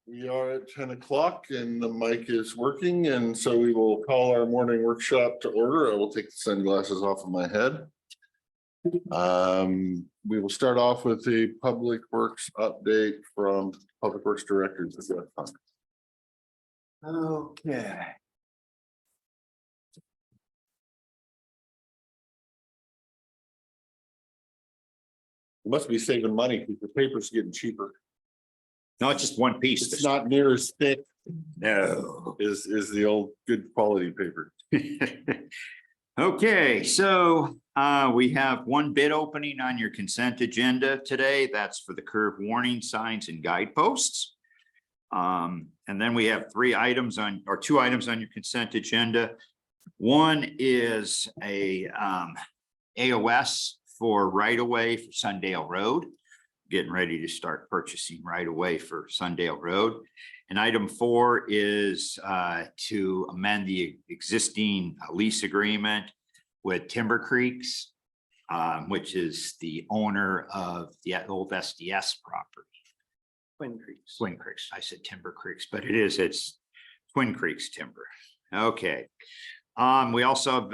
We are at 10 o'clock and the mic is working, and so we will call our morning workshop to order. I will take the sunglasses off of my head. We will start off with the Public Works update from Public Works Director. Okay. You must be saving money because the paper's getting cheaper. No, it's just one piece. It's not near as thick No. as the old good quality paper. Okay, so we have one bid opening on your consent agenda today. That's for the curve warning signs and guideposts. And then we have two items on your consent agenda. One is a AOS for right-of-way for Sundale Road. Getting ready to start purchasing right-of-way for Sundale Road. And item 4 is to amend the existing lease agreement with Timber Creeks, which is the owner of the old SDS property. Twin Creeks. I said Timber Creeks, but it's Twin Creeks Timber. Okay. We also have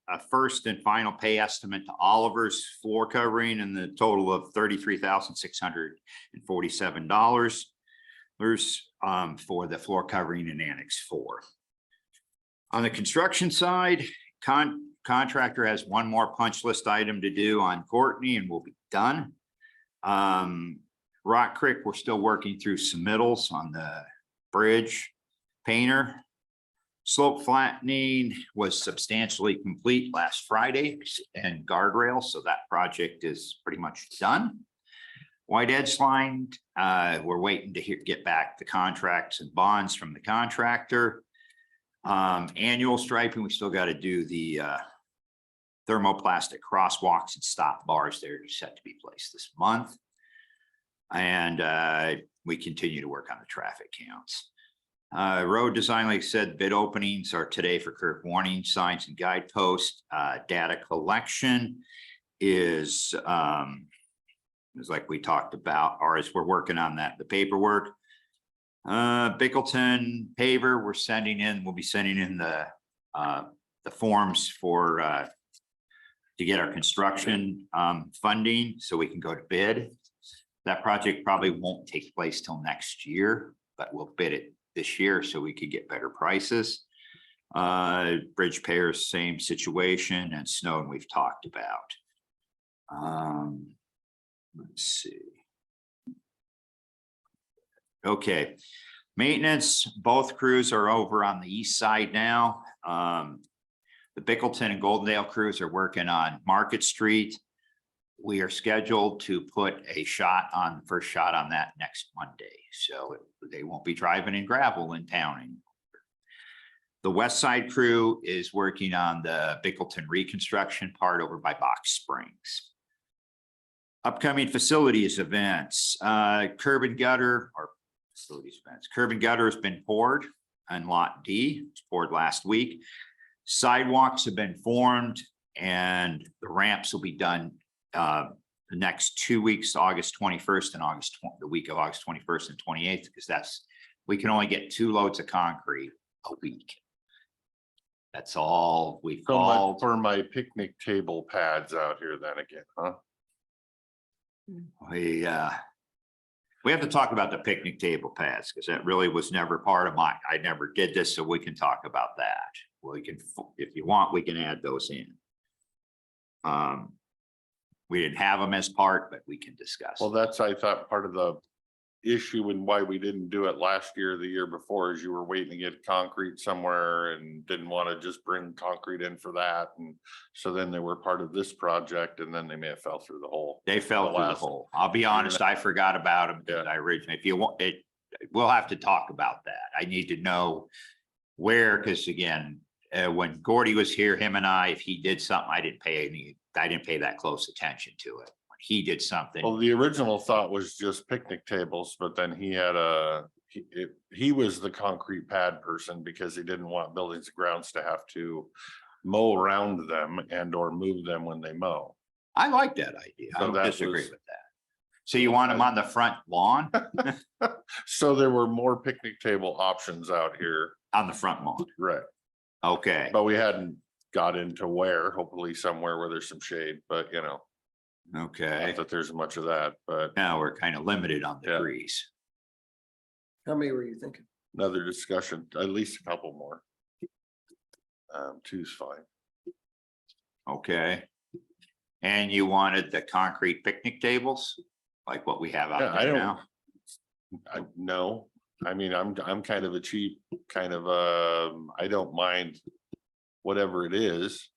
a first and final pay estimate to Oliver's floor covering in the total of $33,647 for the floor covering in Annex 4. On the construction side, contractor has one more punch list item to do on Courtney and we'll be done. Rock Creek, we're still working through submittals on the bridge painter. Slope flattening was substantially complete last Friday and guardrails, so that project is pretty much done. White edge line, we're waiting to get back the contracts and bonds from the contractor. Annual striping, we still got to do the thermoplastic crosswalks and stop bars. They're set to be placed this month. And we continue to work on the traffic counts. Road design, like I said, bid openings are today for curve warning signs and guideposts. Data collection is like we talked about, or as we're working on that, the paperwork. Bickleton paver, we'll be sending in the forms for to get our construction funding so we can go to bid. That project probably won't take place till next year, but we'll bid it this year so we could get better prices. Bridge pairs, same situation, and Snowden we've talked about. Let's see. Okay, maintenance, both crews are over on the east side now. The Bickleton and Goldendale crews are working on Market Street. We are scheduled to put a first shot on that next Monday. So they won't be driving in gravel in town anymore. The west side crew is working on the Bickleton reconstruction part over by Box Springs. Upcoming facilities events, curb and gutter or facilities events. Curb and gutter has been poured on Lot D. It's poured last week. Sidewalks have been formed and the ramps will be done the next 2 weeks, August 21st and the week of August 21st and 28th, because we can only get 2 loads of concrete a week. That's all we've called for my picnic table pads out here then again, huh? We have to talk about the picnic table pads because that really was never part of I never did this, so we can talk about that. We can, if you want, we can add those in. We didn't have them as part, but we can discuss. Well, that's, I thought, part of the issue and why we didn't do it last year or the year before is you were waiting to get concrete somewhere and didn't want to just bring concrete in for that. And so then they were part of this project and then they may have fell through the hole. They fell through the hole. I'll be honest, I forgot about them. Yeah. I originally, if you want it, we'll have to talk about that. I need to know where, because again, when Gordy was here, him and I, if he did something, I didn't pay that close attention to it. When he did something. Well, the original thought was just picnic tables, but then he had he was the concrete pad person because he didn't want buildings and grounds to have to mow around them and or move them when they mow. I like that idea. I don't disagree with that. So you want them on the front lawn, So there were more picnic table options out here, on the front lawn? right? Okay, But we hadn't got into where, hopefully somewhere where there's some shade, but you know, okay. not that there's much of that, but Now we're kind of limited on the Yeah. trees. How many were you thinking? another discussion, at least a couple more. Two's fine. Okay. And you wanted the concrete picnic tables, like what we have Yeah, out I there don't- now? No, I mean, I'm kind of a cheap, kind of, I don't mind whatever it is.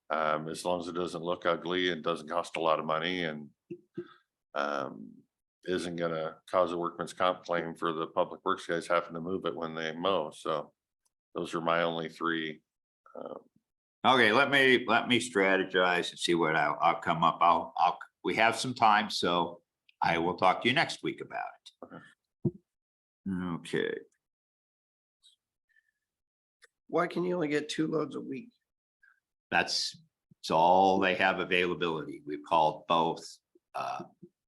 As long as it doesn't look ugly and doesn't cost a lot of money and isn't gonna cause a workman's comp claim for the public works guys having to move it when they mow. So those are my only three. Okay, let me strategize and see what I'll come up. We have some time, so I will talk to you next week about it. Okay, Why can you only get 2 loads a week? that's all they have availability. We've called both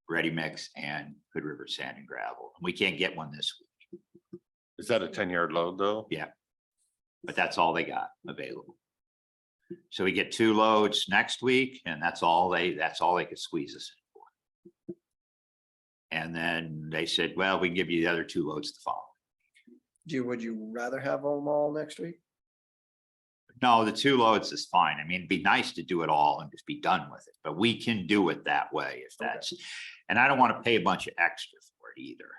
Ready Mix and Hood River Sand and Gravel. We can't get one this week, Is that a 10-yard load though? Yeah. but that's all they got available. So we get 2 loads next week, and that's all they could squeeze us in for. And then they said, well, we can give you the other 2 loads the following. Would you rather have them all next week? No, the 2 loads is fine. I mean, it'd be nice to do it all and just be done with it, but we can do it that way if Okay. that's, and I don't want to pay a bunch of extra for it either.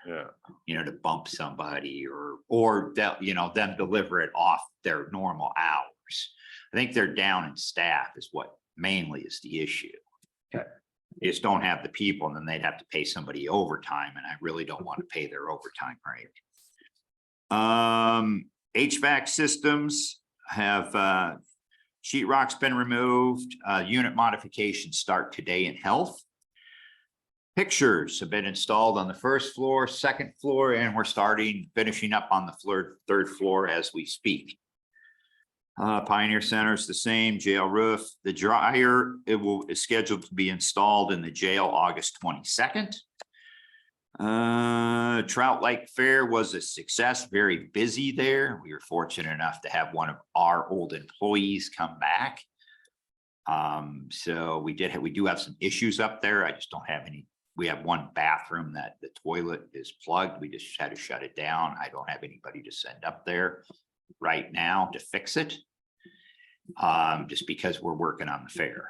Yeah, To bump somebody or that, them deliver it off their normal hours. I think they're down in staff is what mainly is the issue. Okay. They just don't have the people, and then they'd have to pay somebody overtime, and I really don't want to pay their overtime rate. HVAC systems have, sheetrock's been removed, unit modifications start today in health. Pictures have been installed on the 1st floor, 2nd floor, and we're finishing up on the 3rd floor as we speak. Pioneer Center is the same, jail roof. The dryer, is scheduled to be installed in the jail August 22nd. Trout Lake Fair was a success, very busy there. We were fortunate enough to have one of our old employees come back. So we do have some issues up there. I just don't have any. We have one bathroom that the toilet is plugged. We just had to shut it down. I don't have anybody to send up there right now to fix it. Just because we're working on the fair.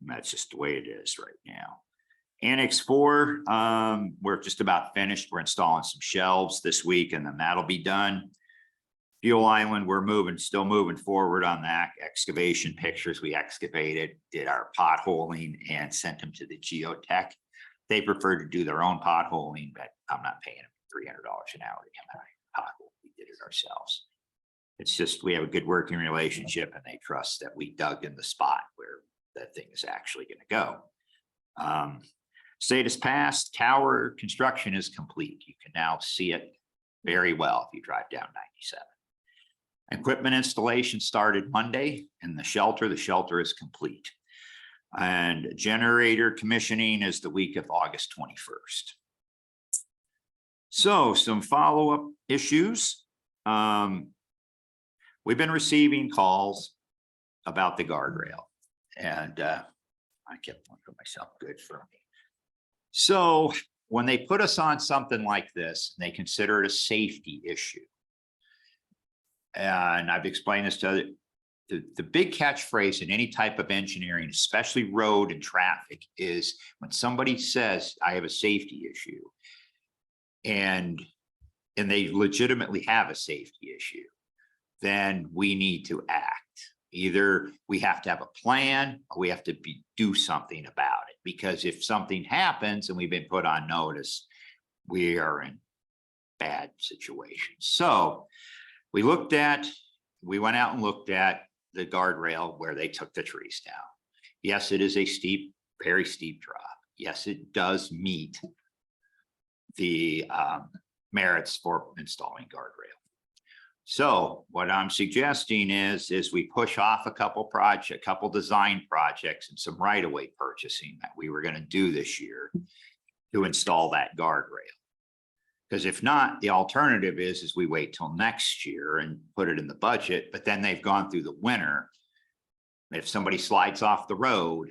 That's just the way it is right now. Annex 4, we're just about finished. We're installing some shelves this week, and then that'll be done. Fuel Island, we're still moving forward on that. Excavation pictures, we excavated, did our potholing, and sent them to the geotech. They prefer to do their own potholing, but I'm not paying them $300 an hour to come out and pothole. We did it ourselves. It's just, we have a good working relationship, and they trust that we dug in the spot where that thing is actually going to go. State has passed. Tower construction is complete. You can now see it very well if you drive down 97. Equipment installation started Monday in the shelter. The shelter is complete. And generator commissioning is the week of August 21st. So some follow-up issues. We've been receiving calls about the guardrail, and I kept wondering myself, good for me. So when they put us on something like this, they consider it a safety issue. And I've explained this to the big catchphrase in any type of engineering, especially road and traffic, is when somebody says, I have a safety issue, and they legitimately have a safety issue, then we need to act. Either we have to have a plan, or we have to do something about it. Because if something happens and we've been put on notice, we are in bad situations. So we went out and looked at the guardrail where they took the trees down. Yes, it is a steep, very steep drop. Yes, it does meet the merits for installing guardrail. So what I'm suggesting is we push off a couple design projects and some right-of-way purchasing that we were gonna do this year to install that guardrail. Because if not, the alternative is we wait till next year and put it in the budget, but then they've gone through the winter. If somebody slides off the road,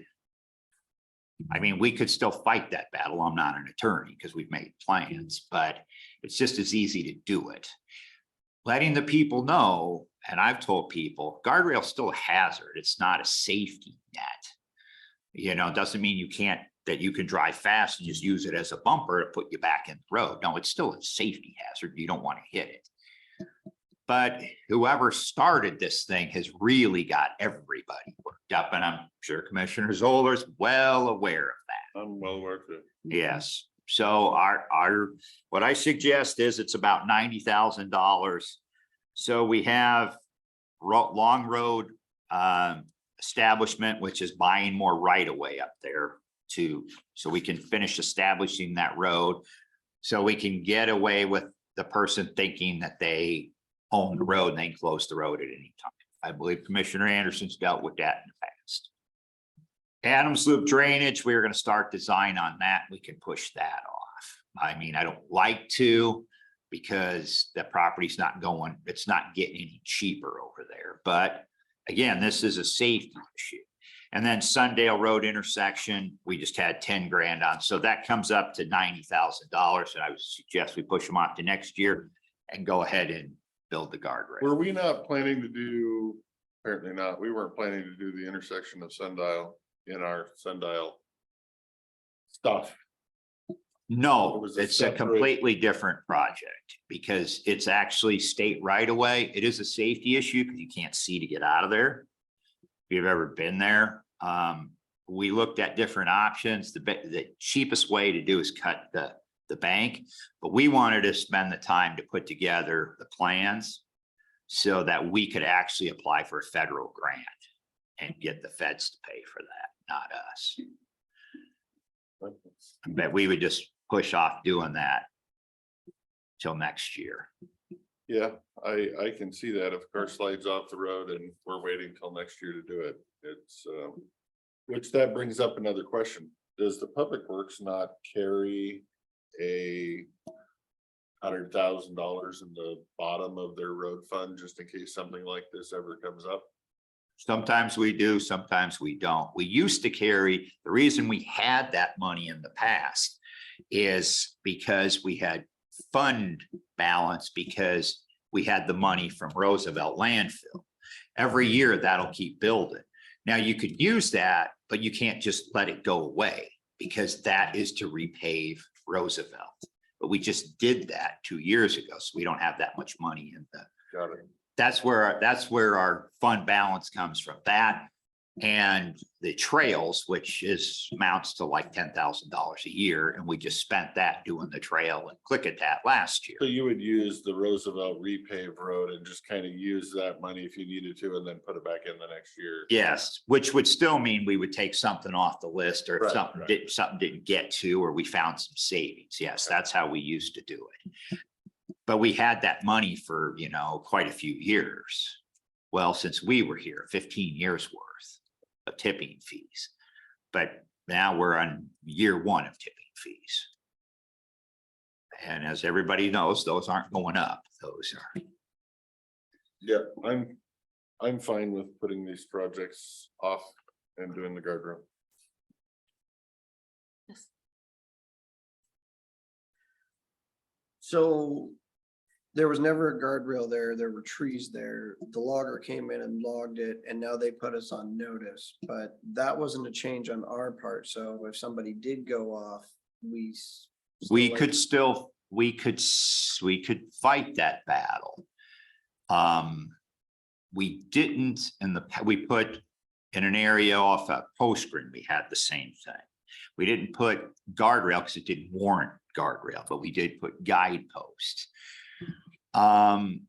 I mean, we could still fight that battle. I'm not an attorney because we've made plans, but it's just as easy to do it. Letting the people know, and I've told people, guardrail's still a hazard. It's not a safety net. You know, it doesn't mean that you can drive fast and just use it as a bumper to put you back in the road. No, it's still a safety hazard. You don't want to hit it. But whoever started this thing has really got everybody worked up, and I'm sure Commissioner Zoller's well aware of that. I'm well worth it. Yes. So what I suggest is it's about $90,000. So we have Long Road establishment, which is buying more right of way up there so we can finish establishing that road. So we can get away with the person thinking that they own the road and they can close the road at any time. I believe Commissioner Anderson's dealt with that in the past. Adams Loop drainage, we're going to start design on that. We can push that off. I mean, I don't like to because the property's not going, it's not getting any cheaper over there. But again, this is a safety issue. And then Sundale Road intersection, we just had 10 grand on. So that comes up to $90,000. And I would suggest we push them off to next year and go ahead and build the guardrail. Were we not planning to do, apparently not, we weren't planning to do the intersection of Sundial in our Sundial stuff. No, was a it's a separate- completely different project because it's actually state right away. It is a safety issue because you can't see to get out of there. If you've ever been there, we looked at different options. The cheapest way to do is cut the bank, but we wanted to spend the time to put together the plans so that we could actually apply for a federal grant and get the feds to pay for that, not us. But we would just push off doing that till next year. Yeah, I can see that if a car slides off the road and we're waiting till next year to do it. It's, which that brings up another question. Does the Public Works not carry $100,000 in the bottom of their road fund just in case something like this ever comes up? Sometimes we do, sometimes we don't. We used to carry, the reason we had that money in the past is because we had fund balance because we had the money from Roosevelt landfill. Every year that'll keep building. Now you could use that, but you can't just let it go away because that is to repave Roosevelt. But we just did that 2 years ago, so we don't have that much money in the. Got it. That's where our fund balance comes from. That and the trails, which amounts to like $10,000 a year, and we just spent that doing the trail and Klickitat last year. So you would use the Roosevelt repave road and just kind of use that money if you needed to, and then put it back in the next year. Yes, which would still mean we would take something off the list, or if Right, something didn't get to, or we found some savings. Yes, that's how we used to do it. But we had that money for, quite a few years. Well, since we were here, 15 years worth of tipping fees. But now we're on year 1 of tipping fees. And as everybody knows, those aren't going up. Those are. Yeah, I'm fine with putting these projects off and doing the guardrail. So there was never a guardrail there. There were trees there. The logger came in and logged it, and now they put us on notice. But that wasn't a change on our part. So if somebody did go off, we We could fight that battle. We didn't we put in an area off at Postgren, we had the same thing. We didn't put guardrail because it didn't warrant guardrail, but we did put guideposts.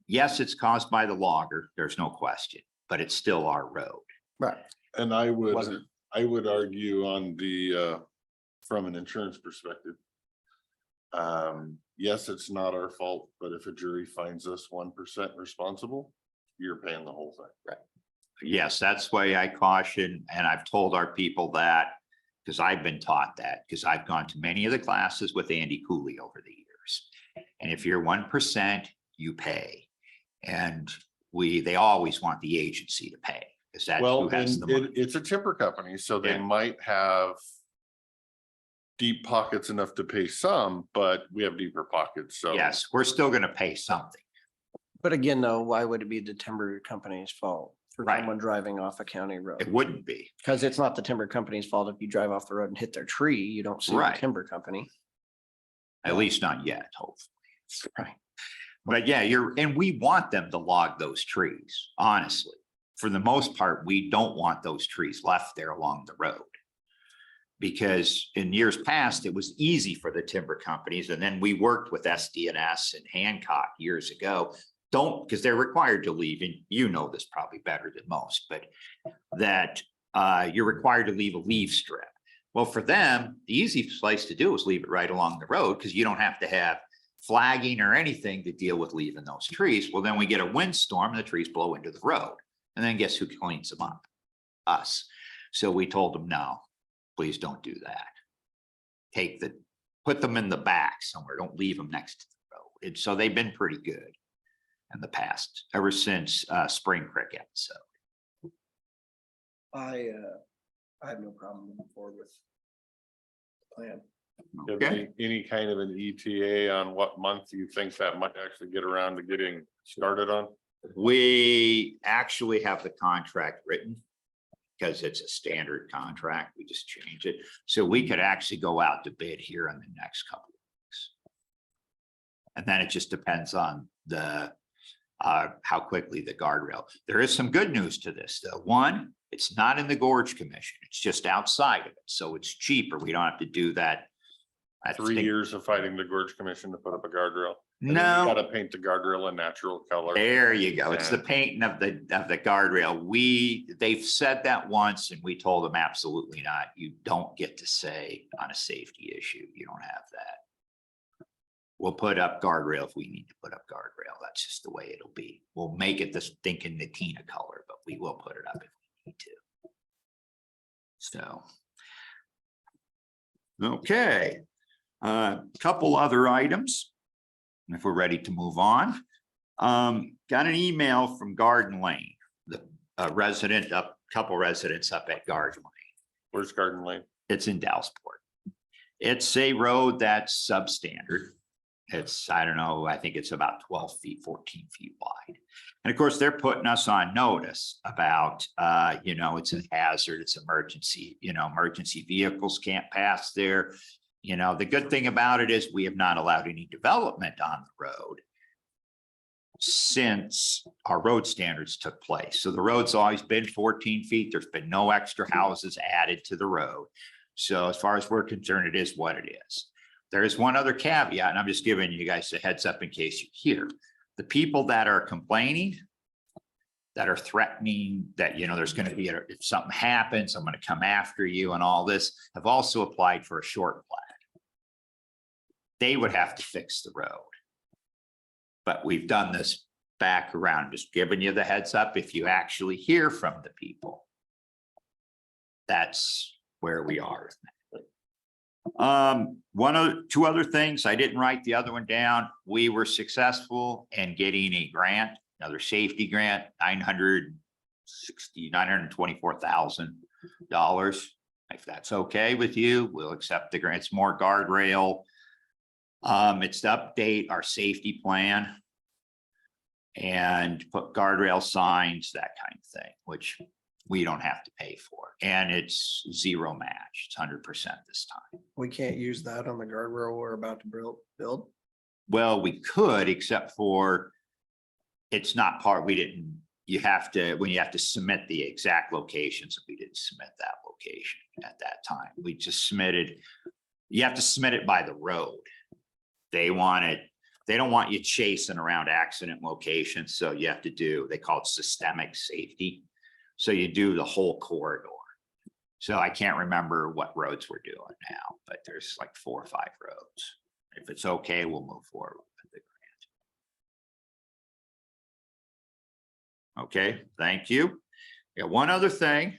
Yes, it's caused by the logger, there's no question, but it's still our road. Right. And I Wasn't- would argue on the, from an insurance perspective, Yes, it's not our fault, but if a jury finds us 1% responsible, you're paying the whole thing. Yes, that's why I caution, and I've told our people that, because I've been taught that, because I've gone to many of the classes with Andy Cooley over the years. And if you're 1%, you pay. And they always want the agency to pay, because that's Well, who has and the money. it's a timber company, so they Yeah. might have deep pockets enough to pay some, but we have deeper pockets, so. Yes, we're still gonna pay something. But again, though, why would it be the timber company's fault for Right. someone driving off a county It road? wouldn't be. Because it's not the timber company's fault if you drive off the road and hit their tree, you don't sue the Right. timber company. At least not yet, hopefully. Right. But yeah, and we want them to log those trees, honestly. For the most part, we don't want those trees left there along the road. Because in years past, it was easy for the timber companies, and then we worked with SD&S and Hancock years ago. Because they're required to leave, and you know this probably better than most, but that you're required to leave a leaf strip. Well, for them, the easiest place to do is leave it right along the road, because you don't have to have flagging or anything to deal with leaving those trees. Well, then we get a windstorm and the trees blow into the road. And then guess who cleans them up? Us. So we told them, no, please don't do that. Put them in the back somewhere. Don't leave them next to the road. And so they've been pretty good in the past, ever since Spring Creek episode. I have no problem moving forward with the plan. Have Okay. any kind of an ETA on what month you think that might actually get around to getting started on? We actually have the contract written, because it's a standard contract. We just change it. So we could actually go out to bid here in the next couple of weeks. And then it just depends on how quickly the guardrail. There is some good news to this, though. One, it's not in the Gorge Commission. It's just outside of it. So it's cheaper. We don't have to do that. 3 years of fighting the Gorge Commission to put up a guardrail. And then you No. gotta paint the guardrail a natural color. There you go. It's the And- painting of the guardrail. They've said that once, and we told them absolutely not. You don't get to say on a safety issue. You don't have that. We'll put up guardrail if we need to put up guardrail. That's just the way it'll be. We'll make it this thinking Natina color, but we will put it up if we need to. So. Okay. Couple other items. If we're ready to move on. Got an email from Garden Lane, the couple residents up at Garden Lane. Where's Garden Lane? It's in Dallasport. It's a road that's substandard. It's, I don't know, I think it's about 12 feet, 14 feet wide. And of course, they're putting us on notice about, it's a hazard, it's emergency, emergency vehicles can't pass there. The good thing about it is we have not allowed any development on the road since our road standards took place. So the road's always been 14 feet. There's been no extra houses added to the road. So as far as we're concerned, it is what it is. There is one other caveat, and I'm just giving you guys a heads up in case you hear. The people that are complaining, that are threatening that, there's going to be, if something happens, I'm going to come after you and all this, have also applied for a short plat. They would have to fix the road. But we've done this back around, just giving you the heads up. If you actually hear from the people, that's where we are. Two other things. I didn't write the other one down. We were successful in getting a grant, another safety grant, $924,000. If that's okay with you, we'll accept the grant. It's more guardrail. It's to update our safety plan and put guardrail signs, that kind of thing, which we don't have to pay for. And it's zero match. It's 100% this time. We can't use that on the guardrail we're about to build. Well, we could, except for it's not when you have to submit the exact locations. We didn't submit that location at that time. We just you have to submit it by the road. They don't want you chasing around accident locations. So you have to they call it systemic safety. So you do the whole corridor. So I can't remember what roads we're doing now, but there's like 4 or 5 roads. If it's okay, we'll move forward with the grant. Okay, thank you. Yeah, one other thing.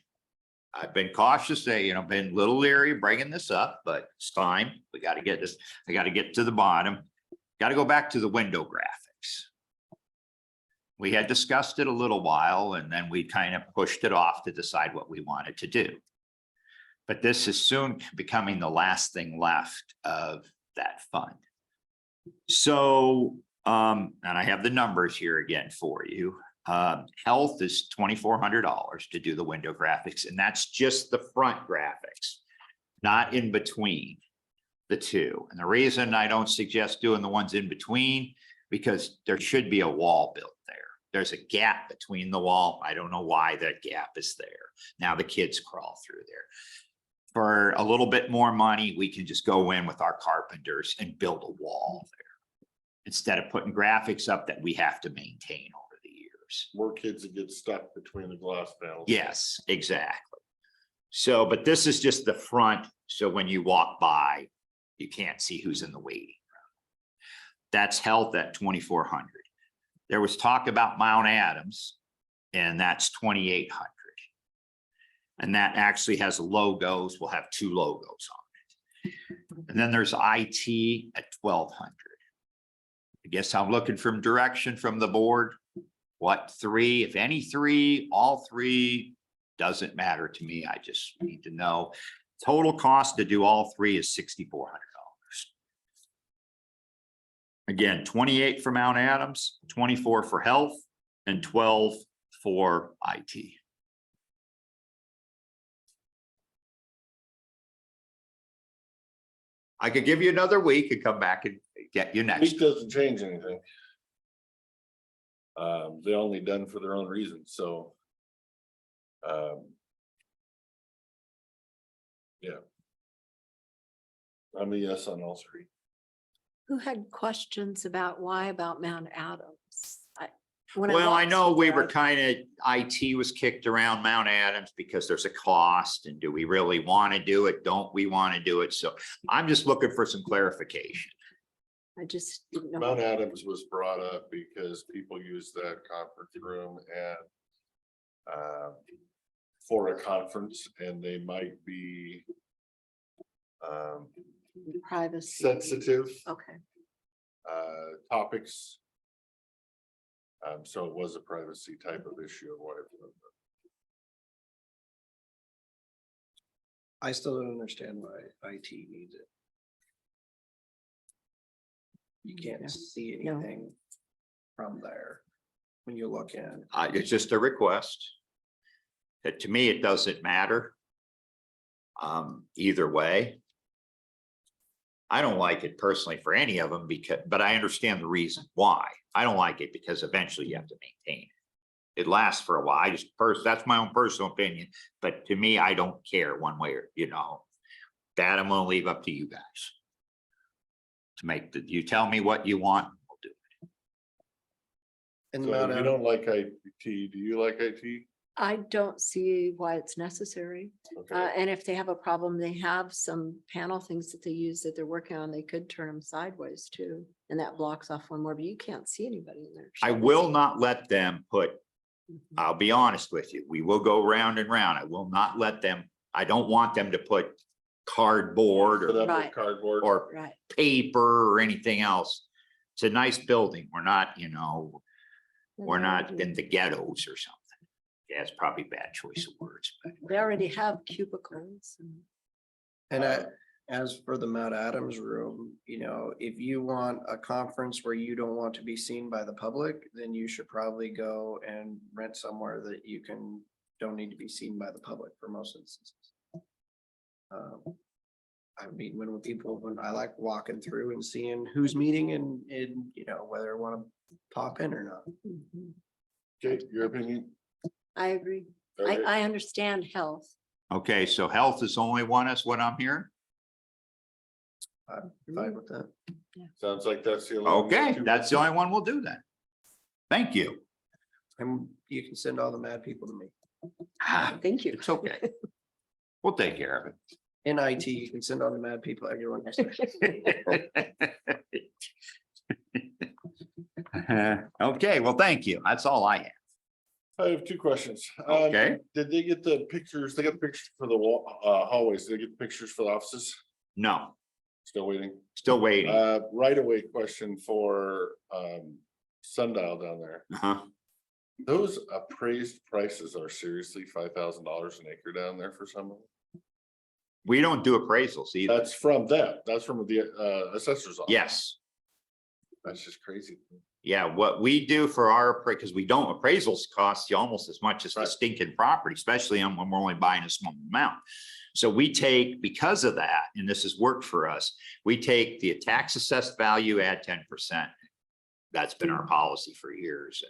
I've been cautious, been a little leery bringing this up, but it's fine. We got to get this, I got to get to the bottom. Got to go back to the window graphics. We had discussed it a little while and then we kind of pushed it off to decide what we wanted to do. But this is soon becoming the last thing left of that fund. So, and I have the numbers here again for you. Health is $2,400 to do the window graphics, and that's just the front graphics, not in between the two. And the reason I don't suggest doing the ones in between, because there should be a wall built there. There's a gap between the wall. I don't know why that gap is there. Now the kids crawl through there. For a little bit more money, we can just go in with our carpenters and build a wall there instead of putting graphics up that we have to maintain over the years. More kids that get stuck between the glass panels. Yes, exactly. So, but this is just the front. So when you walk by, you can't see who's in the waiting room. That's health at 2,400. There was talk about Mount Adams, and that's 2,800. And that actually has logos. We'll have 2 logos on it. And then there's IT at 1,200. I guess I'm looking for direction from the board. What 3, if any 3, all 3, doesn't matter to me. I just need to know. Total cost to do all 3 is $6,400. Again, 28 for Mount Adams, 24 for health, and 12 for IT. I could give you another week and come back and get you next. Week doesn't change anything. They're only done for their own reasons, so. Yeah. I'm a yes on all 3. Who had questions about why about Mount Adams? Well, I know we were kind of, IT was kicked around Mount Adams because there's a cost and do we really want to do it? Don't we want to do it? So I'm just looking for some clarification. I just didn't know. Mount Adams was brought up because people use that conference room and for a conference, and they might be Privacy. sensitive Okay. topics. So it was a privacy type of issue or whatever. I still don't understand why IT needs it. You can't see No. anything from there when you look in. It's just a request. To me, it doesn't matter. Either way. I don't like it personally for any of them but I understand the reason why. I don't like it because eventually you have to maintain it. It lasts for a while. That's my own personal opinion, but to me, I don't care one way or, that I'm gonna leave up to you guys. To make you tell me what you want, we'll do it. And So Mount you Adams, don't like IT, do you like IT? I don't see why it's necessary. Okay, And if they have a problem, they have some panel things that they use that they're working on. They could turn them sideways too. And that blocks off one more, but you can't see anybody in there. I will not let them put, Mhm. I'll be honest with you, we will go round and round. I will not let them, I don't want them to put cardboard put or, up with Right. cardboard. or Right. paper or anything else. It's a nice building. We're not, we're And not in the ghettos or something. Yeah, it's probably a bad choice of words, but They already have cubicles. and as for the Mount Adams room, if you want a conference where you don't want to be seen by the public, then you should probably go and rent somewhere that don't need to be seen by the public for most instances. I mean, when I like walking through and seeing who's meeting and whether I want to pop in or not. Mhm. Okay, your opinion? I agree. Okay. I understand health. okay, so health is only one is what I'm hearing. I'm fine with that. Sounds like that's the only. Okay, that's the only one we'll do then. Thank you. And you can send all the mad people to me. Ah, Thank you. It's okay. We'll take care of it. In IT, you can send all the mad people everyone else. Okay, well, thank you. That's all I have. I have 2 questions. Okay. Did they get the pictures? They got the pictures for the wall, hallways. Did they get the pictures for the offices? No, Still waiting. still waiting. Right away question for, Sundial down there. Uh-huh. Those appraised prices are seriously $5,000 an acre down there for some of them. We don't do appraisals either. That's from them. That's from the, assessor's office. Yes. That's just crazy. Yeah, what we do for our, because we don't, appraisals cost you almost as much as the Right. stinking property, especially when we're only buying a small amount. So we take, because of that, and this has worked for us, we take the tax assessed value, add 10%. That's been our policy for years.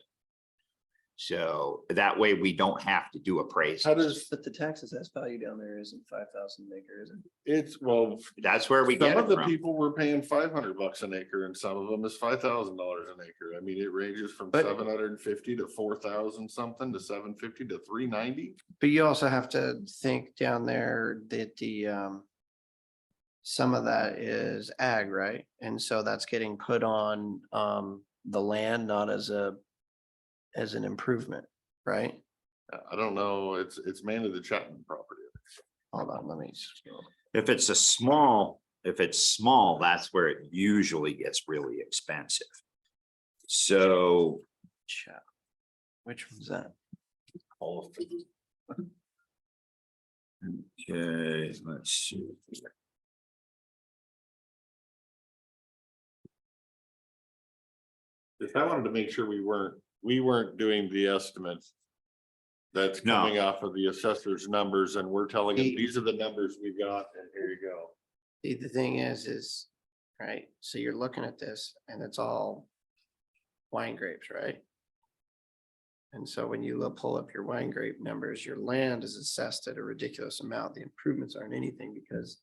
So that way we don't have to do appraisals. How does, But the tax assessed value down there isn't 5,000 an acre, is it? it's, well, That's where we some get of it the from. people were paying $500 an acre and some of them is $5,000 an acre. I mean, it ranges from But- 750 to 4,000 something to 750 to 390. But you also have to think down there that some of that is ag, right? And so that's getting put on the land, not as an improvement, right? I don't know. It's mainly the Chapman property. Hold on, let me. If it's small, that's where it usually gets really expensive. So Check. Which one's that? All of it. okay, let's see. If I wanted to make sure we weren't doing the estimate that's No. coming off of the assessor's numbers and we're telling them, The- these are the numbers we got and here you go. See, the thing is, right, so you're looking at this and it's all wine grapes, right? And so when you pull up your wine grape numbers, your land is assessed at a ridiculous amount. The improvements aren't anything because.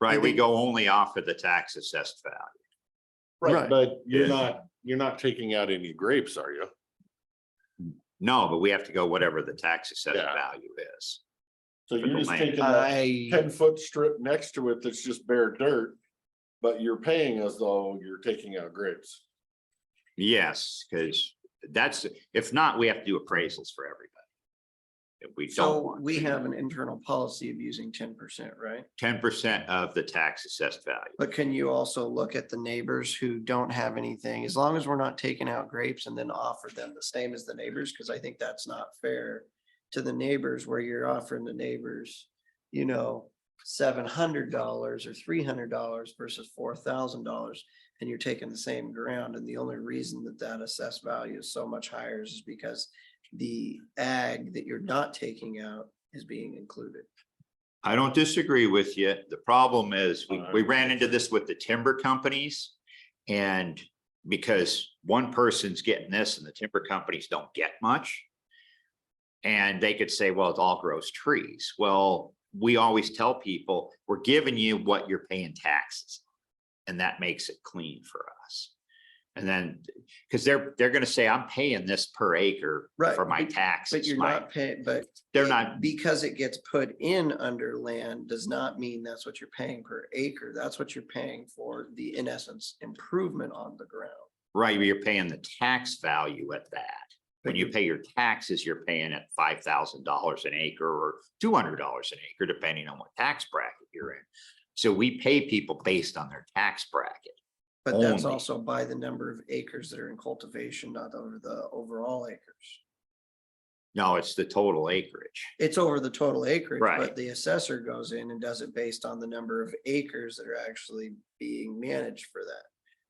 Right, we they- go only off of the tax assessed value. Right. But Yeah. you're not taking out any grapes, are you? No, but we have to go whatever the tax assessed Yeah. value is. So For you're the just land. taking that I, 10-foot strip next to it that's just bare dirt. But you're paying as though you're taking out grapes. Yes, because that's, if not, we have to do appraisals for everybody. If we don't so want we to. have an internal policy of using 10%, right? 10% of the tax assessed value. But can you also look at the neighbors who don't have anything, as long as we're not taking out grapes and then offer them the same as the neighbors, because I think that's not fair to the neighbors where you're offering the neighbors, $700 or $300 versus $4,000, and you're taking the same ground. And the only reason that assessed value is so much higher is because the ag that you're not taking out is being included. I don't disagree with you. The problem is we ran into this with the timber companies. And because one person's getting this and the timber companies don't get much. And they could say, well, it all grows trees. Well, we always tell people, we're giving you what you're paying taxes. And that makes it clean for us. And then, because they're gonna say, I'm paying this per acre Right, for my but- taxes. But you're My- not paying, but. They're it- not, Because it gets put in under land does not mean that's what you're paying per acre. That's what you're paying for the, in essence, improvement on the ground. right, you're paying the tax value at that. When But you you- pay your taxes, you're paying at $5,000 an acre or $200 an acre, depending on what tax bracket you're in. So we pay people based on their tax bracket. But that's only. also by the number of acres that are in cultivation, not over the overall acres. No, it's the total acreage. It's over the total acreage, Right. but the assessor goes in and does it based on the number of acres that are actually being managed for that.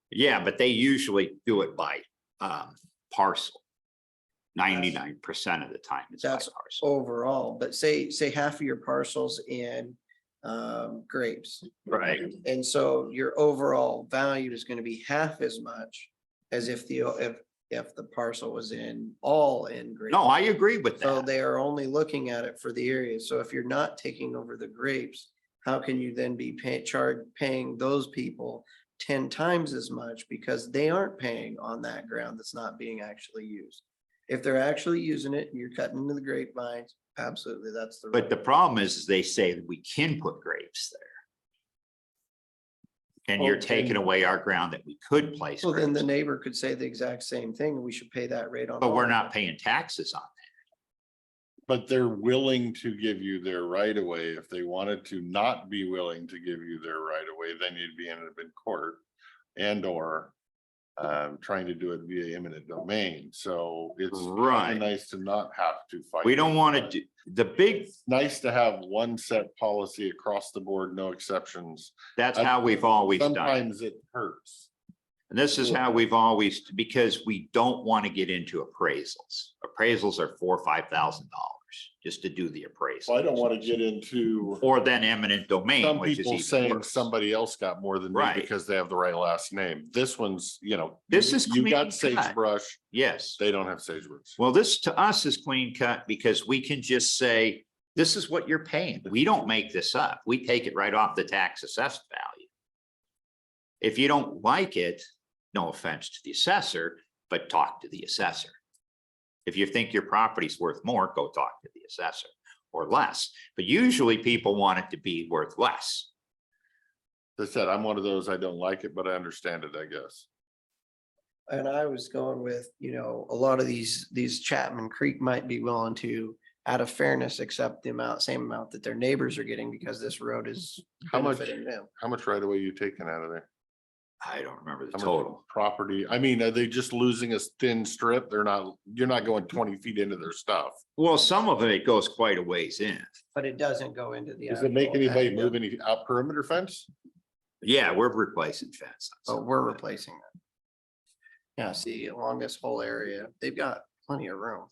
Yeah, but they usually do it by parcel. 99% of the time it's by That's parcel. overall, but say half of your parcels in grapes. Right, And so your overall value is gonna be half as much as if the parcel was all in grapes. no, I agree with So that. they are only looking at it for the area. So if you're not taking over the grapes, how can you then be paying those people 10 times as much because they aren't paying on that ground that's not being actually used? If they're actually using it and you're cutting into the grapevines, absolutely, that's the. But the problem is they say that we can put grapes there. And you're Oh, taking and- away our ground that we could place Well, then the grapes, neighbor could say the exact same thing, and we should pay that rate on. but all we're of not it. paying taxes on But they're willing to give you their right of way. If they wanted to not be willing to give you their right of way, then you'd be ended up in court and or trying to do it via eminent domain. So it's Right. kinda nice to not have to fight. We don't it, want to but do, the big, it's nice to have one set policy across the board, no exceptions. that's how we've always done it. Sometimes it hurts. And this is how we've always, because we don't want to get into appraisals. Appraisals are $4,000 or $5,000 just to do the appraisal. So I don't want to get into Or then eminent domain, some which is people even saying worse. somebody else got more than me Right. because they have the right last name. This one's, This is you clean got cut. sagebrush, Yes. they don't have sagebrush. Well, this to us is clean cut because we can just say, this is what you're paying. We don't make this up. We take it right off the tax assessed value. If you don't like it, no offense to the assessor, but talk to the assessor. If you think your property's worth more, go talk to the assessor or less. But usually people want it to be worth less. As I said, I'm one of those, I don't like it, but I understand it, I guess. And I was going with, a lot of these Chapman Creek might be willing to, out of fairness, accept the same amount that their neighbors are getting because this road is How much, benefiting them. how much right away you taking out of there? I don't remember the How much total. property? I mean, are they just losing a thin strip? You're not going 20 feet into their stuff. Well, some of it goes quite a ways in. But it doesn't go into the. Does it make actual anybody ag, move any out perimeter fence? Yeah, we're replacing fence. on But some we're of it. replacing that. Yeah, see, along this whole area, they've got plenty of room.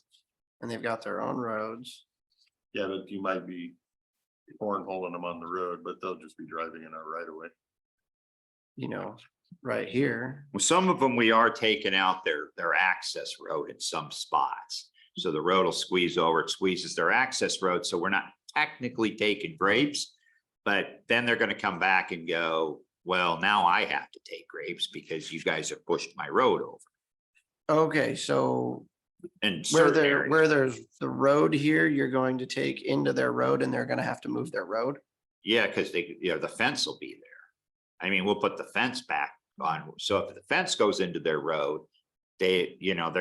And they've got their own roads. Yeah, but you might be cornholing them on the road, but they'll just be driving in our right away. Right here. Well, some of them, we are taking out their access road in some spots. So the road will squeeze over, it squeezes their access road. So we're not technically taking grapes. But then they're gonna come back and go, well, now I have to take grapes because you guys have pushed my road over. Okay, so And where there's the road here, you're going to take into their road and they're gonna have to move their road? yeah, because the fence will be there. I mean, we'll put the fence back on. So if the fence goes into their road, they're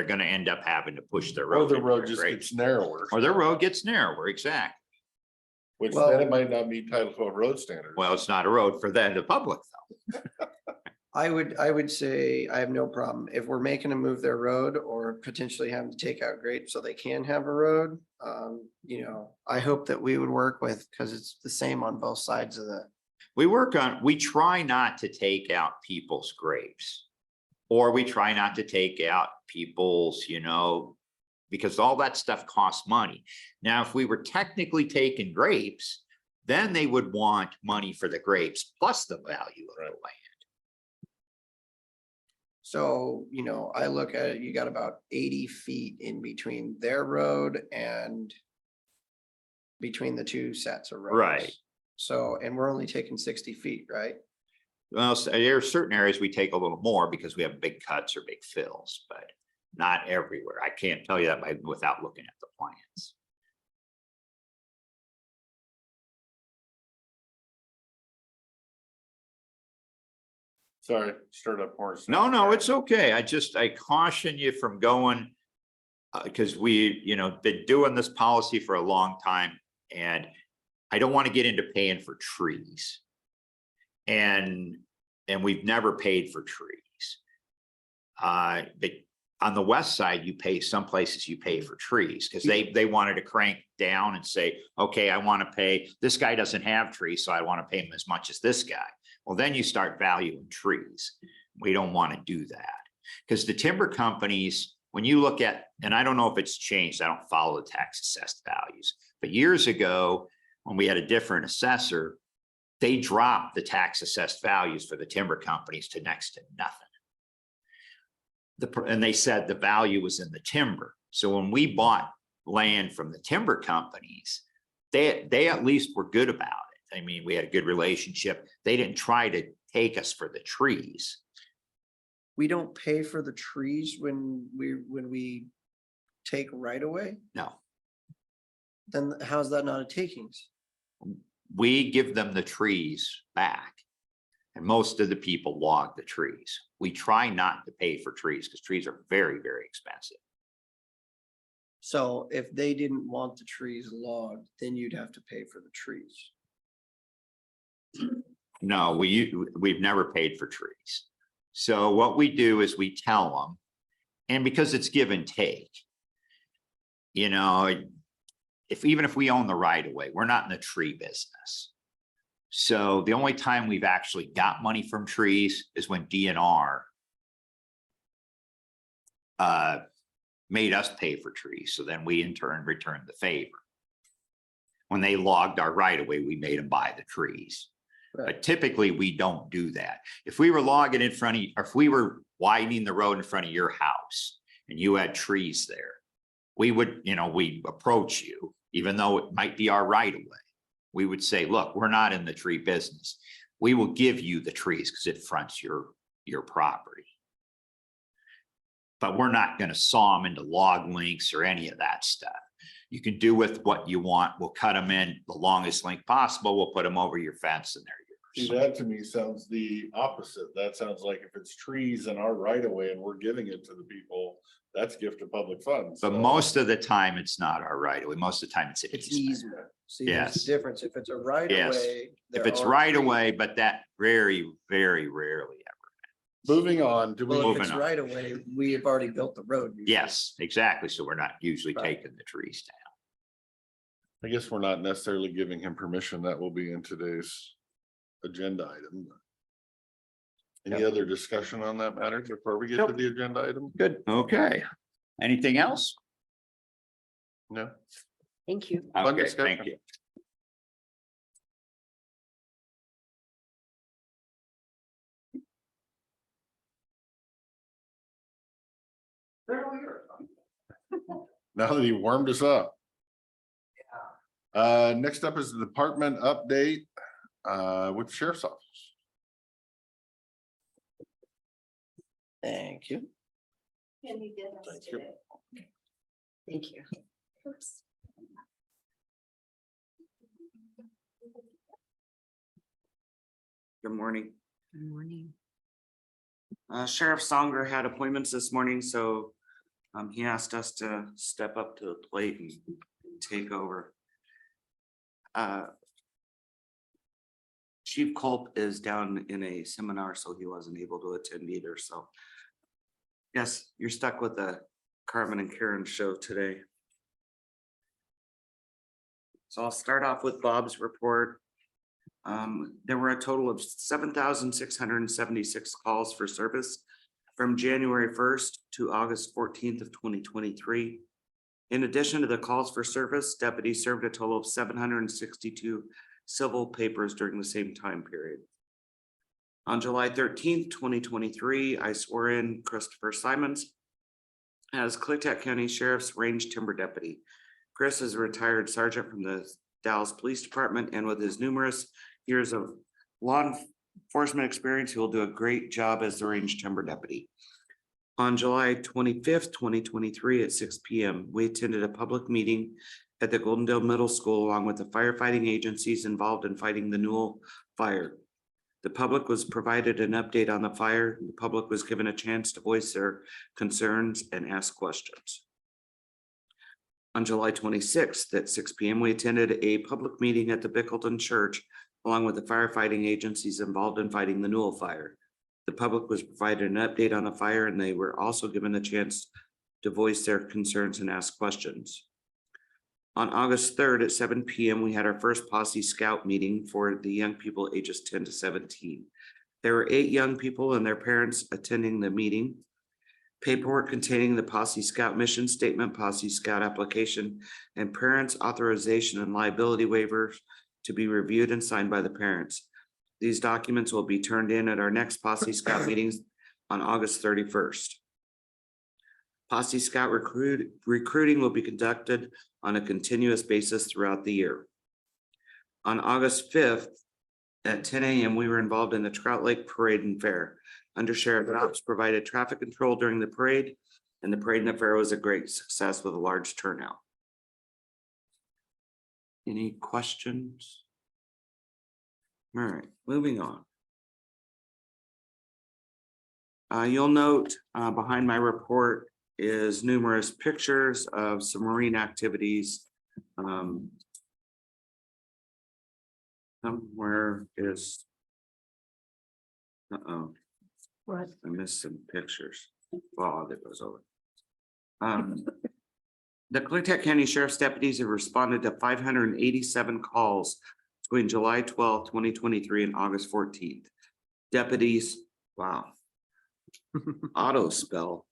gonna end up having to push their Or road. the into road their just grapes. gets narrower, Or their road gets narrower, exactly. which Well- then it might not meet Title 12 road standards. Well, it's not a road for the public though. I would say I have no problem if we're making them move their road or potentially having to take out grapes so they can have a road. I hope that we would work with, because it's the same on both sides of the. We try not to take out people's grapes. Or we try not to take out people's, because all that stuff costs money. Now, if we were technically taking grapes, then they would want money for the grapes plus the value of the land. So, I look at it, you got about 80 feet in between their road and between the two sets of roads. Right. So, and we're only taking 60 feet, right? Well, there are certain areas we take a little more because we have big cuts or big fills, but not everywhere. I can't tell you that without looking at the plans. Sorry, stirred up horse. No, it's okay. I caution you from going. Because we, been doing this policy for a long time and I don't want to get into paying for trees. And we've never paid for trees. But on the west side, some places you pay for trees because they wanted to crank down and say, okay, I want to pay, this guy doesn't have trees, so I want to pay him as much as this guy. Well, then you start valuing trees. We don't want to do that because the timber companies, when you look at, and I don't know if it's changed, I don't follow the tax assessed values, but years ago, when we had a different assessor, they dropped the tax assessed values for the timber companies to next to nothing. And they said the value was in the timber. So when we bought land from the timber companies, they at least were good about it. I mean, we had a good relationship. They didn't try to take us for the trees. We don't pay for the trees when we take right away, No, then how's that not a takings? we give them the trees back. And most of the people log the trees. We try not to pay for trees because trees are very, very expensive. So if they didn't want the trees logged, then you'd have to pay for the trees. No, we've never paid for trees. So what we do is we tell them, and because it's give and take, you know, even if we own the right of way, we're not in the tree business. So the only time we've actually got money from trees is when DNR made us pay for trees. So then we in turn returned the favor. When they logged our right of way, we made them buy the trees. Right. But typically we don't do that. If we were logging in front of you, or if we were widening the road in front of your house and you had trees there, we would, you know, we approach you, even though it might be our right of way. We would say, look, we're not in the tree business. We will give you the trees because it fronts your property. But we're not going to saw them into log links or any of that stuff. You can do with what you want. We'll cut them in the longest link possible. We'll put them over your fence and they're See, yours. that to me sounds the opposite. That sounds like if it's trees in our right of way and we're giving it to the people, that's gift of public funds. But So- most of the time, it's not our right of way. Most of the time, it's an It's easement. easement. See, there's Yes. a difference. If it's a right of Yes. way. If it's right away, but that very, very rarely ever. Moving on, do we, Well, if Moving it's on. right away, we have already built the road. usually. Yes, exactly. So we're not usually Right. taking the trees down. I guess we're not necessarily giving him permission. That will be in today's agenda item. Any other discussion on that matter before we get to Nope. the agenda item? Good. Okay. Anything else? No? Thank you. Fun Okay, discussion. thank you. Now that he warmed us up. Next up is the department update, with the sheriff's office. Thank you. Thank you. Thank you. Good morning. Good morning. Sheriff Songer had appointments this morning, so he asked us to step up to the plate and take over. Chief Culp is down in a seminar, so he wasn't able to attend either, so. Yes, you're stuck with the Carmen and Karen show today. So I'll start off with Bob's report. There were a total of 7,676 calls for service from January 1st to August 14th of 2023. In addition to the calls for service, deputies served a total of 762 civil papers during the same time period. On July 13th, 2023, I swore in Christopher Simons as Klickitat County Sheriff's Range Timber Deputy. Chris is a retired sergeant from the Dallas Police Department, and with his numerous years of law enforcement experience, he will do a great job as the Range Timber Deputy. On July 25th, 2023 at 6 p.m., we attended a public meeting at the Goldendale Middle School along with the firefighting agencies involved in fighting the Newell fire. The public was provided an update on the fire. The public was given a chance to voice their concerns and ask questions. On July 26th at 6 p.m., we attended a public meeting at the Bickleton Church along with the firefighting agencies involved in fighting the Newell fire. The public was provided an update on the fire, and they were also given a chance to voice their concerns and ask questions. On August 3rd at 7 p.m., we had our first Posse Scout meeting for the young people ages 10 to 17. There were 8 young people and their parents attending the meeting. Paperwork containing the Posse Scout mission statement, Posse Scout application, and parents' authorization and liability waivers to be reviewed and signed by the parents. These documents will be turned in at our next Posse Scout meetings on August 31st. Posse Scout recruiting will be conducted on a continuous basis throughout the year. On August 5th at 10 a.m., we were involved in the Trout Lake Parade and Fair. Under Sheriff Knopf provided traffic control during the parade. and the parade and the fair was a great success with a large turnout. Any questions? All right, moving on. You'll note behind my report is numerous pictures of some marine activities. Somewhere is. Uh-oh, What? I missed some pictures. Wow, that goes over. The Klickitat County Sheriff's deputies have responded to 587 calls between July 12th, 2023 and August 14th. Deputies, wow. Auto spell.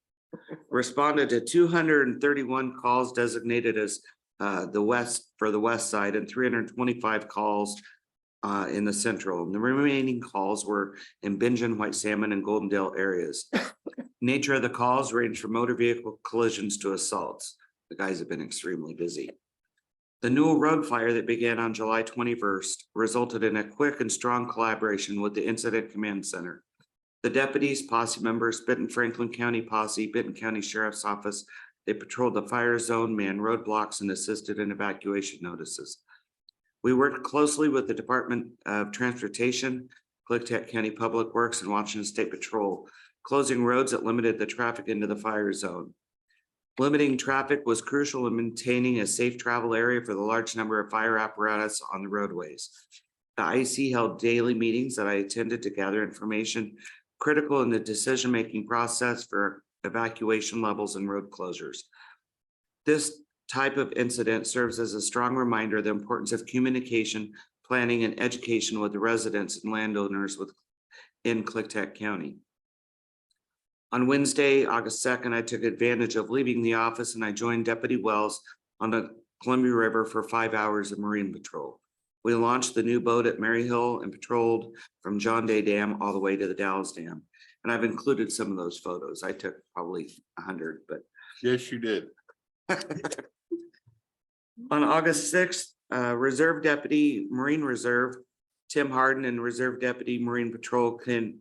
Responded to 231 calls designated as the west side and 325 calls in the central. And the remaining calls were in Bingen, White Salmon, and Goldendale areas. Nature of the calls range from motor vehicle collisions to assaults. The guys have been extremely busy. The Newell Road fire that began on July 21st resulted in a quick and strong collaboration with the Incident Command Center. The deputies, posse members, Benton Franklin County Posse, Benton County Sheriff's Office, they patrolled the fire zone, manned roadblocks, and assisted in evacuation notices. We worked closely with the Department of Transportation, Klickitat County Public Works, and Washington State Patrol, closing roads that limited the traffic into the fire zone. Limiting traffic was crucial in maintaining a safe travel area for the large number of fire apparatus on the roadways. The IC held daily meetings that I attended to gather information critical in the decision-making process for evacuation levels and road closures. This type of incident serves as a strong reminder of the importance of communication, planning, and education with the residents and landowners in Klickitat County. On Wednesday, August 2nd, I took advantage of leaving the office and I joined Deputy Wells on the Columbia River for 5 hours of marine patrol. We launched the new boat at Mary Hill and patrolled from John Day Dam all the way to the Dalles Dam. And I've included some of those photos. I took probably 100, but. Yes, you did. On August 6th, Reserve Deputy Marine Reserve Tim Harden and Reserve Deputy Marine Patrol Ken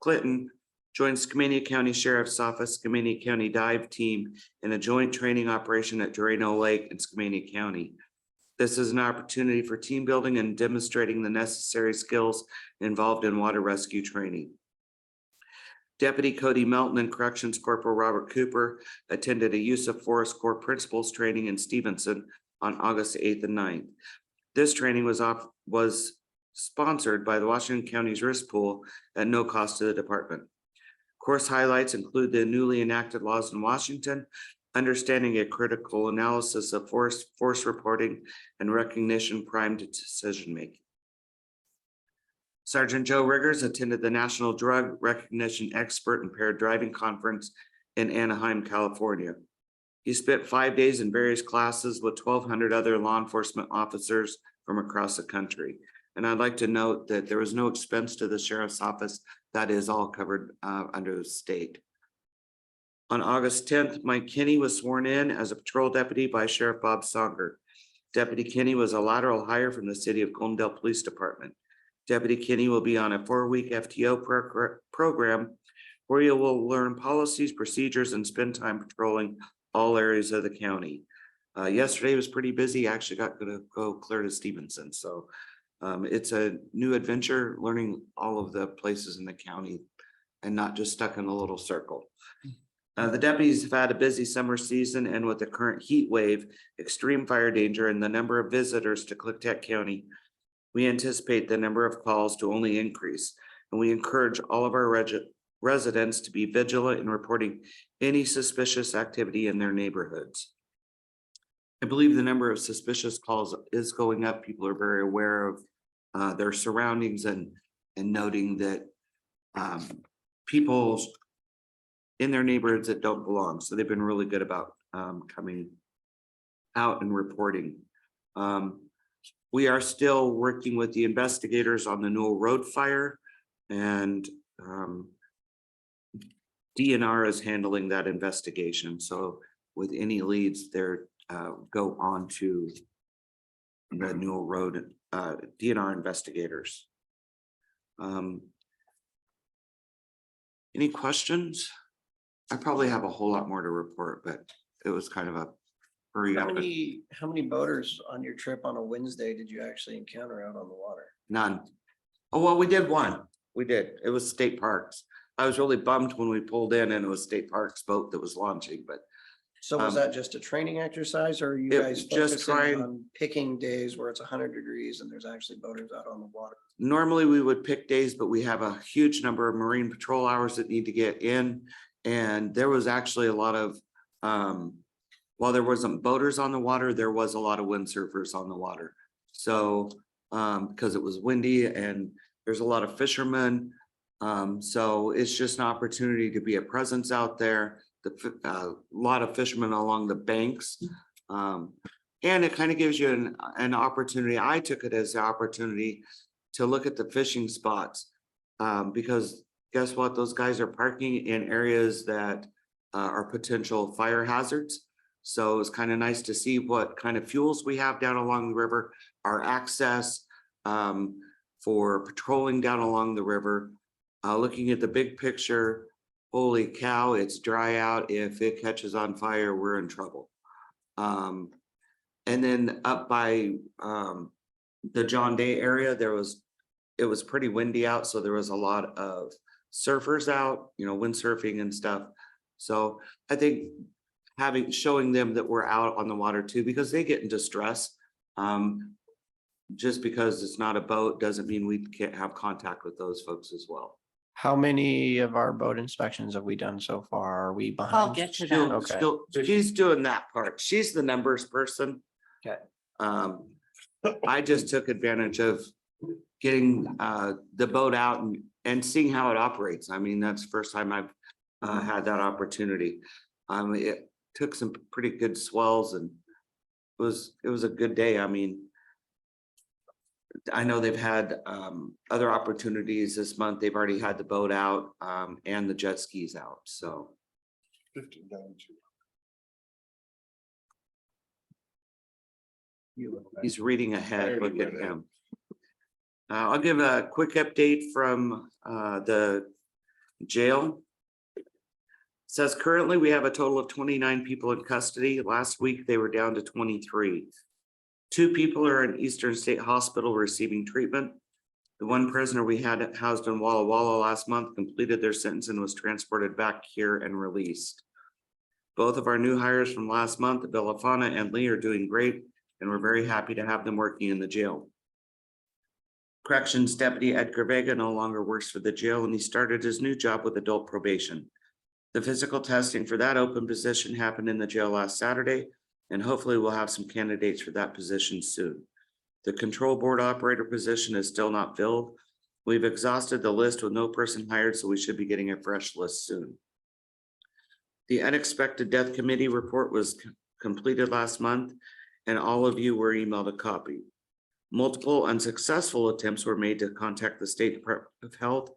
Clinton joined Skamania County Sheriff's Office, Skamania County Dive Team in a joint training operation at Doreno Lake in Skamania County. This is an opportunity for team building and demonstrating the necessary skills involved in water rescue training. Deputy Cody Melton and Corrections Corporal Robert Cooper attended a use of force corps principles training in Stevenson on August 8th and 9th. This training was sponsored by the Washington County's Risk Pool at no cost to the department. Course highlights include the newly enacted laws in Washington, understanding a critical analysis of force reporting, and recognition primed to decision-making. Sergeant Joe Riggers attended the National Drug Recognition Expert Impaired Driving Conference in Anaheim, California. He spent 5 days in various classes with 1,200 other law enforcement officers from across the country. And I'd like to note that there was no expense to the sheriff's office. That is all covered under the state. On August 10th, Mike Kinney was sworn in as a patrol deputy by Sheriff Bob Songer. Deputy Kinney was a lateral hire from the city of Goldendale Police Department. Deputy Kinney will be on a 4-week FTO program where you will learn policies, procedures, and spend time patrolling all areas of the county. Yesterday was pretty busy. I actually got to go clear to Stevenson. So it's a new adventure, learning all of the places in the county and not just stuck in a little circle. The deputies have had a busy summer season, and with the current heat wave, extreme fire danger, and the number of visitors to Klickitat County, we anticipate the number of calls to only increase, and we encourage all of our residents to be vigilant in reporting any suspicious activity in their neighborhoods. I believe the number of suspicious calls is going up. People are very aware of their surroundings and noting that people in their neighborhoods that don't belong. So they've been really good about coming out and reporting. We are still working with the investigators on the Newell Road fire, and DNR is handling that investigation. So with any leads, they're go on to the Newell Road DNR investigators. Any questions? I probably have a whole lot more to report, but it was kind of a hurry up. How many boaters on your trip on a Wednesday did you actually encounter out on the water? None. Oh, well, we did one. We did. It was State Parks. I was really bummed when we pulled in and it was State Parks boat that was launching, but So was Um, that just a training exercise or are you it guys was just focusing trying- on picking days where it's 100 degrees and there's actually boaters out on the water? normally we would pick days, but we have a huge number of marine patrol hours that need to get in. And there was actually a lot of, while there wasn't boaters on the water, there was a lot of windsurfers on the water. So, because it was windy and there's a lot of fishermen. So it's just an opportunity to be a presence out there. A lot of fishermen along the banks. And it kind of gives you an opportunity. I took it as an opportunity to look at the fishing spots. Because guess what? Those guys are parking in areas that are potential fire hazards. So it's kind of nice to see what kind of fuels we have down along the river, our access for patrolling down along the river. Looking at the big picture, holy cow, it's dry out. If it catches on fire, we're in trouble. And then up by the John Day area, it was pretty windy out, so there was a lot of surfers out, windsurfing and stuff. So I think showing them that we're out on the water too, because they get in distress. Just because it's not a boat doesn't mean we can't have contact with those folks as well. How many of our boat inspections have we done so far? Are we behind? I'll get to that. Okay. She's doing that part. She's the numbers person. Okay. I just took advantage of getting the boat out and seeing how it operates. I mean, that's the first time I've had that opportunity. It took some pretty good swells and it was a good day. I mean, I know they've had other opportunities this month. They've already had the boat out and the jet skis out, so. 15 down to. He's reading ahead. Look at him. I'll give a quick update from the jail. Says currently we have a total of 29 people in custody. Last week they were down to 23. 2 people are in Eastern State Hospital receiving treatment. The one prisoner we had housed in Walla Walla last month completed their sentence and was transported back here and released. Both of our new hires from last month, Bellafana and Lee, are doing great, and we're very happy to have them working in the jail. Corrections Deputy Edgar Vega no longer works for the jail, and he started his new job with adult probation. The physical testing for that open position happened in the jail last Saturday, and hopefully we'll have some candidates for that position soon. The control board operator position is still not filled. We've exhausted the list with no person hired, so we should be getting a fresh list soon. The unexpected death committee report was completed last month, and all of you were emailed a copy. Multiple unsuccessful attempts were made to contact the State Department of Health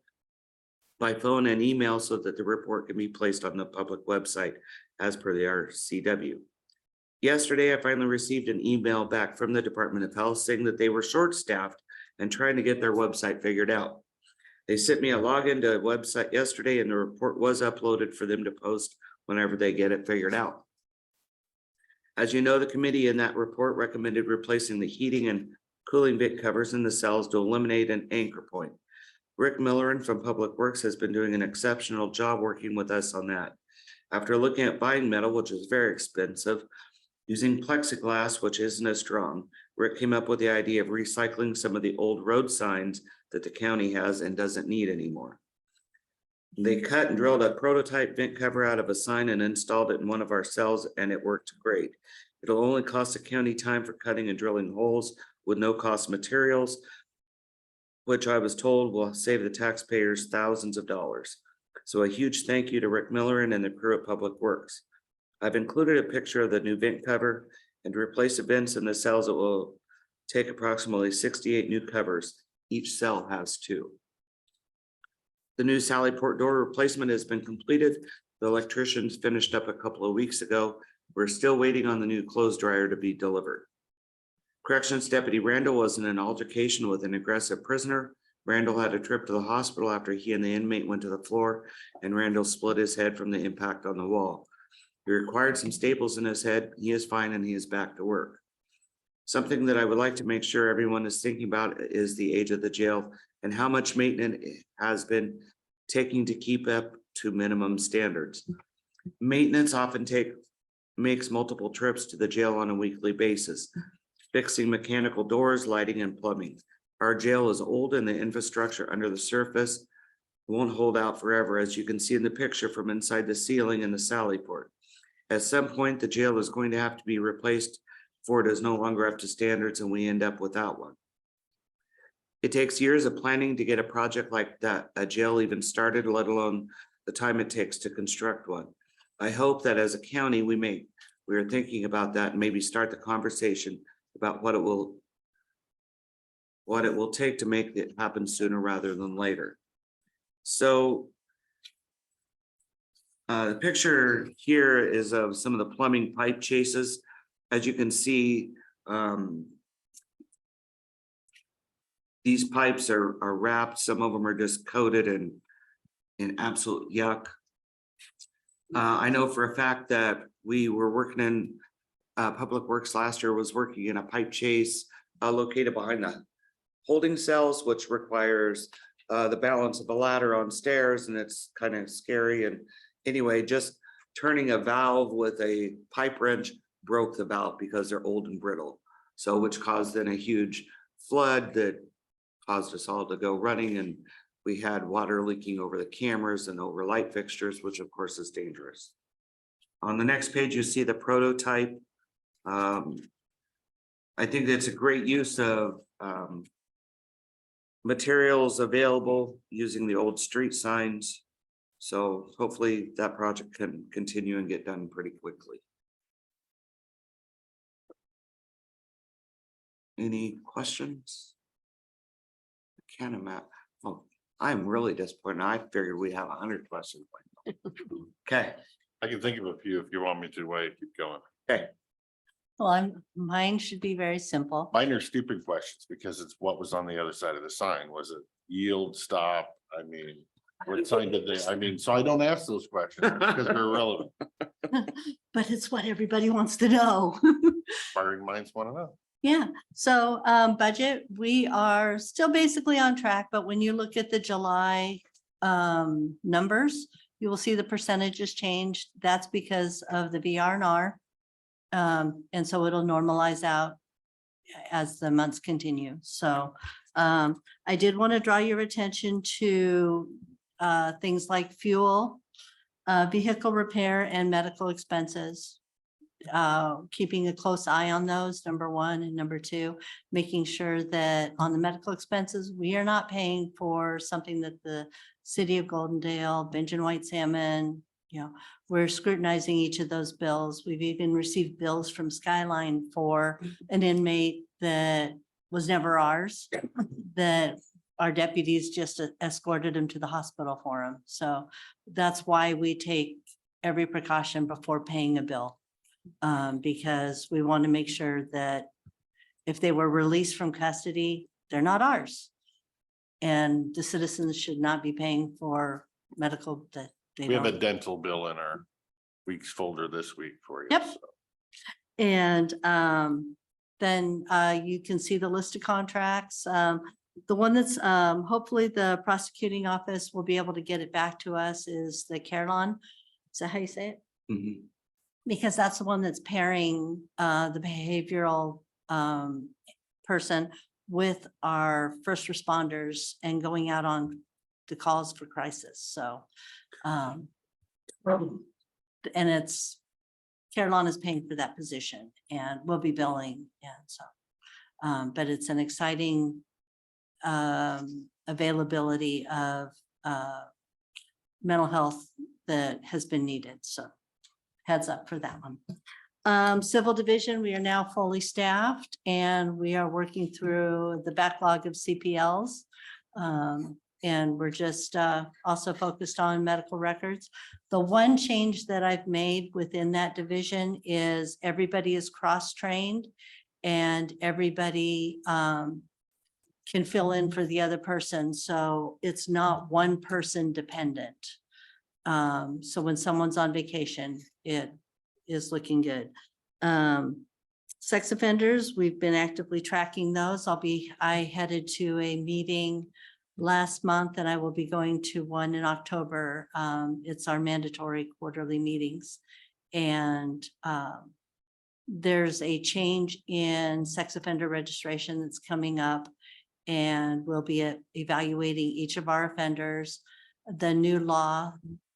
by phone and email so that the report can be placed on the public website as per the RCW. Yesterday, I finally received an email back from the Department of Health saying that they were short-staffed and trying to get their website figured out. They sent me a login to a website yesterday and the report was uploaded for them to post whenever they get it figured out. As you know, the committee in that report recommended replacing the heating and cooling vent covers in the cells to eliminate an anchor point. Rick Millerin from Public Works has been doing an exceptional job working with us on that. After looking at buying metal, which is very expensive, using plexiglass, which isn't as strong, Rick came up with the idea of recycling some of the old road signs that the county has and doesn't need anymore. They cut and drilled a prototype vent cover out of a sign and installed it in one of our cells, and it worked great. It'll only cost the county time for cutting and drilling holes with no cost materials, which I was told will save the taxpayers thousands of dollars. So a huge thank you to Rick Millerin and the crew at Public Works. I've included a picture of the new vent cover, and to replace the vents in the cells, it will take approximately 68 new covers. Each cell has 2. The new Sally Port door replacement has been completed. The electricians finished up a couple of weeks ago. We're still waiting on the new clothes dryer to be delivered. Corrections Deputy Randall was in an altercation with an aggressive prisoner. Randall had a trip to the hospital after he and the inmate went to the floor, and Randall split his head from the impact on the wall. He required some staples in his head. He is fine and he is back to work. Something that I would like to make sure everyone is thinking about is the age of the jail and how much maintenance it has been taking to keep up to minimum standards. Maintenance often makes multiple trips to the jail on a weekly basis, fixing mechanical doors, lighting, and plumbing. Our jail is old and the infrastructure under the surface won't hold out forever, as you can see in the picture from inside the ceiling in the sally port. At some point, the jail is going to have to be replaced before it is no longer up to standards and we end up without one. It takes years of planning to get a project like that, a jail even started, let alone the time it takes to construct one. I hope that as a county, we are thinking about that and maybe start the conversation about what it will take to make it happen sooner rather than later. So the picture here is of some of the plumbing pipe chases. As you can see, these pipes are wrapped. Some of them are just coated in absolute yuck. I know for a fact that we were working in Public Works last year, was working in a pipe chase located behind the holding cells, which requires the balance of a ladder on stairs, and it's kind of scary. And anyway, just turning a valve with a pipe wrench broke the valve because they're old and brittle. So which caused then a huge flood that caused us all to go running, and we had water leaking over the cameras and over light fixtures, which of course is dangerous. On the next page, you see the prototype. I think that's a great use of materials available using the old street signs. So hopefully that project can continue and get done pretty quickly. Any questions? I can't imagine. Oh, I'm really disappointed. I figured we'd have 100 questions. Okay, I can think of a few if you want me to wait, keep going. okay. Well, mine should be very simple. Mine are stupid questions because it's what was on the other side of the sign. Was it yield, stop? I mean, what sign did they, I mean, so I don't ask those questions because they're irrelevant. But it's what everybody wants to know. Inquiring minds want to know. Yeah, so budget, we are still basically on track, but when you look at the July numbers, you will see the percentages changed. That's because of the VR&R. And so it'll normalize out as the months continue. So I did want to draw your attention to things like fuel, vehicle repair, and medical expenses. Keeping a close eye on those, number one, and number two, making sure that on the medical expenses, we are not paying for something that the city of Goldendale, Benjamin White Salmon, we're scrutinizing each of those bills. We've even received bills from Skyline for an inmate that was never ours, that our deputies just escorted him to the hospital for him. So that's why we take every precaution before paying a bill. Because we want to make sure that if they were released from custody, they're not ours. And the citizens should not be paying for medical that they We have a don't. dental bill in our weeks folder this week for you. Yep. so. And then you can see the list of contracts. The one that's hopefully the prosecuting office will be able to get it back to us is the Carelon. Is that how you say it? Mhm. Because that's the one that's pairing the behavioral person with our first responders and going out on the calls for crisis. So, and it's, Carolyn is paying for that position and we'll be billing. And so, but it's an exciting availability of mental health that has been needed. So heads up for that one. Civil division, we are now fully staffed and we are working through the backlog of CPLs. And we're just also focused on medical records. The one change that I've made within that division is everybody is cross-trained and everybody can fill in for the other person. So it's not one person dependent. So when someone's on vacation, it is looking good. Sex offenders, we've been actively tracking those. I headed to a meeting last month and I will be going to one in October. It's our mandatory quarterly meetings. And there's a change in sex offender registration that's coming up. And we'll be evaluating each of our offenders. The new law,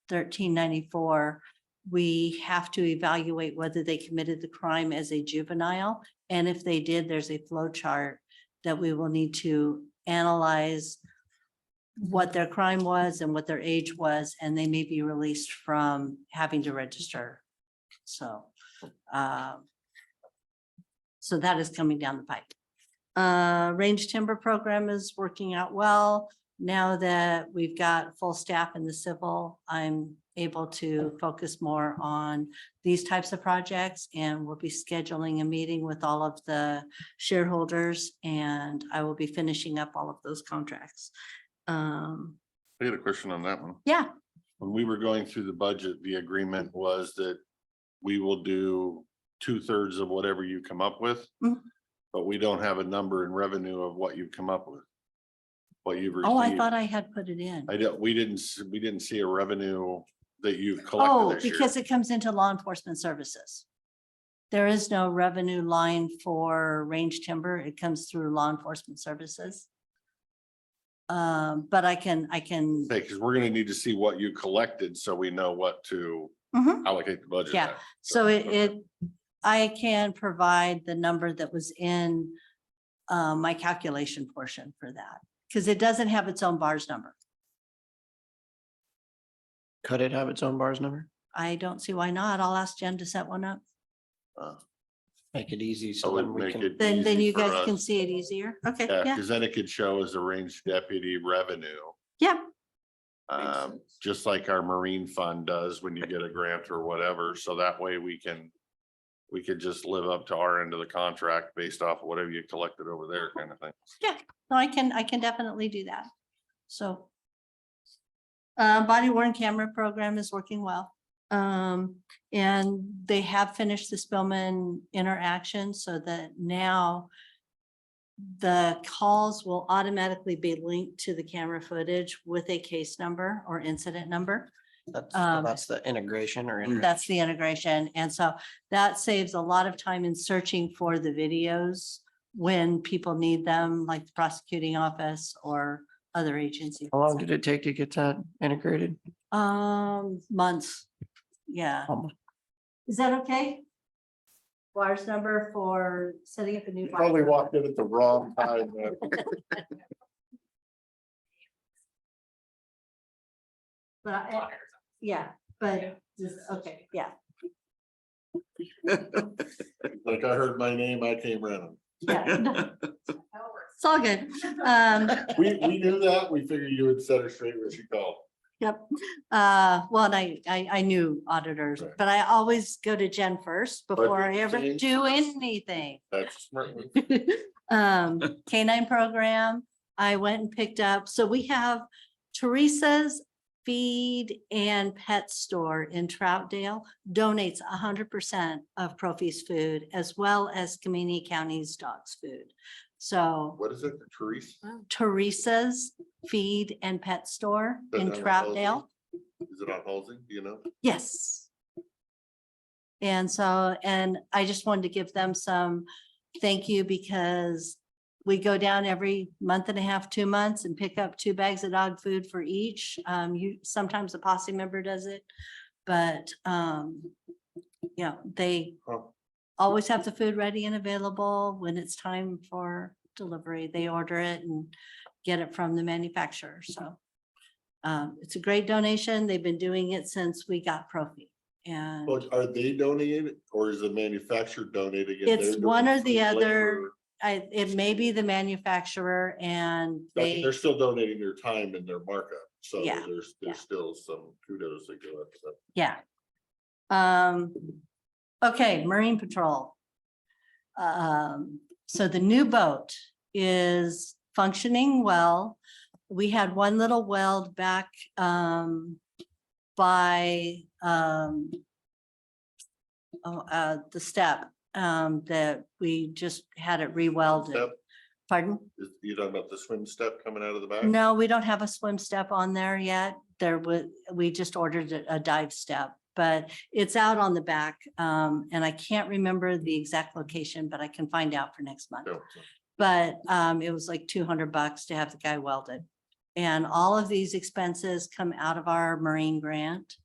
1394, we have to evaluate whether they committed the crime as a juvenile. And if they did, there's a flow chart that we will need to analyze what their crime was and what their age was, and they may be released from having to register. So, so that is coming down the pipe. Range timber program is working out well. Now that we've got full staff in the civil, I'm able to focus more on these types of projects, and we'll be scheduling a meeting with all of the shareholders, and I will be finishing up all of those contracts. I had a question on that one. Yeah, When we were going through the budget, the agreement was that we will do 2/3 of whatever you come up with. Mhm. But we don't have a number in revenue of what you've come up with. What you've received. oh, I thought I had put it in. we didn't see a revenue that you've Oh, collected this year. because it comes into law enforcement services. There is no revenue line for range timber. It comes through law enforcement services. But I can, Because we're gonna need to see what you collected, so we know what to Mhm. allocate the budget. Yeah. at. So I can provide the number that was in my calculation portion for that, because it doesn't have its own bars number. Could it have its own bars number? I don't see why not. I'll ask Jen to set one up. Make it easy That so would then we make can. it Then easy you for guys can us. see it easier. Okay, Yeah, yeah, because then it could show as a range deputy revenue. yeah. Just like our Marine Fund does when you get a grant or whatever, so that way we could just live up to our end of the contract based off of whatever you collected over there kind of thing. No, I can definitely do that. So. Body worn camera program is working well. And they have finished the Spillman interaction so that now the calls will automatically be linked to the camera footage with a case number or incident number. That's the integration or. That's the integration. And so that saves a lot of time in searching for the videos when people need them, like the prosecuting office or other agencies. How long did it take to get that integrated? Months. Yeah. Is that okay? Wires number for setting up a new. Probably walked in at the wrong time. But yeah, but just, okay, yeah. Like I heard my name, I came running. Yeah. It's all good. We knew that. We figured you would set her straight when she called. Yep. Well, and I knew auditors, Right. but I always go to Jen first before I ever Jane- do anything. That's a smart. move. Canine program, I went and picked up. So we have Teresa's Feed and Pet Store in Troutdale donates 100% of Profi's food as well as Community County's dogs food. So What is it, Therese? Teresa's Feed and Pet Store Is in that on Troutdale. Is it on Halsey? Do you know? Yes. And so, and I just wanted to give them some thank you because we go down every month and a half, 2 months and pick up 2 bags of dog food for each. Sometimes a posse member does it, but they Oh. always have the food ready and available when it's time for delivery. They order it and get it from the manufacturer. So it's a great donation. They've been doing it since we got Profi. And But are they donating or is the manufacturer donating? it? it's They're one doing or the free other. labor. It may be the manufacturer and they, They're still donating their time and their markup. So Yeah, there's yeah. still some kudos that go up. So. yeah. Okay, Marine Patrol. So the new boat is functioning well. We had one little weld back by the step that we just had it re-welded. Step? Pardon? You talking about the swim step coming out of the back? No, we don't have a swim step on there yet. We just ordered a dive step, but it's out on the back. And I can't remember the exact location, but I can find out for next month. No. But it was like $200 to have the guy welded. And all of these expenses come out of our Marine grant.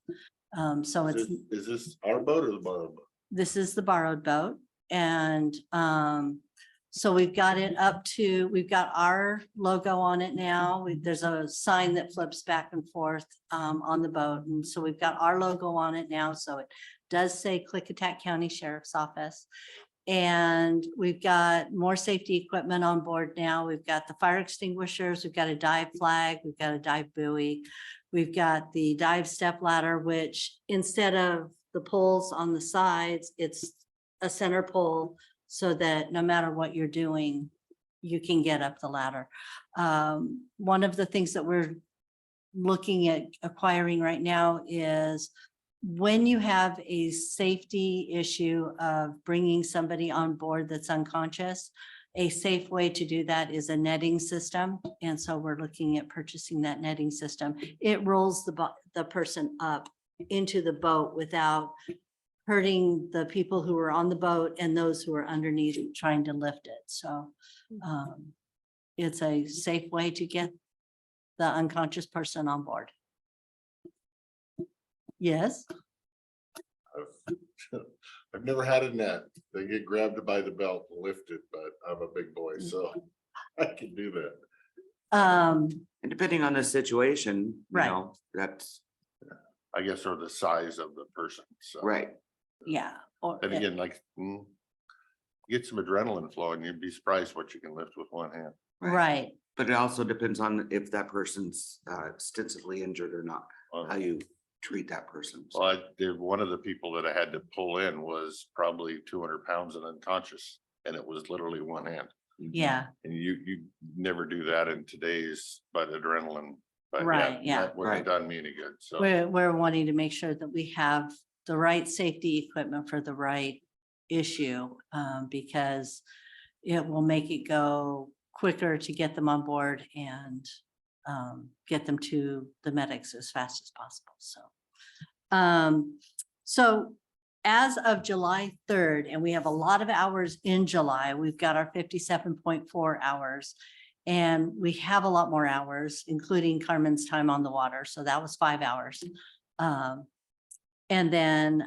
So Is this our boat or the borrowed boat? this is the borrowed boat. And so we've got it up to, we've got our logo on it now. There's a sign that flips back and forth on the boat. And so we've got our logo on it now. So it does say Klickitat County Sheriff's Office. And we've got more safety equipment on board now. We've got the fire extinguishers, we've got a dive flag, we've got a dive buoy. We've got the dive step ladder, which instead of the poles on the sides, it's a center pole so that no matter what you're doing, you can get up the ladder. One of the things that we're looking at acquiring right now is when you have a safety issue of bringing somebody on board that's unconscious, a safe way to do that is a netting system. And so we're looking at purchasing that netting system. It rolls the person up into the boat without hurting the people who are on the boat and those who are underneath trying to lift it. So it's a safe way to get the unconscious person on board. Yes. I've never had a net. They get grabbed by the belt and lifted, but I'm a big boy, so I can do that. And depending on the situation, you Right. know, that's I guess, or the size of the person, so. right. Yeah. Or And again, like, get some adrenaline flowing, you'd be surprised what you can lift with one hand. right. But it also depends on if that person's extensively injured or not, how you treat that person. So, Well, I did, one of the people that I had to pull in was probably 200 pounds and unconscious, and it was literally one hand. Yeah. And you never do that in today's, but adrenaline. But Right, yeah. That wouldn't have done me any good, so. We're wanting to make sure that we have the right safety equipment for the right issue, because it will make it go quicker to get them on board and get them to the medics as fast as possible. So as of July 3rd, and we have a lot of hours in July, we've got our 57.4 hours. And we have a lot more hours, including Carmen's time on the water. So that was 5 hours. And then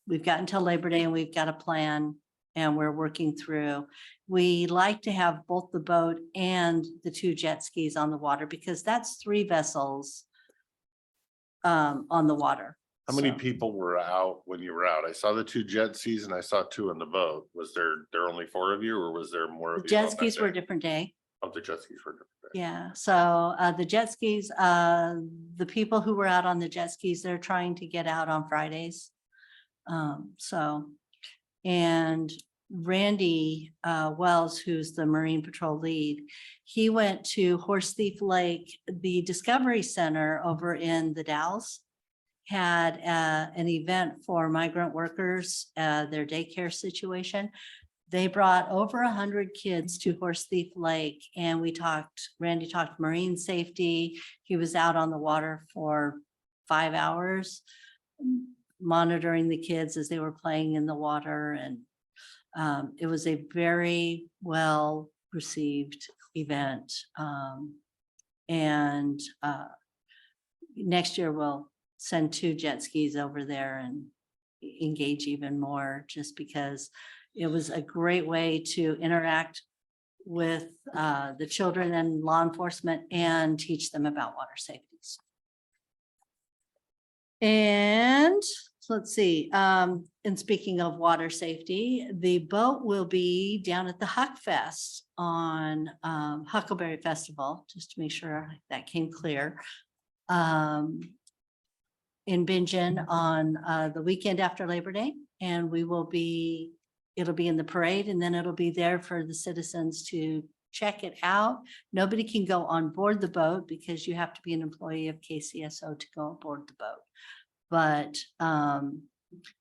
we've got until Labor Day and we've got a plan and we're working through. We like to have both the boat and the 2 jet skis on the water because that's 3 vessels on the water. How many So, people were out when you were out? I saw the 2 jet skis and I saw 2 in the boat. Was there only 4 of you or was there more The of you? jet on that skis were a day? different day. Oh, the jet skis were different. day. Yeah, so the jet skis, the people who were out on the jet skis, they're trying to get out on Fridays. And Randy Wells, who's the Marine Patrol lead, he went to Horse Thief Lake, the Discovery Center over in the Dalles had an event for migrant workers, their daycare situation. They brought over 100 kids to Horse Thief Lake and Randy talked marine safety. He was out on the water for 5 hours, monitoring the kids as they were playing in the water. And it was a very well received event. And next year we'll send 2 jet skis over there and engage even more just because it was a great way to interact with the children and law enforcement and teach them about water safety. And let's see, and speaking of water safety, the boat will be down at the Huck Fest on Huckleberry Festival, just to make sure that came clear. In Bingen on the weekend after Labor Day, and it'll be in the parade, and then it'll be there for the citizens to check it out. Nobody can go on board the boat because you have to be an employee of KCSO to go aboard the boat. But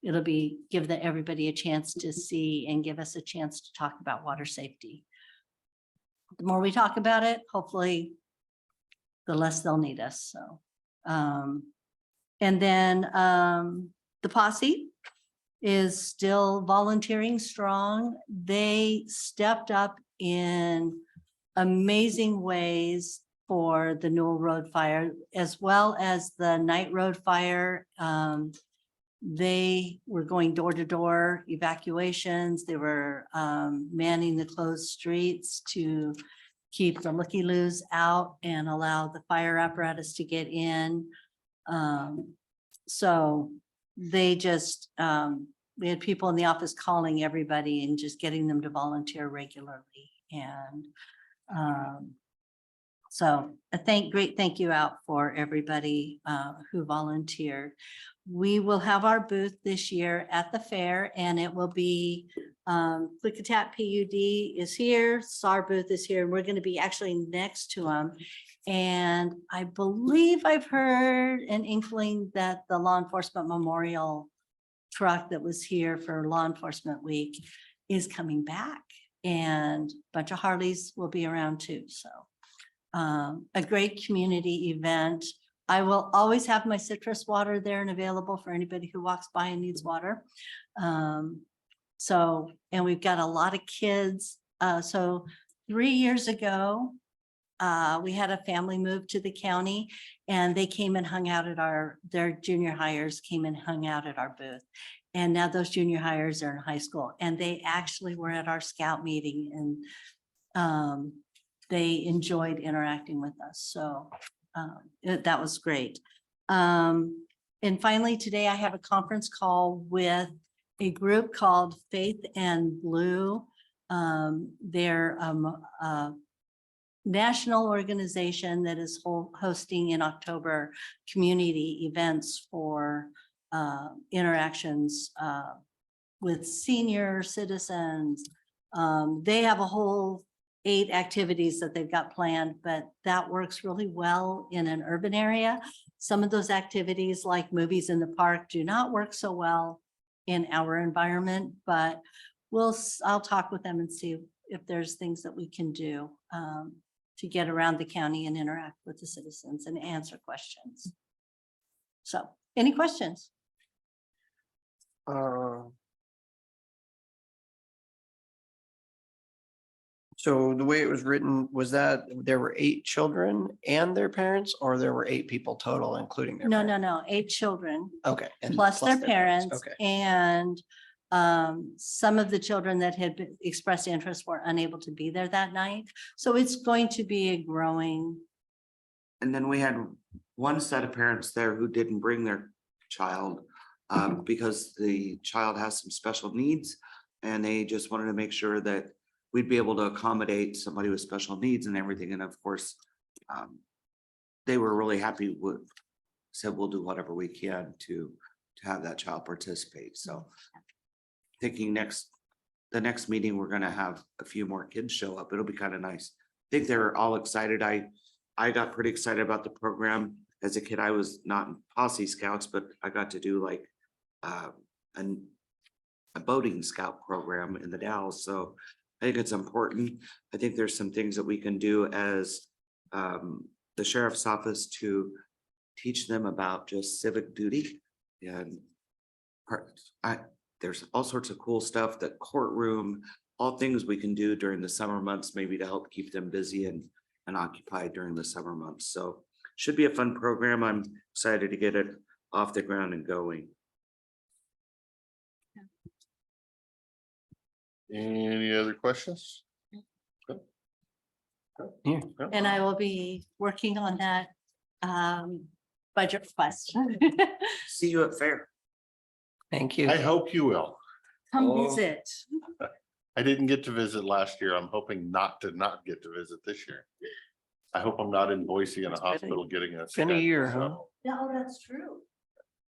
it'll be, everybody a chance to see and give us a chance to talk about water safety. The more we talk about it, hopefully the less they'll need us, so. And then the posse is still volunteering strong. They stepped up in amazing ways for the Newell Road fire, as well as the Night Road fire. They were going door to door evacuations. They were manning the closed streets to keep the looky-loos out and allow the fire apparatus to get in. So they just, we had people in the office calling everybody and just getting them to volunteer regularly. And so a great thank you out for everybody who volunteered. We will have our booth this year at the fair, and it will be Klickitat PUD is here, SAR booth is here, and we're going to be actually next to them. And I believe I've heard an inkling that the law enforcement memorial truck that was here for Law Enforcement Week is coming back, and a bunch of Harleys will be around too. So a great community event. I will always have my citrus water there and available for anybody who walks by and needs water. So, and we've got a lot of kids. So 3 years ago, we had a family move to the county, and they came and hung out at their junior hires came and hung out at our booth. And now those junior hires are in high school, and they actually were at our scout meeting, and they enjoyed interacting with us. So that was great. And finally, today I have a conference call with a group called Faith and Blue. They're a national organization that is hosting in October community events for interactions with senior citizens. They have a whole 8 activities that they've got planned, but that works really well in an urban area. Some of those activities, like movies in the park, do not work so well in our environment, but I'll talk with them and see if there's things that we can do to get around the county and interact with the citizens and answer questions. So, any questions? So the way it was written, was that there were 8 children and their parents, or there were 8 people total, including their No, parents? 8 children Okay. And plus their parents, Okay. and some of the children that had expressed interest were unable to be there that night. So it's going to be a growing. And then we had one set of parents there who didn't bring their child because the child has some special needs, and they just wanted to make sure that we'd be able to accommodate somebody with special needs and everything. And of course, they were really happy said we'll do whatever we can to have that child participate. So thinking the next meeting, we're gonna have a few more kids show up. It'll be kind of nice. I think they're all excited. I got pretty excited about the program. As a kid, I was not in Posse Scouts, but I got to do like a boating scout program in the Dalles. So I think it's important. I think there's some things that we can do as the sheriff's office to teach them about just civic duty. And there's all sorts of cool stuff, the courtroom, all things we can do during the summer months, maybe to help keep them busy and occupied during the summer months. So should be a fun program. I'm excited to get it off the ground and going. Any other questions? And I will be working on that budget request. See you at fair. Thank you. I hope you will. Come Oh. visit. I didn't get to visit last year. I'm hoping not get to visit this year. I hope I'm not in Boise in a hospital getting a. been a year, schedule, huh? so. No, that's true.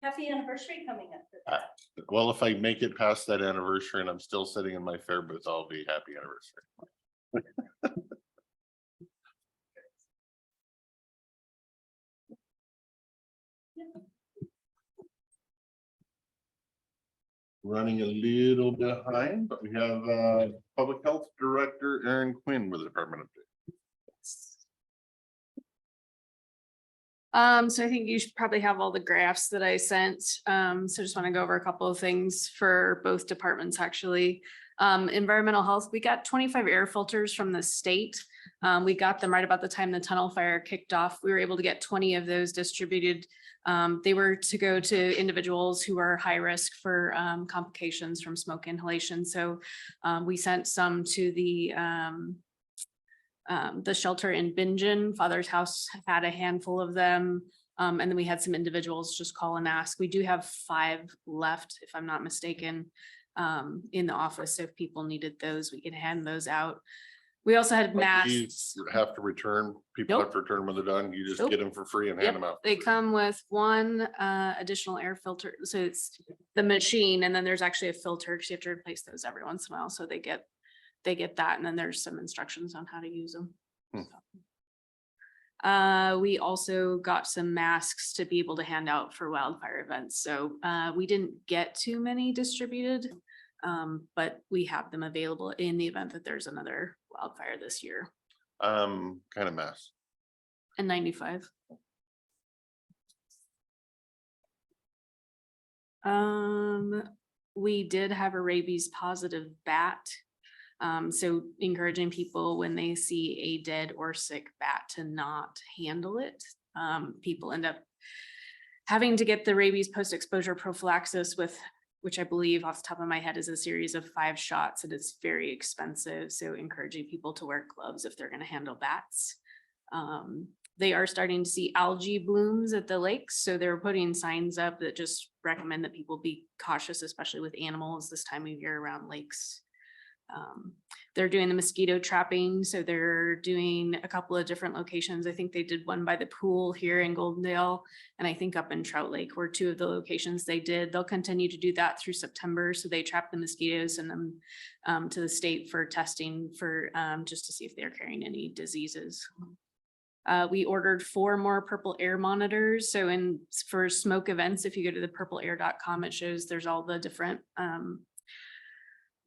Happy anniversary coming up. for that. Well, if I make it past that anniversary and I'm still sitting in my fair booth, I'll be happy anniversary. running a little behind, but we have Public Health Director Erin Quinn with the Department of. So I think you should probably have all the graphs that I sent. So just want to go over a couple of things for both departments, actually. Environmental health, we got 25 air filters from the state. We got them right about the time the tunnel fire kicked off. We were able to get 20 of those distributed. They were to go to individuals who are high risk for complications from smoke inhalation. So we sent some to the shelter in Bingen. Father's House had a handful of them. And then we had some individuals just call and ask. We do have 5 left, if I'm not mistaken, in the office. So if people needed those, we can hand those out. We also had masks. You have to return, people Nope. have to return when they're done. You just Nope. get them for free and Yep, hand them out. they come with 1 additional air filter. So it's the machine, and then there's actually a filter because you have to replace those every once in a while. So they get that, and then there's some instructions on how to use them. We also got some masks to be able to hand out for wildfire events. So we didn't get too many distributed, but we have them available in the event that there's another wildfire this year. Kind of mess. And 95. We did have a rabies positive bat. So encouraging people when they see a dead or sick bat to not handle it. People end up having to get the rabies post-exposure prophylaxis with, which I believe off the top of my head is a series of 5 shots, and it's very expensive. So encouraging people to wear gloves if they're going to handle bats. They are starting to see algae blooms at the lakes. So they're putting signs up that just recommend that people be cautious, especially with animals this time of year around lakes. They're doing the mosquito trapping. So they're doing a couple of different locations. I think they did one by the pool here in Goldendale, and I think up in Trout Lake were 2 of the locations they did. They'll continue to do that through September. So they trap the mosquitoes and them to the state for testing for just to see if they're carrying any diseases. We ordered 4 more purple air monitors. So for smoke events, if you go to the purpleair.com, it shows there's all the different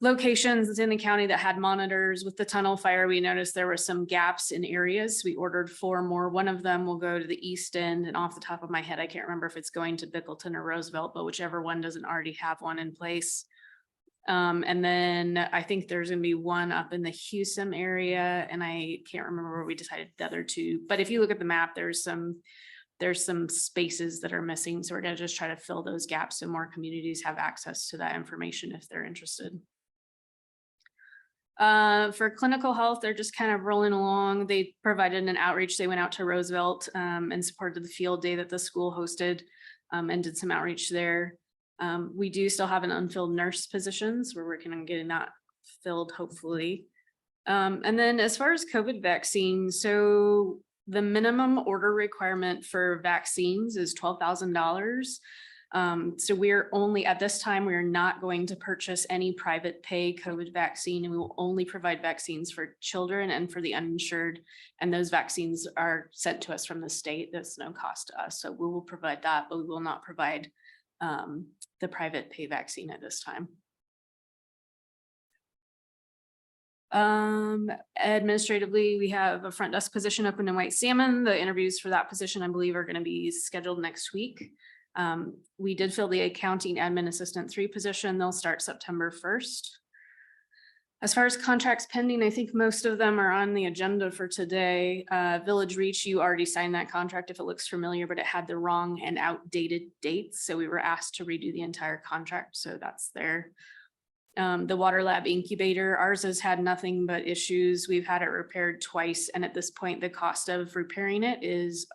locations in the county that had monitors. With the tunnel fire, we noticed there were some gaps in areas. We ordered 4 more. One of them will go to the east end, and off the top of my head, I can't remember if it's going to Bickleton or Roosevelt, but whichever one doesn't already have one in place. And then I think there's gonna be one up in the Hewsum area, and I can't remember where we decided the other 2. But if you look at the map, there's some spaces that are missing. So we're gonna just try to fill those gaps so more communities have access to that information if they're interested. For clinical health, they're just kind of rolling along. They provided an outreach. They went out to Roosevelt and supported the field day that the school hosted and did some outreach there. We do still have an unfilled nurse positions. We're working on getting that filled, hopefully. And then as far as COVID vaccines, so the minimum order requirement for vaccines is $12,000. So we're only, at this time, we are not going to purchase any private pay COVID vaccine, and we will only provide vaccines for children and for the uninsured. And those vaccines are sent to us from the state. That's no cost to us. So we will provide that, but we will not provide the private pay vaccine at this time. Administratively, we have a front desk position open in White Salmon. The interviews for that position, I believe, are going to be scheduled next week. We did fill the accounting admin assistant 3 position. They'll start September 1st. As far as contracts pending, I think most of them are on the agenda for today. Village Reach, you already signed that contract if it looks familiar, but it had the wrong and outdated dates. So we were asked to redo the entire contract. So that's there. The Water Lab incubator, ours has had nothing but issues. We've had it repaired twice. And at this point, the cost of repairing it is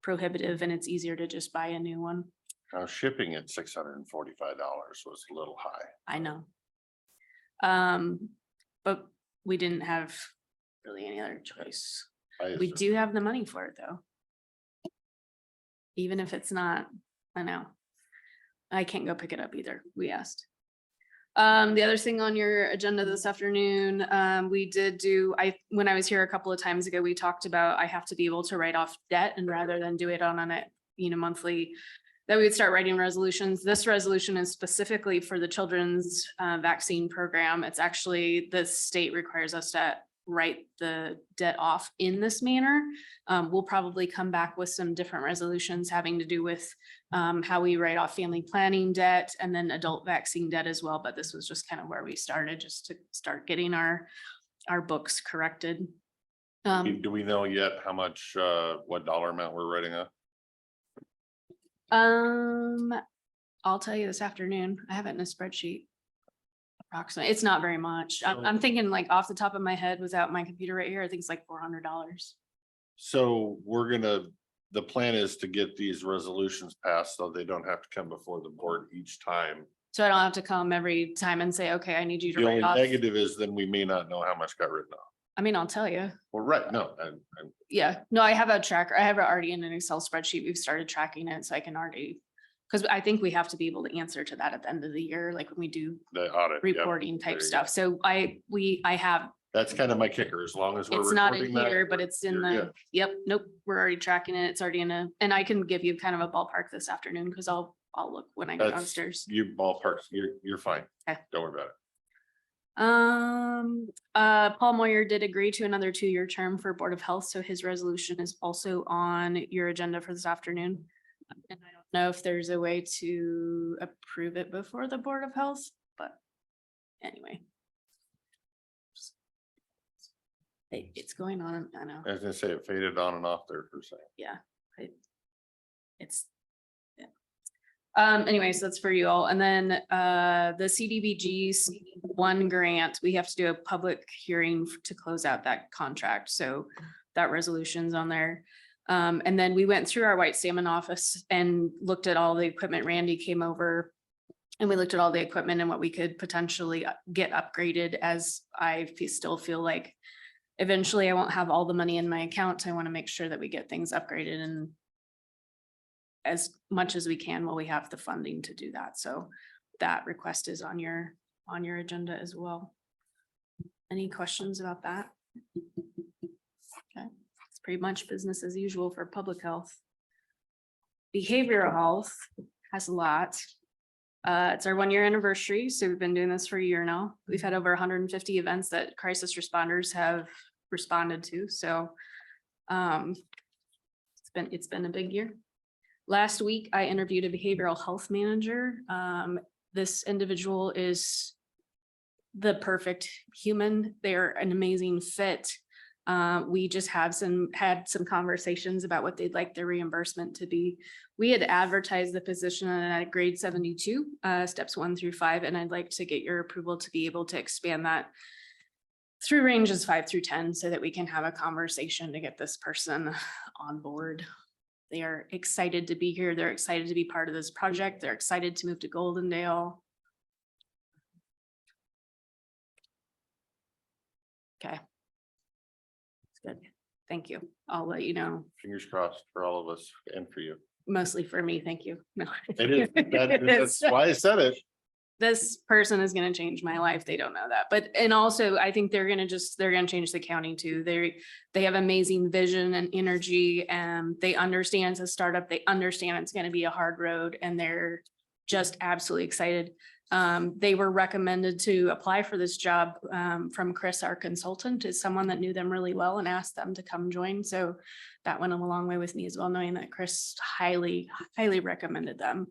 prohibitive, and it's easier to just buy a new one. Shipping at $645 was a little high. I know. But we didn't have really any other choice. We do have the money for it though. Even if it's not, I know. I can't go pick it up either. We asked. The other thing on your agenda this afternoon, we did do, when I was here a couple of times ago, we talked about, I have to be able to write off debt, and rather than do it on a monthly that we would start writing resolutions. This resolution is specifically for the children's vaccine program. It's actually, the state requires us to write the debt off in this manner. We'll probably come back with some different resolutions having to do with how we write off family planning debt and then adult vaccine debt as well. But this was just kind of where we started, just to start getting our books corrected. Do we know yet how much, what dollar amount we're writing up? I'll tell you this afternoon. I have it in a spreadsheet. Approximately, it's not very much. I'm thinking like off the top of my head without my computer right here, I think it's like $400. So the plan is to get these resolutions passed so they don't have to come before the board each time. So I don't have to come every time and say, okay, I need you to The write only off. negative is then we may not know how much got written off. I mean, I'll tell you. Well, right, no, Yeah, no, I have a tracker. I have it already in an Excel spreadsheet. We've started tracking it, so I can already, because I think we have to be able to answer to that at the end of the year, like when we do the audit. yep, reporting there type you go. stuff. So I have, That's kind of my kicker, as long as we're it's not in recording that, here, but it's in you're the, good. yep, nope, we're already tracking it. It's already in a, and I can give you kind of a ballpark this afternoon because I'll look when I go That's, downstairs. you ballparks, you're fine. Okay. Don't worry about it. Paul Moyer did agree to another 2-year term for Board of Health, so his resolution is also on your agenda for this afternoon. And I don't know if there's a way to approve it before the Board of Health, but anyway. It's going on, I know, I was gonna say it faded on and off there for a second. yeah. It's, yeah. Anyways, that's for you all. And then the CDBG one grant, we have to do a public hearing to close out that contract. So that resolution's on there. And then we went through our White Salmon office and looked at all the equipment. Randy came over and we looked at all the equipment and what we could potentially get upgraded, as I still feel like eventually I won't have all the money in my account. I want to make sure that we get things upgraded and as much as we can while we have the funding to do that. So that request is on your agenda as well. Any questions about that? Okay, it's pretty much business as usual for public health. Behavioral health has a lot. It's our 1-year anniversary, so we've been doing this for a year now. We've had over 150 events that crisis responders have responded to. So it's been a big year. Last week, I interviewed a behavioral health manager. This individual is the perfect human. They're an amazing fit. We just had some conversations about what they'd like their reimbursement to be. We had advertised the position at grade 72, steps 1 through 5, and I'd like to get your approval to be able to expand that through ranges 5 through 10 so that we can have a conversation to get this person on board. They are excited to be here. They're excited to be part of this project. They're excited to move to Goldendale. Okay. Good. Thank you. I'll let you know. Fingers crossed for all of us and for you. Mostly for me. Thank you. No. It is, that's why I said it. This person is going to change my life. They don't know that. But, and also I think they're going to change the county too. They have amazing vision and energy, and they understand it's a startup. They understand it's going to be a hard road, and they're just absolutely excited. They were recommended to apply for this job from Chris, our consultant, is someone that knew them really well and asked them to come join. So that went a long way with me as well, knowing that Chris highly recommended them.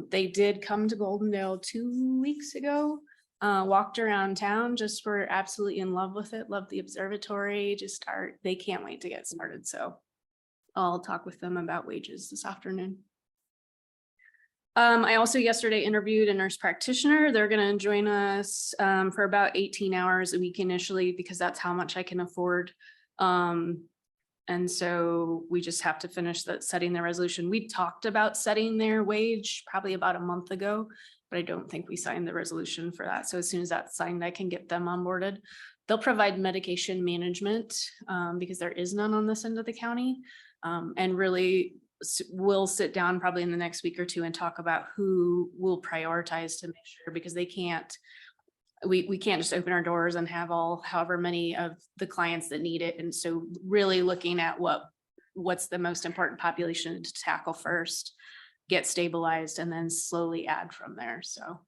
They did come to Goldendale 2 weeks ago, walked around town, just were absolutely in love with it. Loved the observatory, they can't wait to get started. So I'll talk with them about wages this afternoon. I also yesterday interviewed a nurse practitioner. They're going to join us for about 18 hours a week initially, because that's how much I can afford. And so we just have to finish setting the resolution. We talked about setting their wage probably about a month ago, but I don't think we signed the resolution for that. So as soon as that's signed, I can get them onboarded. They'll provide medication management because there is none on this end of the county. And really we'll sit down probably in the next week or two and talk about who will prioritize to make sure, because they can't, we can't just open our doors and have however many of the clients that need it. And so really looking at what's the most important population to tackle first. get stabilized and then slowly add from there. So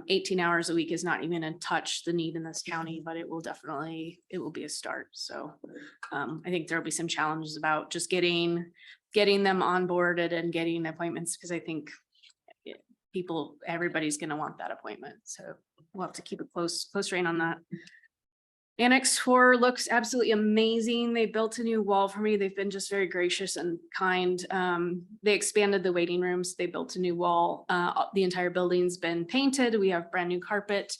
18 hours a week is not even gonna touch the need in this county, but it will be a start. So I think there'll be some challenges about just getting them onboarded and getting appointments, because I think everybody's gonna want that appointment. So we'll have to keep a close rein on that. Annex 4 looks absolutely amazing. They built a new wall for me. They've been just very gracious and kind. They expanded the waiting rooms. They built a new wall. The entire building's been painted. We have brand new carpet.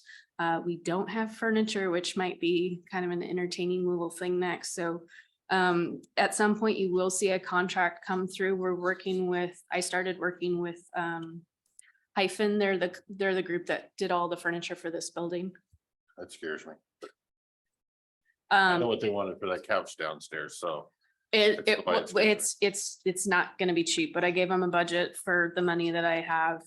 We don't have furniture, which might be kind of an entertaining little thing next. So at some point you will see a contract come through. I started working with Hyphen. They're the group that did all the furniture for this building. That scares me. I know what they wanted for that couch downstairs, so. It's not gonna be cheap, but I gave them a budget for the money that I have.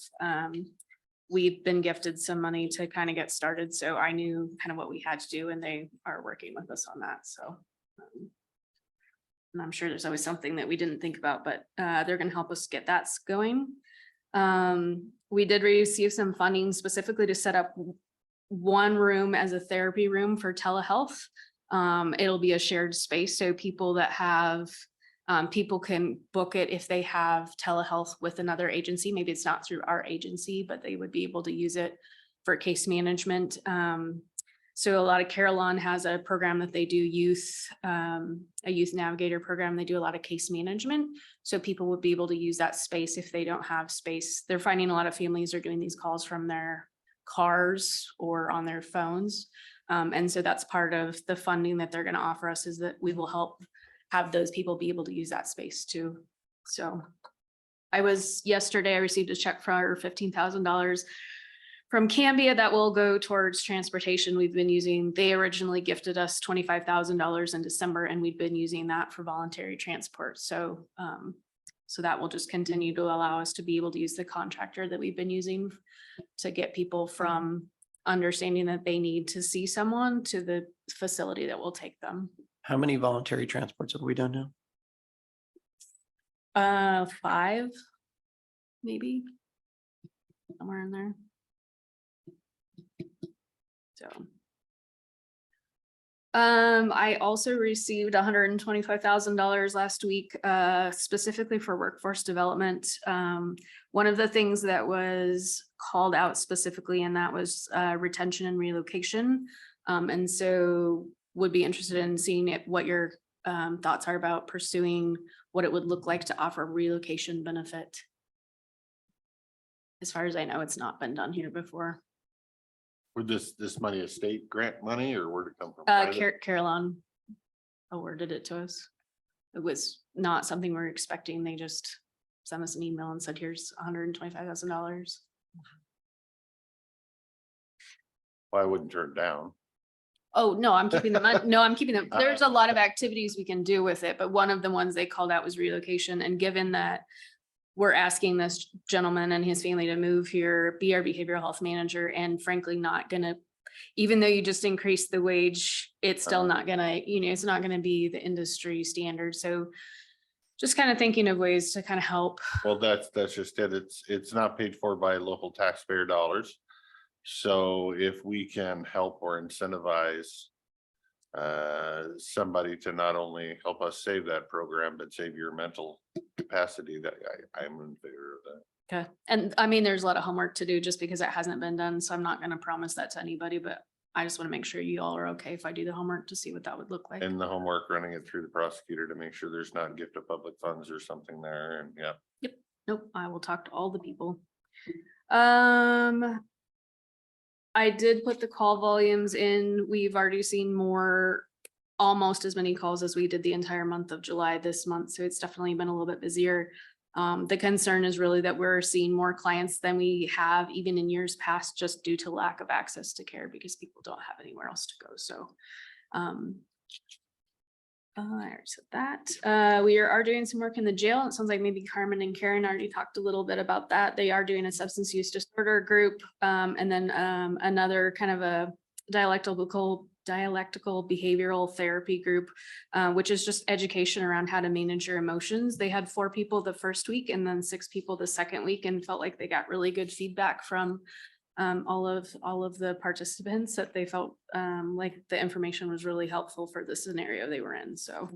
We've been gifted some money to kind of get started, so I knew kind of what we had to do, and they are working with us on that, so. And I'm sure there's always something that we didn't think about, but they're gonna help us get that going. We did receive some funding specifically to set up one room as a therapy room for telehealth. It'll be a shared space, so people can book it if they have telehealth with another agency. Maybe it's not through our agency, but they would be able to use it for case management. So a lot of Carillon has a program that they do a youth navigator program. They do a lot of case management. So people would be able to use that space if they don't have space. They're finding a lot of families are doing these calls from their cars or on their phones. And so that's part of the funding that they're going to offer us, is that we will help have those people be able to use that space too. So yesterday I received a check for $15,000 from Cambia that will go towards transportation. They originally gifted us $25,000 in December, and we've been using that for voluntary transport. So that will just continue to allow us to be able to use the contractor that we've been using to get people from understanding that they need to see someone to the facility that will take them. How many voluntary transports have we done now? 5, maybe somewhere in there. So. I also received $125,000 last week, specifically for workforce development. One of the things that was called out specifically, and that was retention and relocation. And so would be interested in seeing what your thoughts are about pursuing what it would look like to offer relocation benefit. As far as I know, it's not been done here before. Would this money a state grant money, or where did it come from? Private? Carillon awarded it to us. It was not something we were expecting. They just sent us an email and said, here's $125,000. Well, I wouldn't turn it down. Oh, no, I'm keeping the money. No, I'm keeping them. There's a lot of activities we can do with it, but one of the ones they called out was relocation. And given that we're asking this gentleman and his family to move here, be our behavioral health manager, and frankly, not gonna, even though you just increase the wage, it's still not gonna, it's not gonna be the industry standard. So just kind of thinking of ways to kind of help. Well, that's just it. It's not paid for by local taxpayer dollars. So if we can help or incentivize somebody to not only help us save that program, but save your mental capacity, that I'm in favor of that. Okay. And I mean, there's a lot of homework to do just because it hasn't been done. So I'm not going to promise that to anybody, but I just want to make sure you all are okay if I do the homework to see what that would look like. And the homework, running it through the prosecutor to make sure there's not gift of public funds or something there. And yeah. Yep. Nope. I will talk to all the people. I did put the call volumes in. We've already seen almost as many calls as we did the entire month of July this month. So it's definitely been a little bit busier. The concern is really that we're seeing more clients than we have even in years past, just due to lack of access to care because people don't have anywhere else to go. So I already said that. We are doing some work in the jail. It sounds like maybe Carmen and Karen already talked a little bit about that. They are doing a substance use disorder group, and then another kind of a dialectical behavioral therapy group, which is just education around how to manage your emotions. They had 4 people the first week and then 6 people the second week, and felt like they got really good feedback from all of the participants, that they felt like the information was really helpful for the scenario they were in. So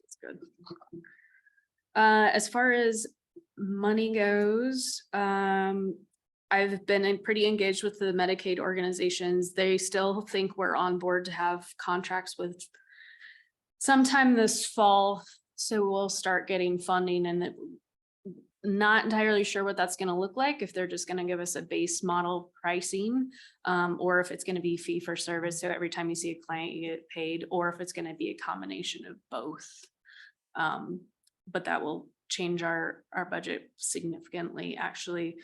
it's good. As far as money goes, I've been pretty engaged with the Medicaid organizations. They still think we're on board to have contracts with sometime this fall. So we'll start getting funding, and not entirely sure what that's going to look like, if they're just going to give us a base model pricing, or if it's going to be fee for service. So every time you see a client, you get paid, or if it's going to be a combination of both. But that will change our budget significantly. Actually,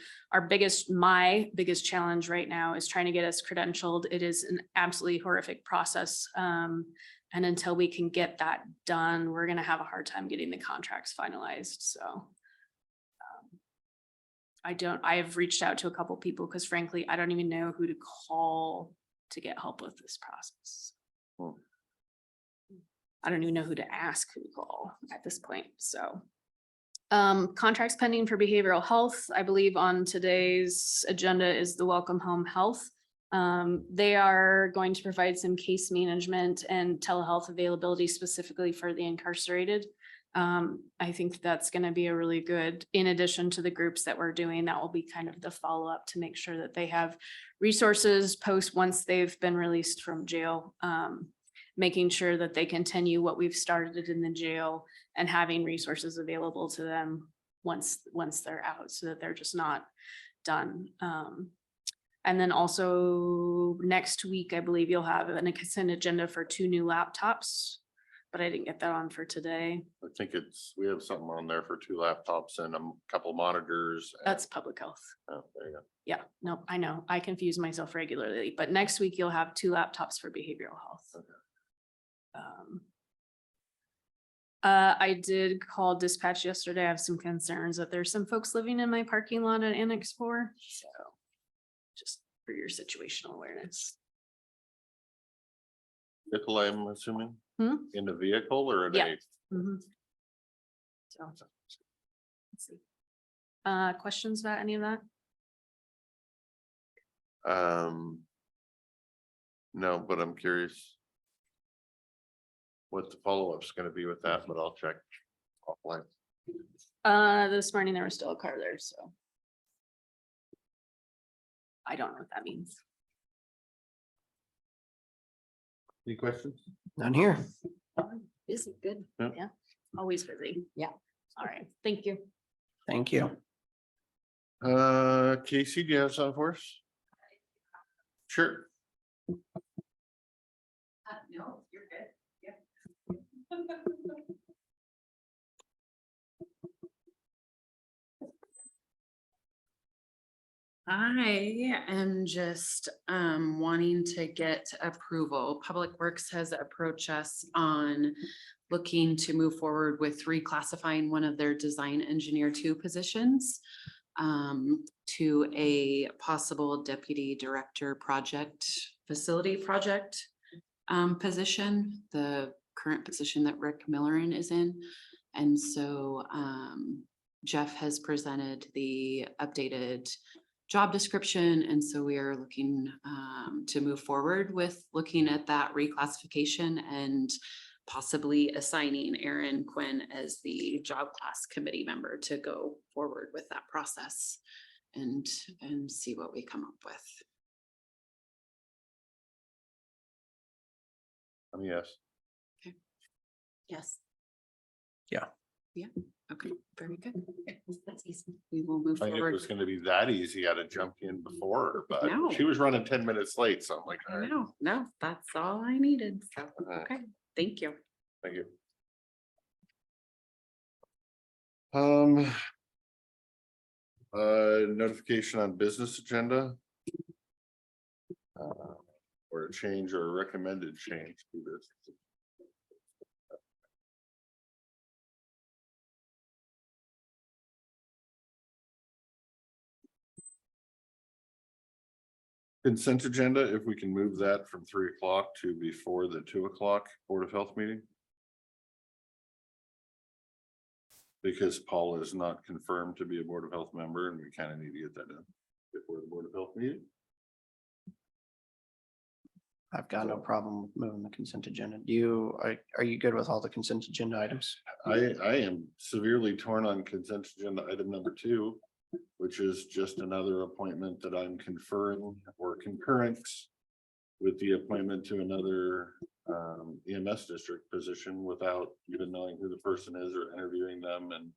my biggest challenge right now is trying to get us credentialed. It is an absolutely horrific process. And until we can get that done, we're going to have a hard time getting the contracts finalized. So I have reached out to a couple people, because frankly, I don't even know who to call to get help with this process. I don't even know who to ask who to call at this point. So contracts pending for behavioral health. I believe on today's agenda is the Welcome Home Health. They are going to provide some case management and telehealth availability specifically for the incarcerated. I think that's going to be a really good, in addition to the groups that we're doing, that will be kind of the follow-up to make sure that they have resources once they've been released from jail, making sure that they continue what we've started in the jail and having resources available to them once they're out, so that they're just not done. And then also next week, I believe you'll have a consent agenda for 2 new laptops, but I didn't get that on for today. I think we have something on there for 2 laptops and a couple monitors. That's public health. Oh, there you go. Yeah, no, I know. I confuse myself regularly, but next week you'll have 2 laptops for behavioral health. Okay. I did call dispatch yesterday. I have some concerns that there's some folks living in my parking lot at Annex 4. So just for your situational awareness. Vehicle, I'm assuming, Hmm? in the vehicle or in Yeah. a, So let's see. Questions about any of that? no, but I'm curious what the follow-up is going to be with that, but I'll check offline. This morning there was still a car there, so I don't know what that means. Any questions? None here. Busy, good. Yeah. Yeah, always busy. Yeah. All right, thank you. Thank you. Casey, do you have something for us? Sure. No, you're good. Yep. I am just wanting to get approval. Public Works has approached us on looking to move forward with reclassifying one of their design engineer 2 positions to a possible deputy director facility project position, the current position that Rick Millerin is in. And so Jeff has presented the updated job description. And so we are looking to move forward with looking at that reclassification and possibly assigning Aaron Quinn as the job class committee member to go forward with that process and see what we come up with. Yes. Yes. Yeah. Yeah, okay, very good. That's easy. We will move I think it forward. was gonna be that easy. I had to jump in before, but No. she was running 10 minutes late, so I'm like, all right, No, that's all I needed. So, okay, thank you. thank you. Notification on business agenda. Or a change or a recommended change to this. Consent agenda, if we can move that from 3 o'clock to before the 2 o'clock Board of Health meeting. Because Paul is not confirmed to be a Board of Health member and we kind of need to get that done before the Board of Health meeting. I've got no problem with moving the consent agenda. Do you, are you good with all the consent agenda items? I am severely torn on consent agenda item number 2, which is just another appointment that I'm conferring or concurrence with the appointment to another EMS district position without even knowing who the person is or interviewing them. And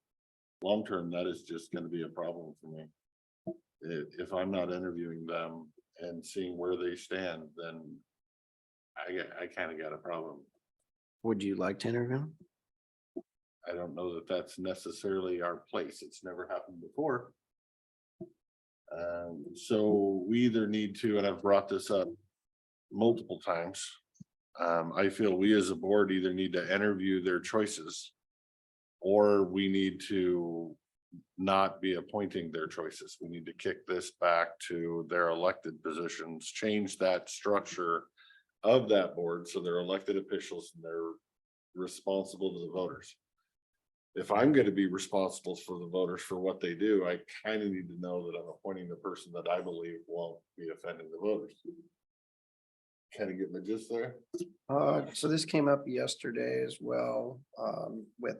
long-term, that is just going to be a problem for me. If I'm not interviewing them and seeing where they stand, then I kind of got a problem. Would you like to interview? I don't know that that's necessarily our place. It's never happened before. So we either need to, and I've brought this up multiple times. I feel we as a board either need to interview their choices, or we need to not be appointing their choices. We need to kick this back to their elected positions, change that structure of that board so they're elected officials and they're responsible to the voters. If I'm going to be responsible for the voters for what they do, I kind of need to know that I'm appointing the person that I believe won't be offending the voters. Kind of get my gist there. So this came up yesterday as well, with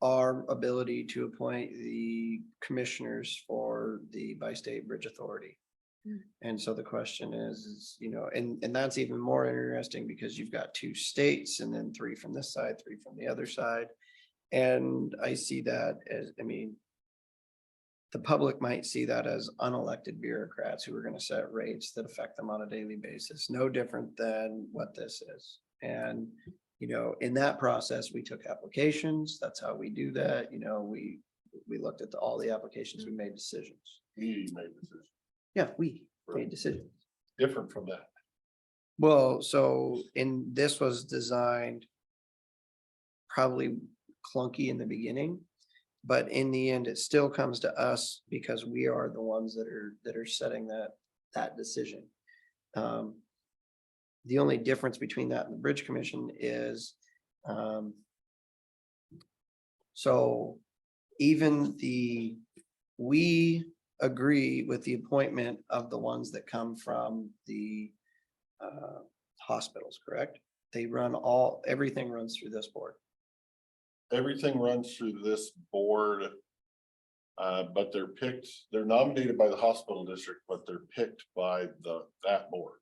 our ability to appoint the commissioners for the Bi-State Bridge Authority. And so the question is, you know, and that's even more interesting because you've got 2 states and then 3 from this side, 3 from the other side. And I see that as, I mean, the public might see that as unelected bureaucrats who are going to set rates that affect them on a daily basis, no different than what this is. And, you know, in that process, we took applications. That's how we do that. You know, we looked at all the applications, we made decisions. We made decisions Yeah, we made decisions. different from that. Well, so this was designed probably clunky in the beginning, but in the end, it still comes to us because we are the ones that are setting that decision. The only difference between that and the Bridge Commission is, so even we agree with the appointment of the ones that come from the hospitals, correct? They run everything runs through this board. Everything runs through this board. But they're nominated by the hospital district, but they're picked by that board.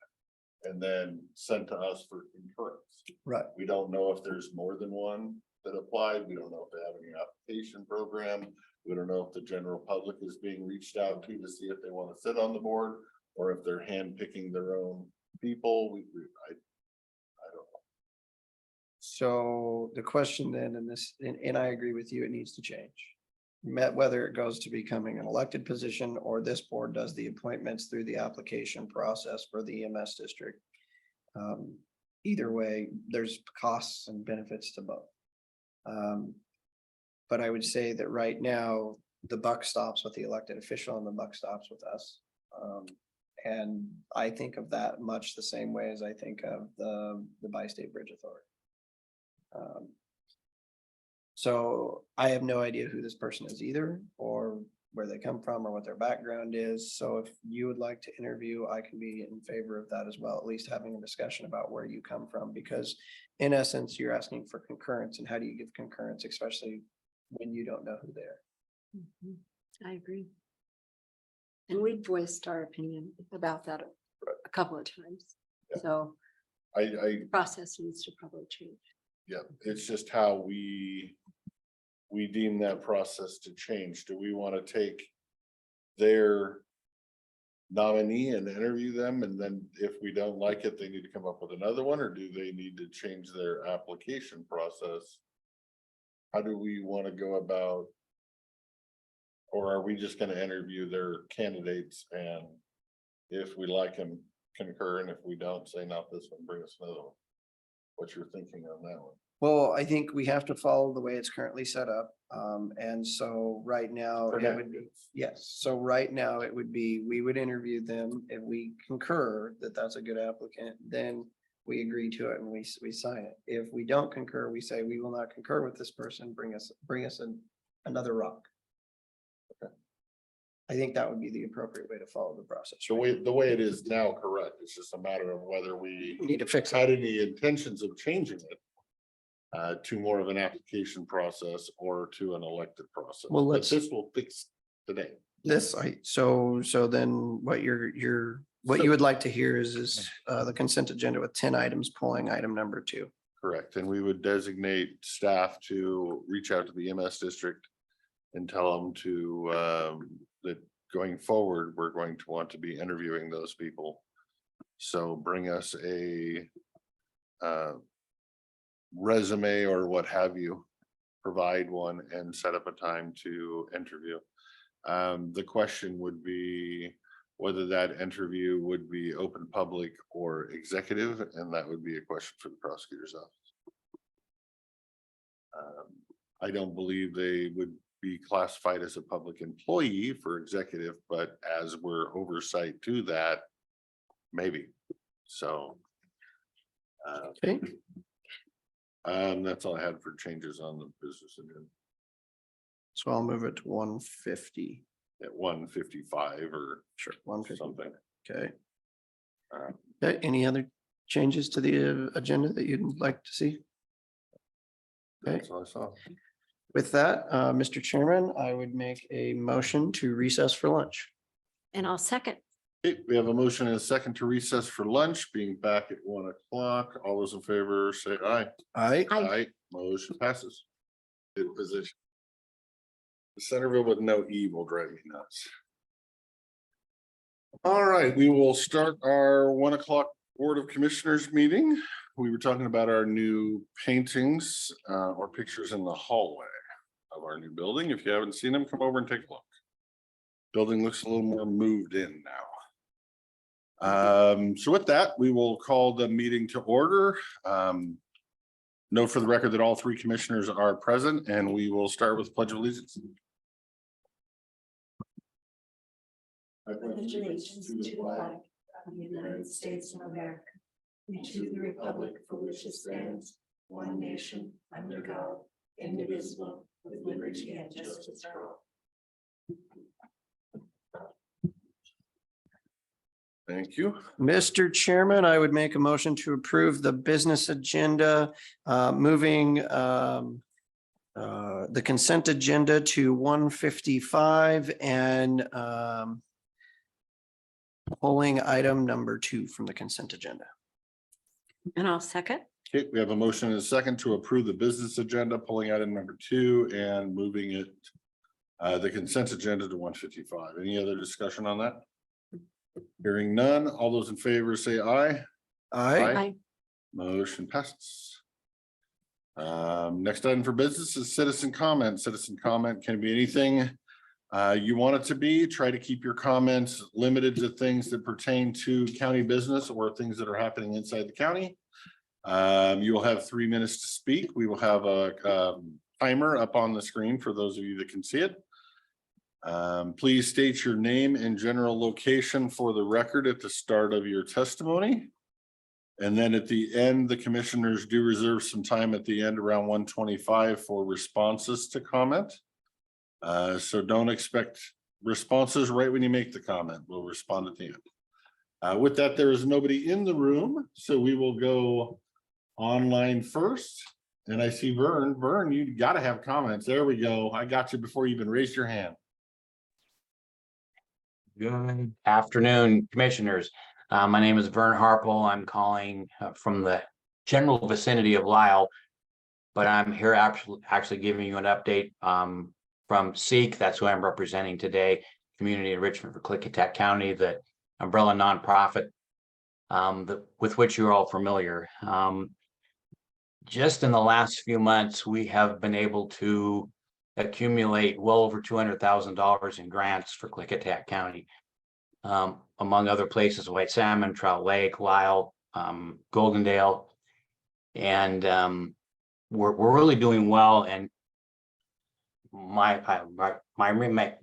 And then sent to us for concurrence. Right. We don't know if there's more than one that applied. We don't know if they have any application program. We don't know if the general public is being reached out to see if they want to sit on the board or if they're handpicking their own people. I don't know. So the question then, and I agree with you, it needs to change. Whether it goes to becoming an elected position or this board does the appointments through the application process for the EMS district. Either way, there's costs and benefits to both. But I would say that right now, the buck stops with the elected official and the buck stops with us. And I think of that much the same way as I think of the Bi-State Bridge Authority. So I have no idea who this person is either, or where they come from or what their background is. So if you would like to interview, I can be in favor of that as well, at least having a discussion about where you come from, because in essence, you're asking for concurrence, and how do you give concurrence, especially when you don't know who they are. I agree. And we voiced our opinion about that a couple of times. Yeah. So the process needs to probably change. Yeah, it's just how we deem that process to change. Do we want to take their nominee and interview them? And then if we don't like it, they need to come up with another one, or do they need to change their application process? How do we want to go about, or are we just going to interview their candidates, and if we like them, concur, and if we don't, say not this one, bring us another one? What's your thinking on that one? Well, I think we have to follow the way it's currently set up. And so right now, For it now. would be, yes, so right now it would be, we would interview them. If we concur that that's a good applicant, then we agree to it and we sign it. If we don't concur, we say we will not concur with this person, bring us another rock. I think that would be the appropriate way to follow the process. The way it is now, correct. It's just a matter of whether we We need to fix it. had any intentions of changing it to more of an application process or to an elected process. Well, But let's- this will fix today. So then what what you would like to hear is the consent agenda with 10 items, pulling item number 2. Correct. And we would designate staff to reach out to the MS district and tell them to, that going forward, we're going to want to be interviewing those people. So bring us a resume or what have you, provide one and set up a time to interview. The question would be whether that interview would be open, public or executive, and that would be a question for the prosecutor's office. I don't believe they would be classified as a public employee for executive, but as we're oversight to that, maybe. So. Okay. That's all I had for changes on the business agenda So I'll move it to 150. at 155 or Sure. 150. something. Okay. Uh, Okay, any other changes to the agenda that you'd like to see? Okay, That's all I saw. with that, Mr. Chairman, I would make a motion to recess for lunch. And I'll second. Okay, we have a motion and a second to recess for lunch, being back at 1 o'clock. All those in favor say aye. Aye. Aye. Motion passes. Good position. Centerville with no E will drive me nuts. All right, we will start our 1 o'clock Board of Commissioners meeting. We were talking about our new paintings or pictures in the hallway of our new building. If you haven't seen them, come over and take a look. Building looks a little more moved in now. So with that, we will call the meeting to order. Note for the record that all 3 commissioners are present, and we will start with Pledge of Allegiance. I pledge allegiance to the flag of the United States of America and to the republic for which it stands, one nation, under God, indivisible, with liberty and justice for all. Thank you. Mr. Chairman, I would make a motion to approve the business agenda, moving the consent agenda to 155 and pulling item number 2 from the consent agenda. And I'll second. Okay, we have a motion and a second to approve the business agenda, pulling item number 2 and moving it, the consent agenda to 155. Any other discussion on that? Hearing none, all those in favor say aye. Aye. Aye. Motion passes. Next item for business is citizen comment. Citizen comment can be anything you want it to be. Try to keep your comments limited to things that pertain to county business or things that are happening inside the county. You will have 3 minutes to speak. We will have a timer up on the screen for those of you that can see it. Please state your name and general location for the record at the start of your testimony. And then at the end, the commissioners do reserve some time at the end around 1:25 for responses to comment. So don't expect responses right when you make the comment. We'll respond at the end. With that, there is nobody in the room, so we will go online first. And I see Vern. Vern, you got to have comments. There we go. I got you before you even raised your hand. Good afternoon, commissioners. My name is Vern Harple. I'm calling from the general vicinity of Lyle, but I'm here actually giving you an update from SEEK. That's who I'm representing today, Community Enrichment for Klickitat County, the umbrella nonprofit with which you're all familiar. Just in the last few months, we have been able to accumulate well over $200,000 in grants for Klickitat County, among other places, White Salmon, Trout Lake, Lyle, Goldendale. And we're really doing well, and my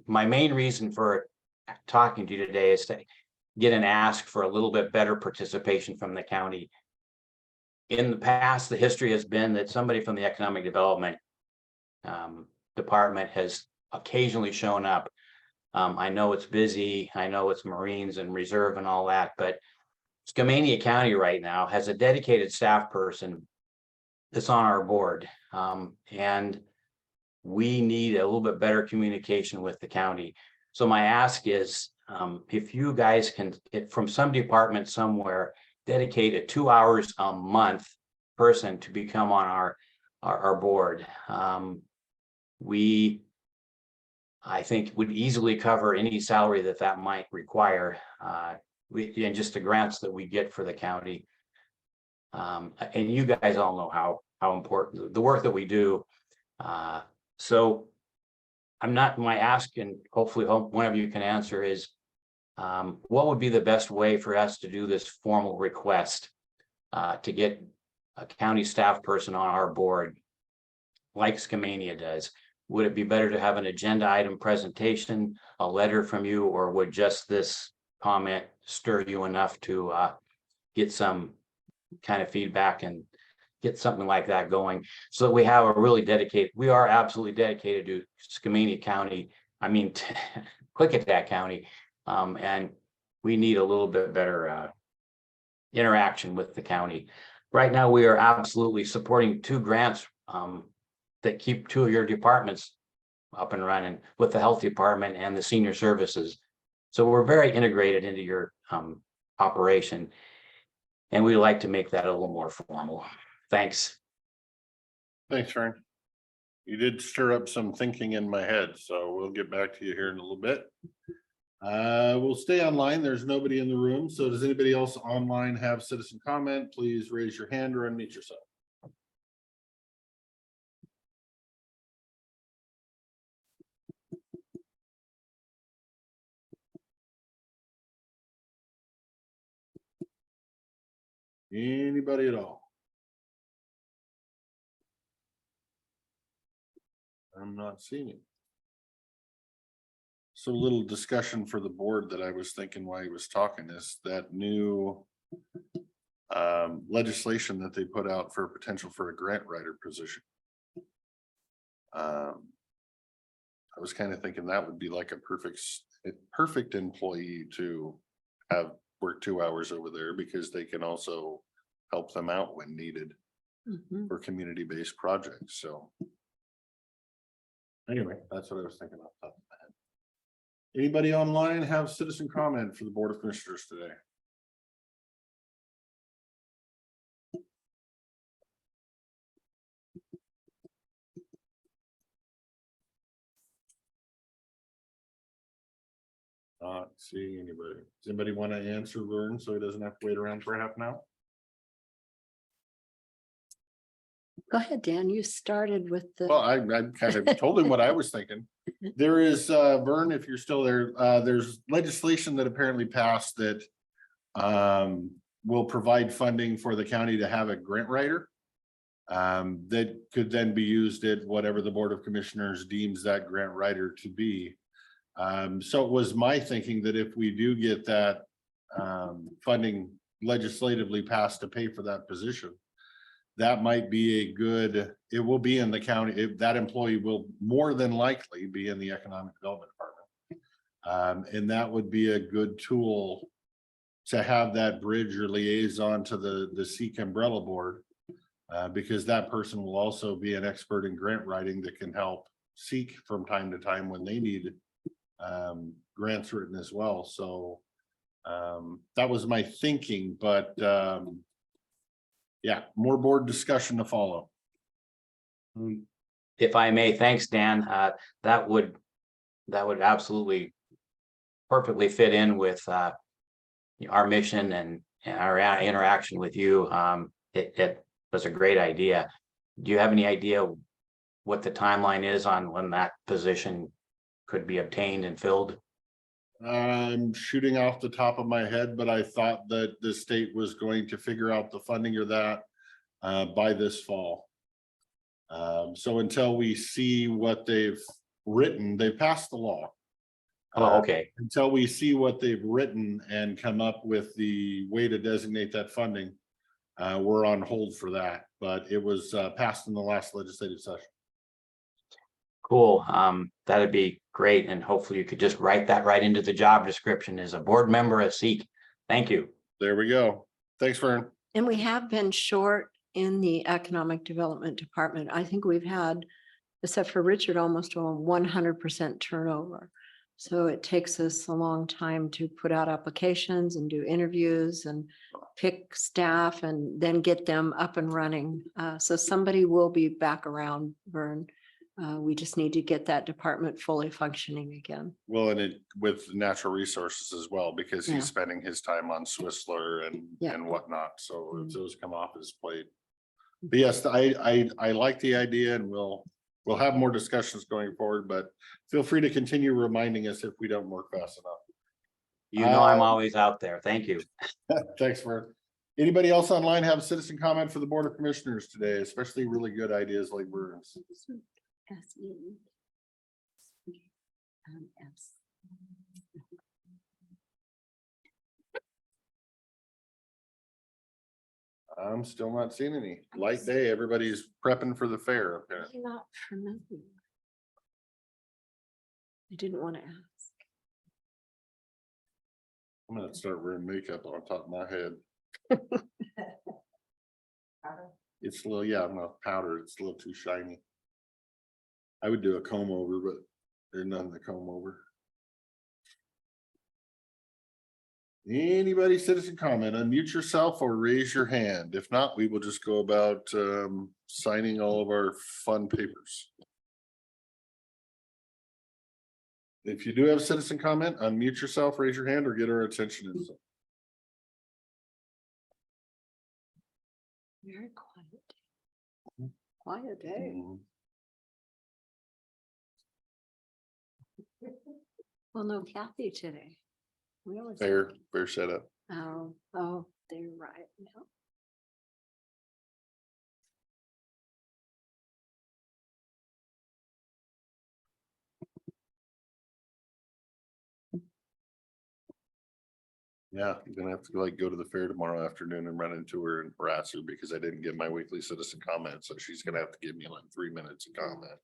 main reason for talking to you today is to get an ask for a little bit better participation from the county. In the past, the history has been that somebody from the economic development department has occasionally shown up. I know it's busy. I know it's Marines and Reserve and all that, but Skamania County right now has a dedicated staff person that's on our board. And we need a little bit better communication with the county. So my ask is, if you guys can, from some department somewhere, dedicate a 2 hours a month person to become on our board. I think would easily cover any salary that might require, and just the grants that we get for the county. And you guys all know how important the work that we do. So my ask, and hopefully one of you can answer, is what would be the best way for us to do this formal request to get a county staff person on our board like Skamania does? Would it be better to have an agenda item presentation, a letter from you, or would just this comment stir you enough to get some kind of feedback and get something like that going, so that we have a really dedicated, we are absolutely dedicated to Skamania County, Klickitat County, and we need a little bit better interaction with the county. Right now, we are absolutely supporting 2 grants that keep 2 of your departments up and running, with the health department and the senior services. So we're very integrated into your operation, and we'd like to make that a little more formal. Thanks. Thanks, Fern. You did stir up some thinking in my head, so we'll get back to you here in a little bit. We'll stay online. There's nobody in the room. So does anybody else online have citizen comment? Please raise your hand or unmute yourself. Anybody at all? I'm not seeing it. So a little discussion for the board that I was thinking while he was talking is that new legislation that they put out for potential for a grant writer position. I was kind of thinking that would be like a perfect employee to have work 2 hours over there, because they can also help them out when needed for community-based projects. So anyway, that's what I was thinking off the top of my head. Anybody online have citizen comment for the Board of Commissioners today? Not seeing anybody. Does anybody want to answer Vern so he doesn't have to wait around for half an hour? Go ahead, Dan. You started with the. Well, I kind of told him what I was thinking. There is, Vern, if you're still there, there's legislation that apparently passed that will provide funding for the county to have a grant writer that could then be used at whatever the Board of Commissioners deems that grant writer to be. So it was my thinking that if we do get that funding legislatively passed to pay for that position, that might be a good, it will be in the county, if that employee will more than likely be in the Economic Development Department. And that would be a good tool to have that bridge or liaison to the SEEK umbrella board, because that person will also be an expert in grant writing that can help SEEK from time to time when they need grants written as well. So that was my thinking, but yeah, more board discussion to follow. If I may, thanks, Dan. That would absolutely perfectly fit in with our mission and our interaction with you. It was a great idea. Do you have any idea what the timeline is on when that position could be obtained and filled? I'm shooting off the top of my head, but I thought that the state was going to figure out the funding or that by this fall. So until we see what they've written, they passed the law. Oh, okay. Until we see what they've written and come up with the way to designate that funding, we're on hold for that, but it was passed in the last legislative session. Cool. That'd be great. And hopefully you could just write that right into the job description as a board member at SEEK. Thank you. There we go. Thanks, Vern. And we have been short in the Economic Development Department. I think we've had, except for Richard, almost a 100% turnover. So it takes us a long time to put out applications and do interviews and pick staff and then get them up and running. So somebody will be back around, Vern. We just need to get that department fully functioning again. Well, and it with natural resources as well, because Yeah. he's spending his time on Swissler and Yeah. whatnot. So Mm. those come off his plate. But yes, I like the idea, and we'll have more discussions going forward, but feel free to continue reminding us if we don't work fast enough. You know, I'm always out there. Thank you. Thanks, Vern. Anybody else online have citizen comment for the Board of Commissioners today, especially really good ideas like Vern's? I'm still not seeing any. Light day, everybody's prepping for the fair. apparently. Not familiar. I didn't want to ask. I'm gonna start wearing makeup on top of my head. It's a little, yeah, I'm not powder, it's a little too shiny. I would do a comb over, but there's nothing to comb over. Anybody citizen comment, unmute yourself or raise your hand. If not, we will just go about signing all of our fun papers. If you do have citizen comment, unmute yourself, raise your hand, or get our attention. Very quiet. Quiet day. Well, no Kathy today. We always have- Fair setup. Oh, they're right. Yeah. Yeah, you're gonna have to like go to the fair tomorrow afternoon and run into her and harass her because I didn't get my weekly citizen comment, so she's gonna have to give me like 3 minutes of comment.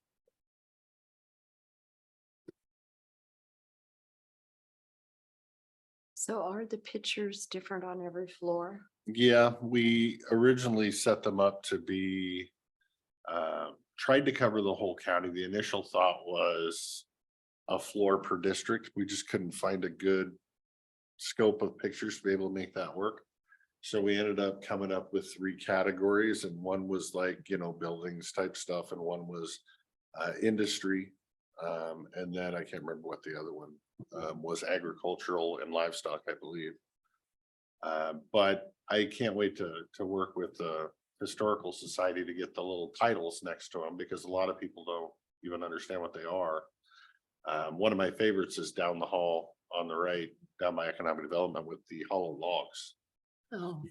So are the pictures different on every floor? Yeah, we originally set them up to be tried to cover the whole county. The initial thought was a floor per district. We just couldn't find a good scope of pictures to be able to make that work. So we ended up coming up with 3 categories, and one was like, buildings type stuff, and one was industry. And then I can't remember what the other one was, agricultural and livestock, I believe. But I can't wait to work with the Historical Society to get the little titles next to them, because a lot of people don't even understand what they are. One of my favorites is down the hall on the right, down by economic development, with the hollow logs. Oh,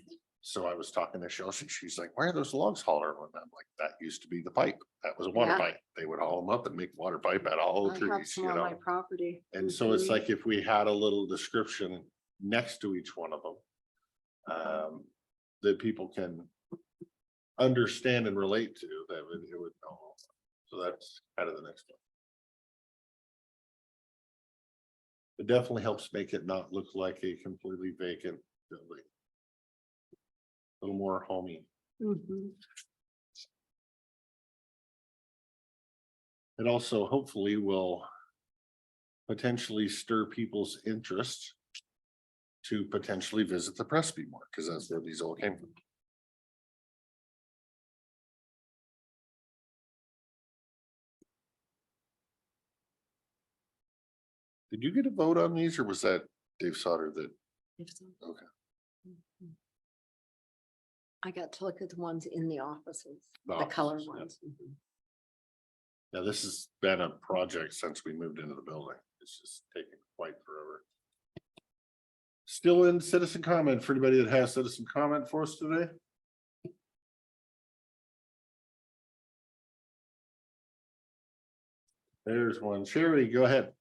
So I was talking to Chelsea, she's like, why are those logs hollowed? And I'm like, that used to be the pipe. That was a water Yeah. pipe. They would haul them up and make water pipe out of hollow I have trees, some on my property. And so it's Mhm. like if we had a little description next to each one of them, that people can understand and relate to, that it would know. So that's kind of the next one. It definitely helps make it not look like a completely vacant building. A little more homey. Mhm. It also hopefully will potentially stir people's interest to potentially visit the Presby more, because that's where these all came from. Did you get a vote on these, or was that Dave Sauter that? If so. Okay. Mhm. I got to look at the ones in the offices, The the color offices, yeah. ones. Mhm. Now, this has been a project since we moved into the building. It's just taken quite forever. Still in citizen comment for anybody that has citizen comment for us today? There's one. Sherry, go ahead.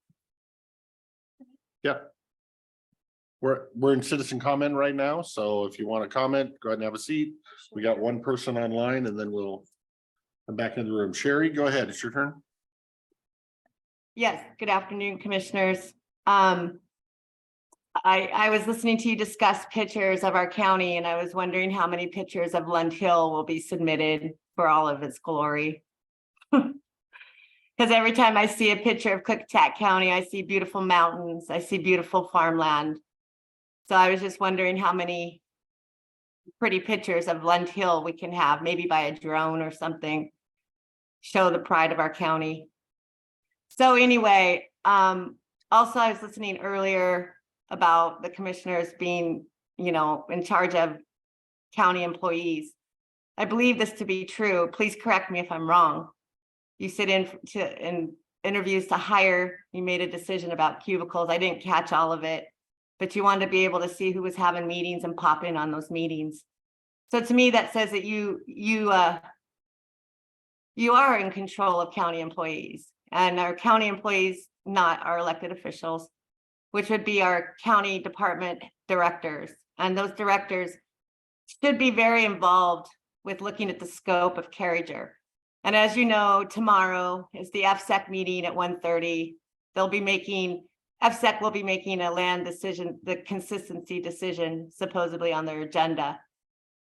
Yeah. We're in citizen comment right now, so if you want to comment, go ahead and have a seat. We got one person online and then we'll come back into the room. Sherry, go ahead. It's your turn. Yes, good afternoon, commissioners. I was listening to you discuss pictures of our county and I was wondering how many pictures of Lund Hill will be submitted for all of its glory. Because every time I see a picture of Klickitat County, I see beautiful mountains, I see beautiful farmland. So I was just wondering how many pretty pictures of Lund Hill we can have, maybe by a drone or something. Show the pride of our county. So anyway, also I was listening earlier about the commissioners being, in charge of county employees. I believe this to be true. Please correct me if I'm wrong. You sit in interviews to hire, you made a decision about cubicles. I didn't catch all of it, but you wanted to be able to see who was having meetings and pop in on those meetings. So to me, that says that you are in control of county employees, and our county employees, not our elected officials, which would be our county department directors. And those directors should be very involved with looking at the scope of Carriger. And as you know, tomorrow is the FSEC meeting at 1:30. FSEC will be making a land decision, the consistency decision supposedly on their agenda.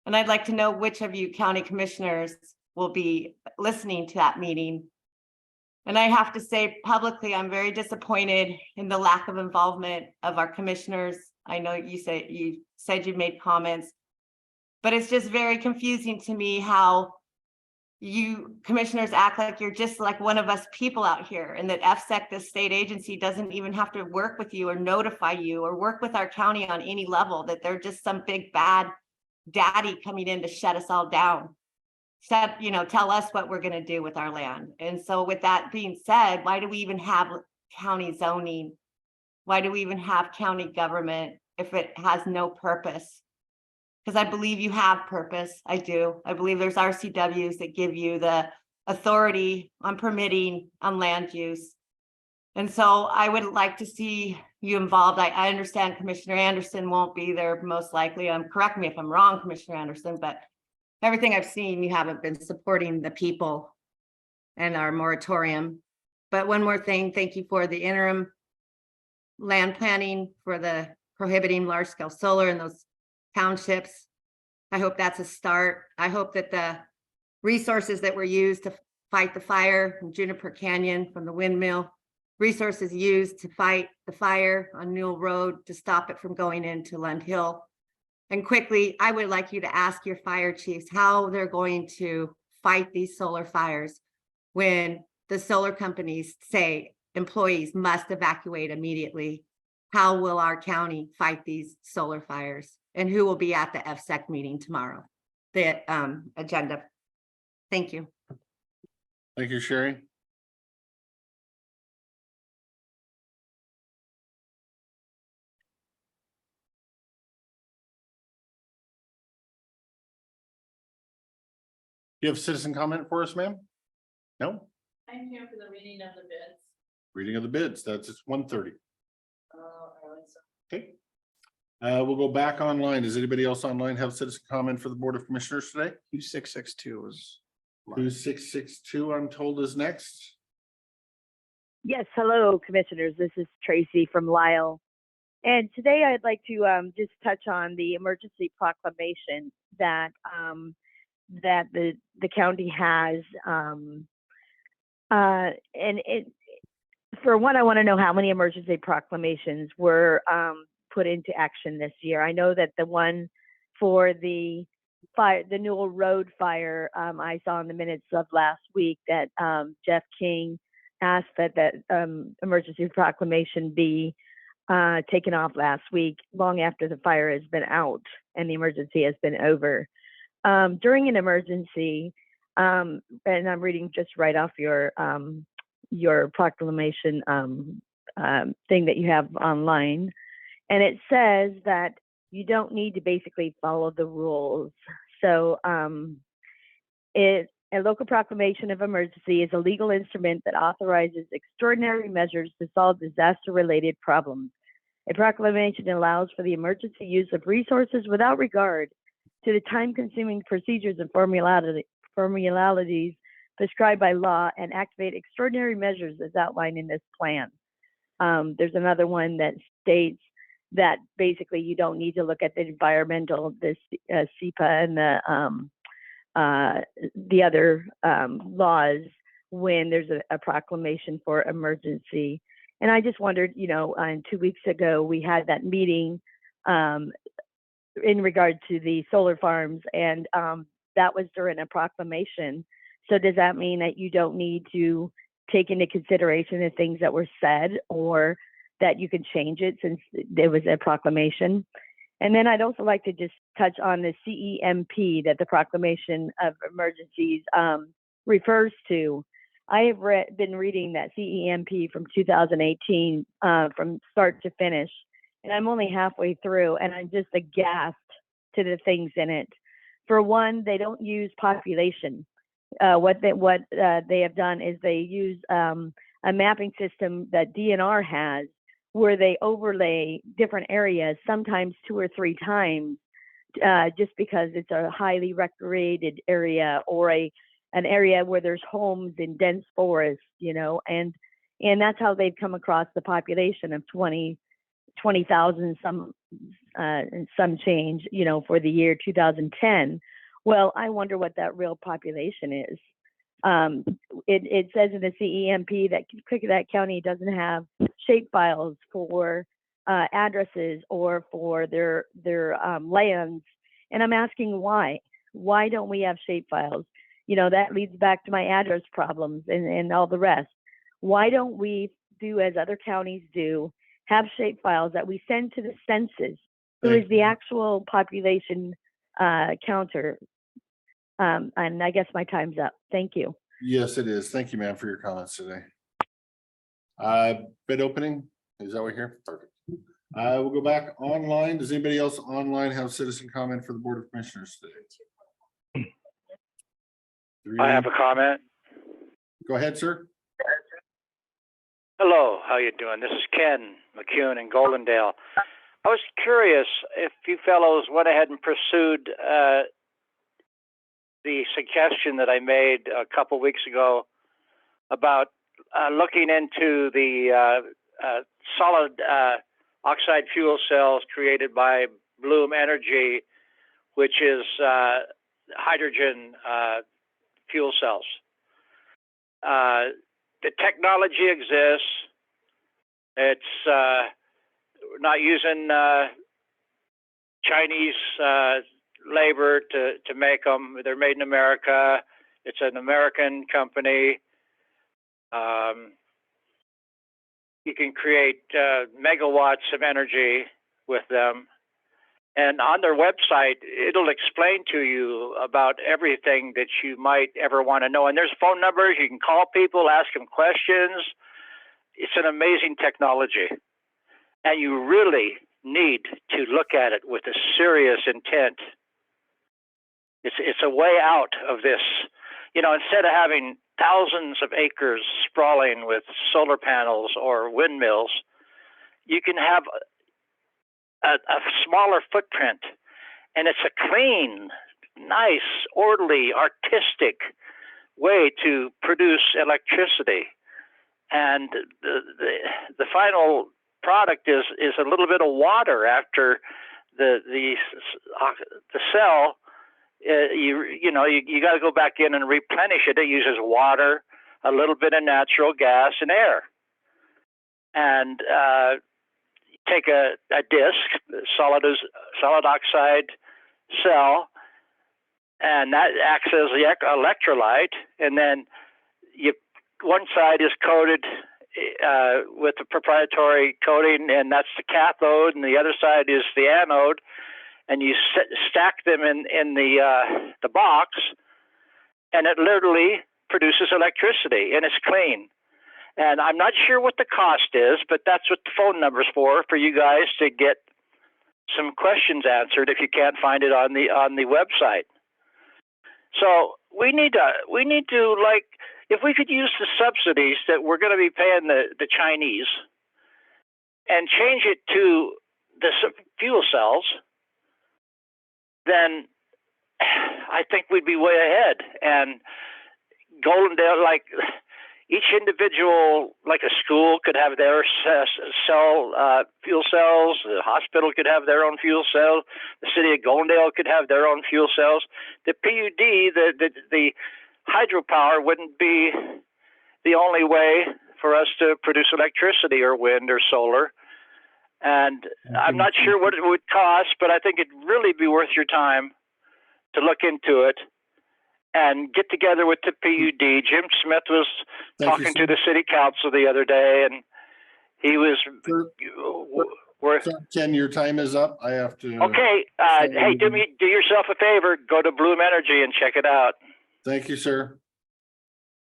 And I'd like to know which of you county commissioners will be listening to that meeting. And I have to say publicly, I'm very disappointed in the lack of involvement of our commissioners. I know you said you made comments, but it's just very confusing to me how you commissioners act like you're just like one of us people out here, and that FSEC, the state agency, doesn't even have to work with you or notify you or work with our county on any level, that they're just some big bad daddy coming in to shut us all down. Tell us what we're going to do with our land. And so with that being said, why do we even have county zoning? Why do we even have county government if it has no purpose? Because I believe you have purpose. I do. I believe there's RCWs that give you the authority on permitting on land use. And so I would like to see you involved. I understand Commissioner Anderson won't be there most likely. Correct me if I'm wrong, Commissioner Anderson, but everything I've seen, you haven't been supporting the people and our moratorium. But one more thing, thank you for the interim land planning for the prohibiting large scale solar in those townships. I hope that's a start. I hope that the resources that were used to fight the fire in Juniper Canyon from the windmill, resources used to fight the fire on Newell Road to stop it from going into Lund Hill. And quickly, I would like you to ask your fire chiefs how they're going to fight these solar fires when the solar companies say employees must evacuate immediately. How will our county fight these solar fires? And who will be at the FSEC meeting tomorrow? The agenda. Thank you. Thank you, Sherry. You have citizen comment for us, ma'am? No? I'm here for the reading of the bids. Reading of the bids, that's it's 1:30. Okay. We'll go back online. Does anybody else online have citizen comment for the Board of Commissioners today? 2662 was. 2662, I'm told, is next. Yes, hello, commissioners. This is Tracy from Lyle. And today I'd like to just touch on the emergency proclamation that that the county has. And for one, I want to know how many emergency proclamations were put into action this year. I know that the one for the fire, the Newell Road fire, I saw in the minutes of last week that Jeff King asked that emergency proclamation be taken off last week, long after the fire has been out and the emergency has been over. During an emergency, and I'm reading just right off your proclamation thing that you have online, and it says that you don't need to basically follow the rules. So A local proclamation of emergency is a legal instrument that authorizes extraordinary measures to solve disaster-related problems. A proclamation allows for the emergency use of resources without regard to the time-consuming procedures and formalities prescribed by law and activate extraordinary measures as outlined in this plan. There's another one that states that basically you don't need to look at the environmental, the SEPA and the other laws when there's a proclamation for emergency. And I just wondered, 2 weeks ago, we had that meeting in regard to the solar farms, and that was during a proclamation. So does that mean that you don't need to take into consideration the things that were said, or that you can change it since there was a proclamation? And then I'd also like to just touch on the CEMP that the Proclamation of Emergencies refers to. I have been reading that CEMP from 2018 from start to finish, and I'm only halfway through, and I'm just aghast to the things in it. For one, they don't use population. What they have done is they use a mapping system that DNR has, where they overlay different areas, sometimes 2 or 3 times, just because it's a highly recreated area or an area where there's homes in dense forests, and that's how they've come across the population of 20,000 some change, for the year 2010. Well, I wonder what that real population is. It says in the CEMP that Klickitat County doesn't have shapefiles for addresses or for their lands, and I'm asking why. Why don't we have shapefiles? That leads back to my address problems and all the rest. Why don't we do as other counties do, have shapefiles that we send to the census, who is the actual population counter? And I guess my time's up. Thank you. Yes, it is. Thank you, ma'am, for your comments today. Bid opening, is that what here? Perfect. We'll go back online. Does anybody else online have citizen comment for the Board of Commissioners today? I have a comment. Go ahead, sir. Hello, how you doing? This is Ken McCune in Goldendale. I was curious if you fellows went ahead and pursued the suggestion that I made a couple weeks ago about looking into the solid oxide fuel cells created by Bloom Energy, which is hydrogen fuel cells. The technology exists. It's not using Chinese labor to make them. They're made in America. It's an American company. You can create megawatts of energy with them. And on their website, it'll explain to you about everything that you might ever want to know. And there's phone numbers. You can call people, ask them questions. It's an amazing technology. And you really need to look at it with a serious intent. It's a way out of this. Instead of having thousands of acres sprawling with solar panels or windmills, you can have a smaller footprint, and it's a clean, nice, orderly, artistic way to produce electricity. And the final product is a little bit of water after the cell. You got to go back in and replenish it. It uses water, a little bit of natural gas, and air. And take a disc, solid oxide cell, and that acts as the electrolyte. And then one side is coated with a proprietary coating, and that's the cathode, and the other side is the anode. And you stack them in the box, and it literally produces electricity, and it's clean. And I'm not sure what the cost is, but that's what the phone number's for you guys to get some questions answered if you can't find it on the website. So we need to like, if we could use the subsidies that we're going to be paying the Chinese and change it to the fuel cells, then I think we'd be way ahead. And Goldendale, like each individual, like a school could have their fuel cells. The hospital could have their own fuel cells. The city of Goldendale could have their own fuel cells. The PUD, the hydropower wouldn't be the only way for us to produce electricity or wind or solar. And I'm not sure what it would cost, but I think it'd really be worth your time to look into it and get together with the PUD. Jim Smith was talking to the city council the other day, and he was. Ken, your time is up. I have to. Okay. Hey, do yourself a favor. Go to Bloom Energy and check it out. Thank you, sir.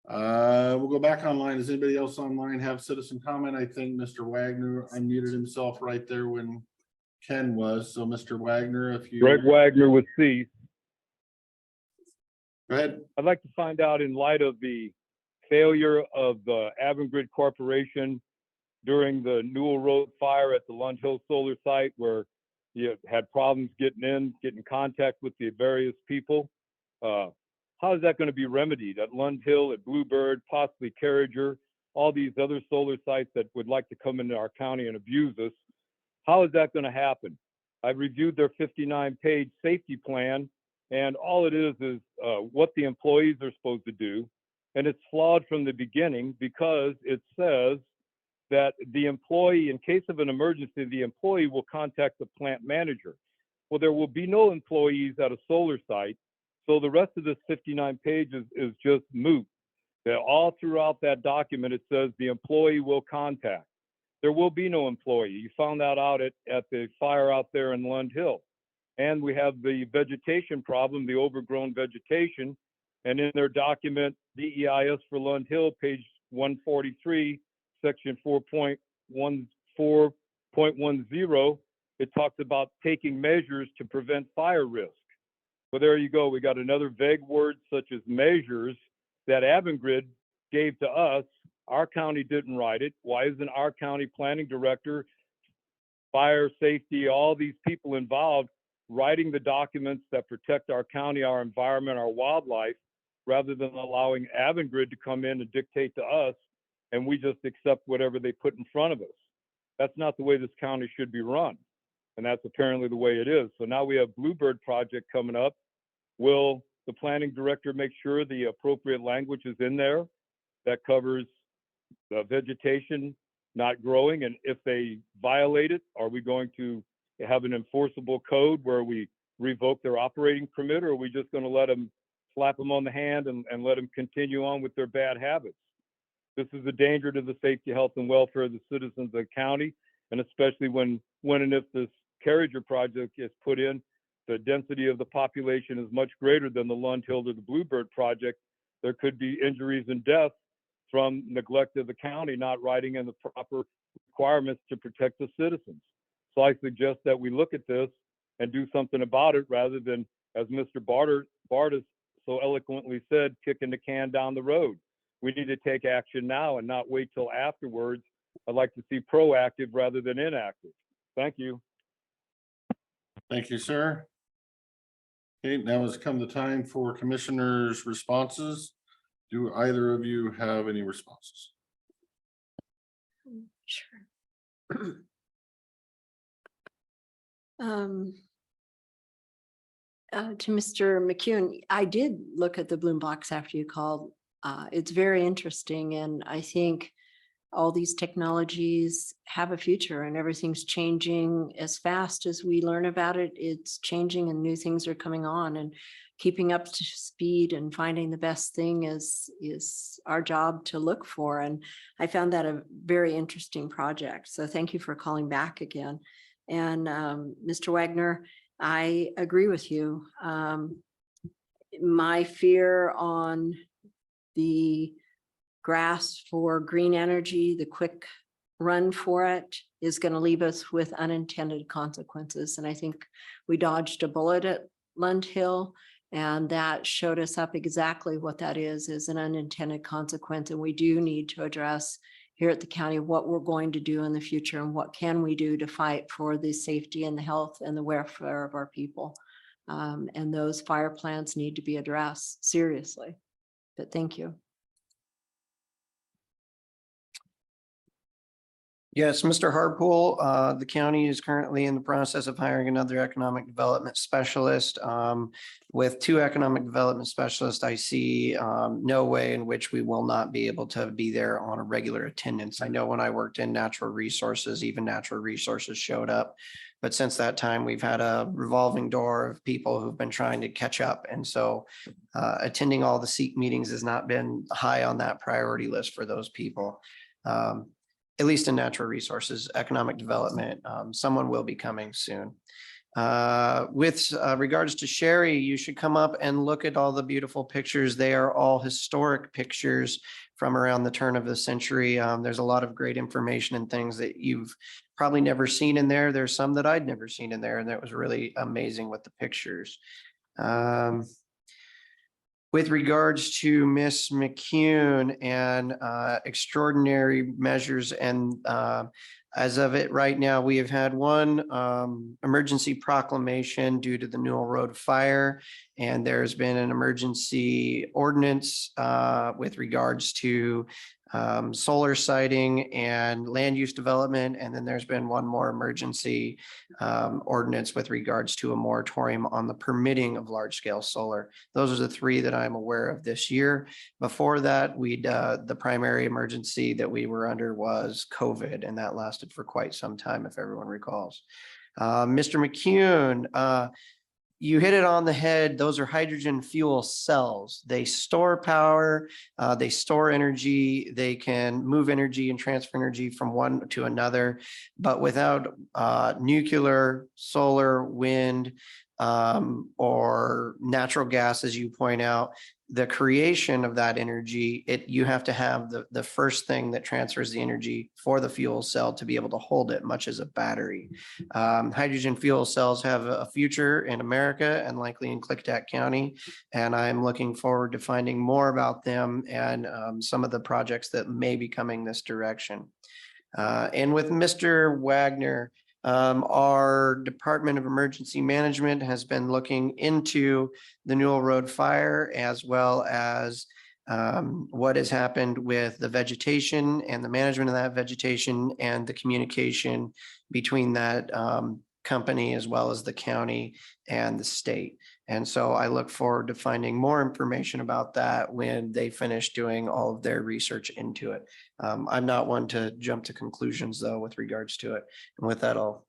We'll go back online. Does anybody else online have citizen comment? I think Mr. Wagner unmuted himself right there when Ken was. So Mr. Wagner, if you. Greg Wagner with C. Go ahead. I'd like to find out, in light of the failure of the Avangrid Corporation during the Newell Road fire at the Lund Hill Solar site, where you had problems getting contact with the various people. How is that going to be remedied at Lund Hill, at Bluebird, possibly Carriger, all these other solar sites that would like to come into our county and abuse us? How is that going to happen? I've reviewed their 59-page safety plan, and all it is what the employees are supposed to do. And it's flawed from the beginning, because it says that the employee, in case of an emergency, the employee will contact the plant manager. Well, there will be no employees at a solar site. So the rest of this 59 pages is just moot. That all throughout that document, it says the employee will contact. There will be no employee. You found that out at the fire out there in Lund Hill. And we have the vegetation problem, the overgrown vegetation. And in their document, DEIS for Lund Hill, page 143, section 4.14.10, it talks about taking measures to prevent fire risk. Well, there you go. We got another vague word such as measures that Avangrid gave to us. Our county didn't write it. Why isn't our county planning director, fire safety, all these people involved writing the documents that protect our county, our environment, our wildlife, rather than allowing Avangrid to come in and dictate to us, and we just accept whatever they put in front of us? That's not the way this county should be run. And that's apparently the way it is. So now we have Bluebird project coming up. Will the planning director make sure the appropriate language is in there that covers the vegetation not growing? And if they violate it, are we going to have an enforceable code where we revoke their operating permit, or are we just going to let them, slap them on the hand and let them continue on with their bad habits? This is a danger to the safety, health, and welfare of the citizens of the county, and especially when and if this Carriger project is put in, the density of the population is much greater than the Lund Hill or the Bluebird project. There could be injuries and deaths from neglect of the county not writing in the proper requirements to protect the citizens. So I suggest that we look at this and do something about it, rather than, as Mr. Bartis so eloquently said, kicking the can down the road. We need to take action now and not wait till afterwards. I'd like to see proactive rather than inactive. Thank you. Thank you, sir. Okay, now has come the time for commissioners' responses. Do either of you have any responses? Sure. To Mr. McCune, I did look at the Bloom box after you called. It's very interesting, and I think all these technologies have a future, and everything's changing as fast as we learn about it. It's changing and new things are coming on, and keeping up to speed and finding the best thing is our job to look for. And I found that a very interesting project. So thank you for calling back again. And Mr. Wagner, I agree with you. My fear on the grasp for green energy, the quick run for it, is going to leave us with unintended consequences. And I think we dodged a bullet at Lund Hill, And that showed us up exactly what that is an unintended consequence. And we do need to address here at the county what we're going to do in the future and what can we do to fight for the safety and the health and the welfare of our people. And those fire plants need to be addressed seriously. But thank you. Yes, Mr. Harpool, the county is currently in the process of hiring another economic development specialist. With 2 economic development specialists, I see no way in which we will not be able to be there on a regular attendance. I know when I worked in natural resources, even natural resources showed up. But since that time, we've had a revolving door of people who've been trying to catch up. And so attending all the SEEK meetings has not been high on that priority list for those people. At least in natural resources, economic development, someone will be coming soon. With regards to Sherry, you should come up and look at all the beautiful pictures. They are all historic pictures from around the turn of the century. There's a lot of great information and things that you've probably never seen in there. There's some that I'd never seen in there, and that was really amazing with the pictures. With regards to Miss McCune and extraordinary measures, and as of it right now, we have had one emergency proclamation due to the Newell Road fire, and there's been an emergency ordinance with regards to solar siting and land use development. And then there's been one more emergency ordinance with regards to a moratorium on the permitting of large scale solar. Those are the 3 that I'm aware of this year. Before that, the primary emergency that we were under was COVID, and that lasted for quite some time, if everyone recalls. Mr. McCune, you hit it on the head. Those are hydrogen fuel cells. They store power, they store energy, they can move energy and transfer energy from one to another. But without nuclear, solar, wind, or natural gas, as you point out, the creation of that energy, you have to have the first thing that transfers the energy for the fuel cell to be able to hold it, much as a battery. Hydrogen fuel cells have a future in America and likely in Klickitat County. And I'm looking forward to finding more about them and some of the projects that may be coming this direction. And with Mr. Wagner, our Department of Emergency Management has been looking into the Newell Road fire, as well as what has happened with the vegetation and the management of that vegetation and the communication between that company as well as the county and the state. And so I look forward to finding more information about that when they finish doing all of their research into it. I'm not one to jump to conclusions, though, with regards to it. And with that, I'll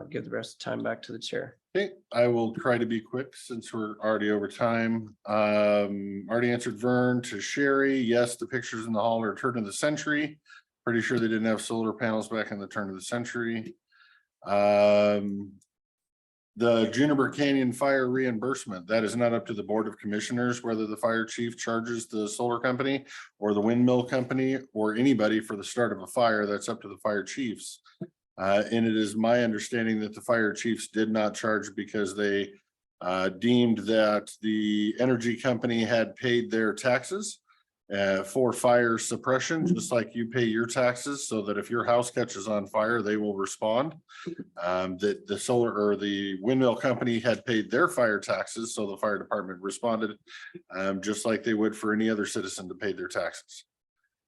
give the rest of the time back to the chair. Okay, I will try to be quick since we're already over time. Already answered Vern to Sherry. Yes, the pictures in the hall are turn of the century. Pretty sure they didn't have solar panels back in the turn of the century. The Juniper Canyon fire reimbursement, that is not up to the Board of Commissioners, whether the fire chief charges the solar company or the windmill company or anybody for the start of a fire. That's up to the fire chiefs. And it is my understanding that the fire chiefs did not charge because they deemed that the energy company had paid their taxes for fire suppression, just like you pay your taxes, so that if your house catches on fire, they will respond. That the solar or the windmill company had paid their fire taxes, so the fire department responded just like they would for any other citizen to pay their taxes.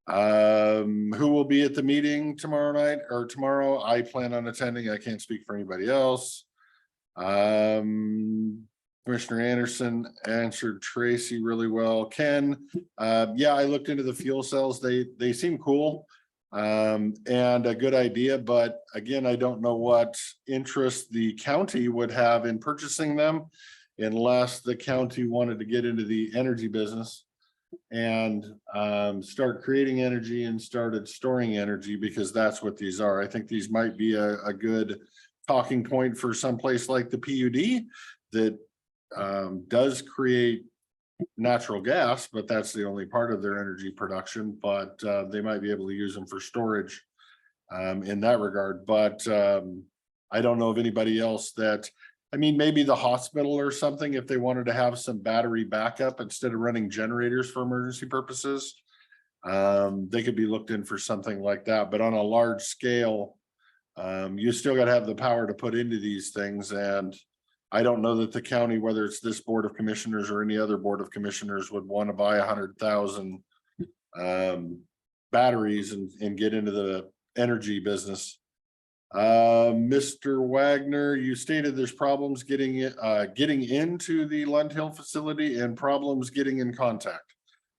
Who will be at the meeting tomorrow night or tomorrow? I plan on attending. I can't speak for anybody else. Commissioner Anderson answered Tracy really well. Ken, yeah, I looked into the fuel cells. They seem cool and a good idea, but again, I don't know what interest the county would have in purchasing them unless the county wanted to get into the energy business and start creating energy and started storing energy, because that's what these are. I think these might be a good talking point for some place like the PUD that does create natural gas, but that's the only part of their energy production. But they might be able to use them for storage in that regard. But I don't know of anybody else that I mean, maybe the hospital or something, if they wanted to have some battery backup instead of running generators for emergency purposes. They could be looked in for something like that, but on a large scale, you still gotta have the power to put into these things, and I don't know that the county, whether it's this Board of Commissioners or any other Board of Commissioners, would want to buy 100,000 batteries and get into the energy business. Mr. Wagner, you stated there's problems getting into the Lund Hill facility and problems getting in contact.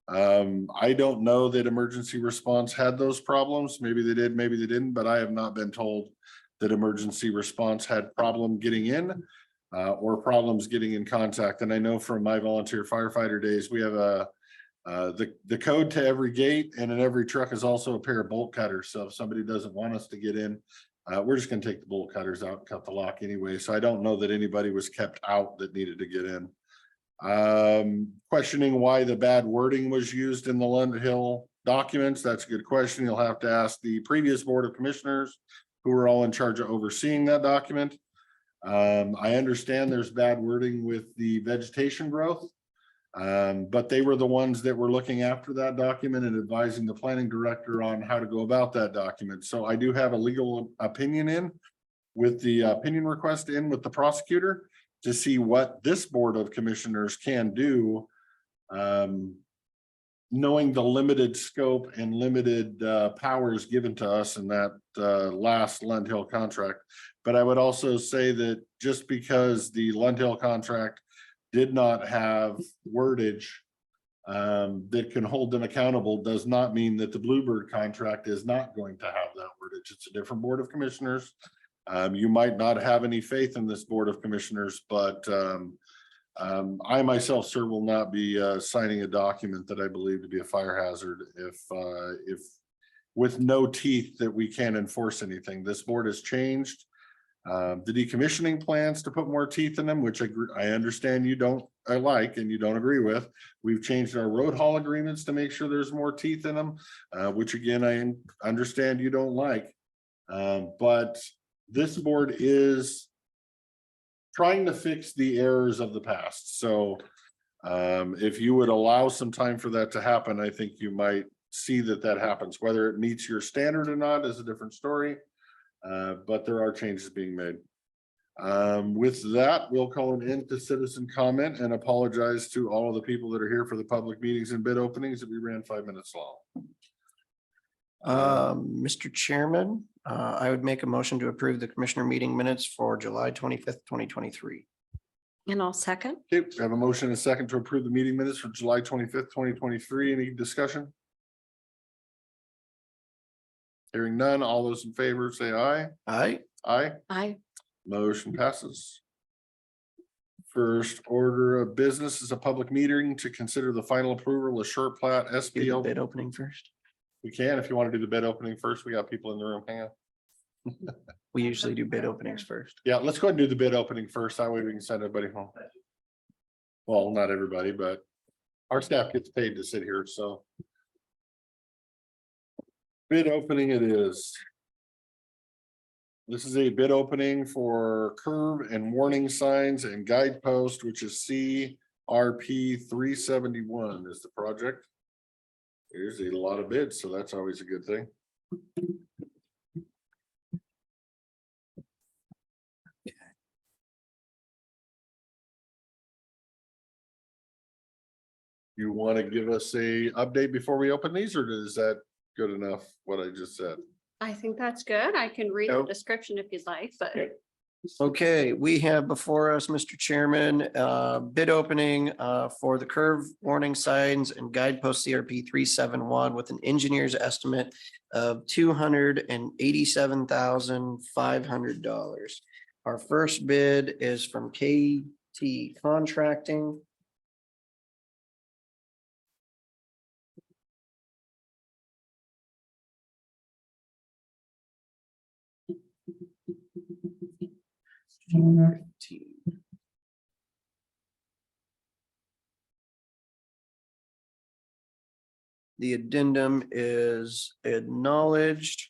I don't know that emergency response had those problems. Maybe they did, maybe they didn't, but I have not been told that emergency response had problem getting in or problems getting in contact. And I know from my volunteer firefighter days, we have the code to every gate, and in every truck is also a pair of bolt cutters. So if somebody doesn't want us to get in, we're just gonna take the bolt cutters out and cut the lock anyway. So I don't know that anybody was kept out that needed to get in. Questioning why the bad wording was used in the Lund Hill documents. That's a good question. You'll have to ask the previous Board of Commissioners who were all in charge of overseeing that document. I understand there's bad wording with the vegetation growth. But they were the ones that were looking after that document and advising the planning director on how to go about that document. So I do have a legal opinion in with the opinion request in with the prosecutor to see what this Board of Commissioners can do. Knowing the limited scope and limited powers given to us in that last Lund Hill contract. But I would also say that just because the Lund Hill contract did not have wordage that can hold them accountable does not mean that the Bluebird contract is not going to have that wordage. It's a different Board of Commissioners. You might not have any faith in this Board of Commissioners, but I myself, sir, will not be signing a document that I believe to be a fire hazard if with no teeth that we can't enforce anything. This board has changed the decommissioning plans to put more teeth in them, which I understand you don't like and you don't agree with. We've changed our road haul agreements to make sure there's more teeth in them, which again, I understand you don't like. But this board is trying to fix the errors of the past. So if you would allow some time for that to happen, I think you might see that happens. Whether it meets your standard or not is a different story. But there are changes being made. With that, we'll call an end to citizen comment and apologize to all of the people that are here for the public meetings and bid openings that we ran 5 minutes long. Mr. Chairman, I would make a motion to approve the commissioner meeting minutes for July 25th, 2023. And I'll second. Okay, we have a motion and a second to approve the meeting minutes for July 25th, 2023. Any discussion? Hearing none, all those in favor say aye. Aye. Aye. Aye. Motion passes. First order of business is a public meeting to consider the final approval of short plat Do the SPL. bid opening first. We can, if you want to do the bid opening first. We got people in the room. Hang on. We usually do bid openings first. Yeah, let's go ahead and do the bid opening first. That way we can send everybody home. Well, not everybody, but our staff gets paid to sit here, so. Bid opening it is. This is a bid opening for curve and warning signs and guidepost, which is CRP 371 is the project. There's a lot of bids, so that's always a good thing. You want to give us a update before we open these, or is that good enough, what I just said? I think that's good. I can read the Nope. description if you'd like, but Okay, we have before us, Mr. Chairman, bid opening for the curve warning signs and guidepost CRP 371 with an engineer's estimate of $287,500. Our first bid is from KT Contracting. The addendum is acknowledged.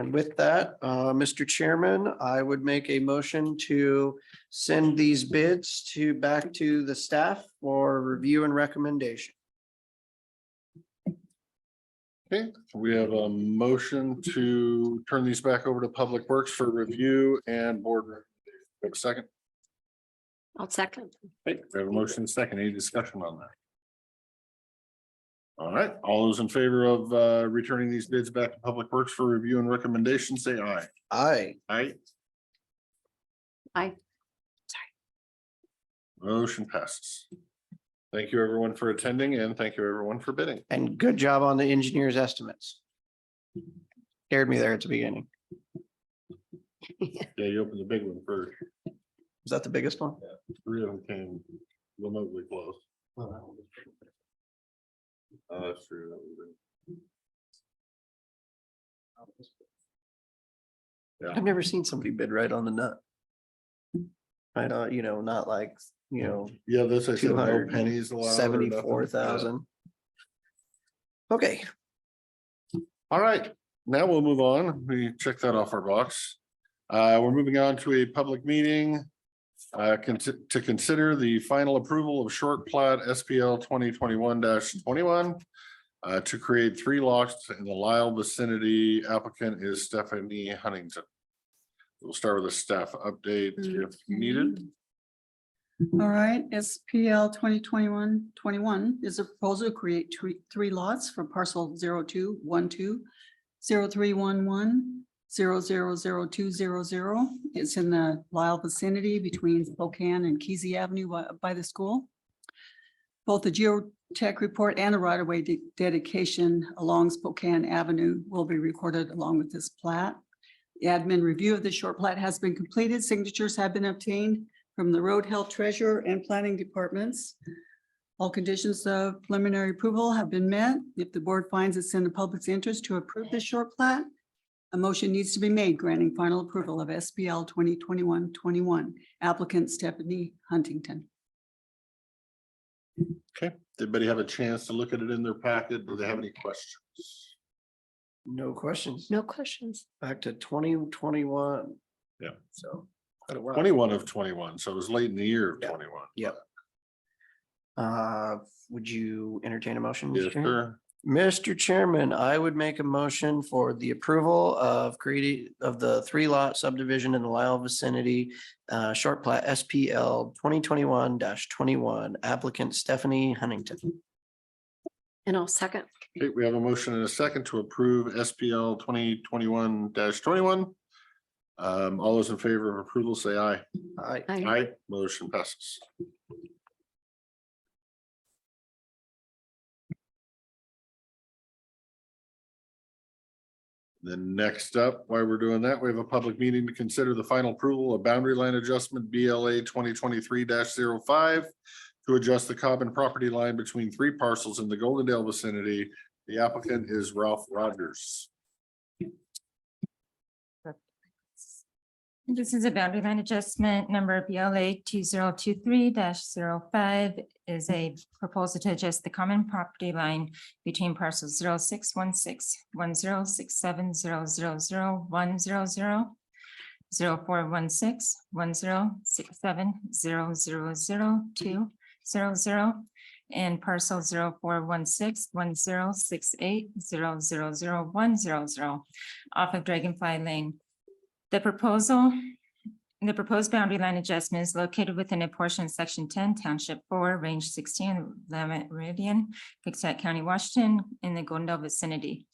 And with that, Mr. Chairman, I would make a motion to send these bids back to the staff for review and recommendation. Okay, we have a motion to turn these back over to Public Works for review and board. Recommendation. We have a second. I'll second. Okay, we have a motion second. Any discussion on that? All right, all those in favor of returning these bids back to Public Works for review and recommendation, say aye. Aye. Aye. Aye. Motion passes. Thank you, everyone, for attending, and thank you, everyone, for bidding. And good job on the engineer's estatimate. Scared me there at the beginning. Yeah, you opened the big one first. Is that the biggest one? Three of them came remotely close. Oh, that's true. That was it. Yeah. I've never seen somebody bid right on the nut. I don't, not like, Yeah, this I said no pennies allowed. or nothing. 74,000. Okay, All right, now we'll move on. We checked that off our box. We're moving on to a public meeting. To consider the final approval of short plat SPL 2021-21. To create 3 lots in the Lyle vicinity. Applicant is Stephanie Huntington. We'll start with a staff update if needed. All right, SPL 2021-21 is a proposal to create 3 lots for parcel 0212 0311 000200. It's in the Lyle vicinity between Spokane and Kesey Avenue by the school. Both the geotech report and the right-of-way dedication along Spokane Avenue will be recorded along with this plat. The admin review of the short plat has been completed. Signatures have been obtained from the road health treasurer and planning departments. All conditions of preliminary approval have been met. If the board finds it's in the public's interest to approve this short plat, a motion needs to be made granting final approval of SPL 2021-21. Applicant Stephanie Huntington. Okay, did anybody have a chance to look at it in their packet? Do they have any questions? no questions. No questions. Back to 2021. Yeah. So. quite a while. 21 of 21, so it was late in the year of Yeah. 21. Yep. Would you entertain a motion? Mr. Yes, Chairman? sir. Mr. Chairman, I would make a motion for the approval of the 3-lot subdivision in the Lyle vicinity, short plat SPL 2021-21, applicant Stephanie Huntington. And I'll second. Okay, we have a motion and a second to approve SPL 2021-21. All those in favor of approval, say aye. Aye. Aye. Aye, motion passes. Then next up, while we're doing that, we have a public meeting to consider the final approval of boundary line adjustment BLA 2023-05 to adjust the common property line between 3 parcels in the Goldendale vicinity. The applicant is Ralph Rogers. This is a boundary line adjustment number BLA 2023-05 is a proposal to adjust the common property line between parcels 0616 1067 000 0416 1067 000 and parcel 0416 1068 000 off of Dragonfly Lane. The proposed boundary line adjustment is located within a portion of section 10, township 4, range 16, 11 Meridian, Klickitat County, Washington, in the Goldendale vicinity.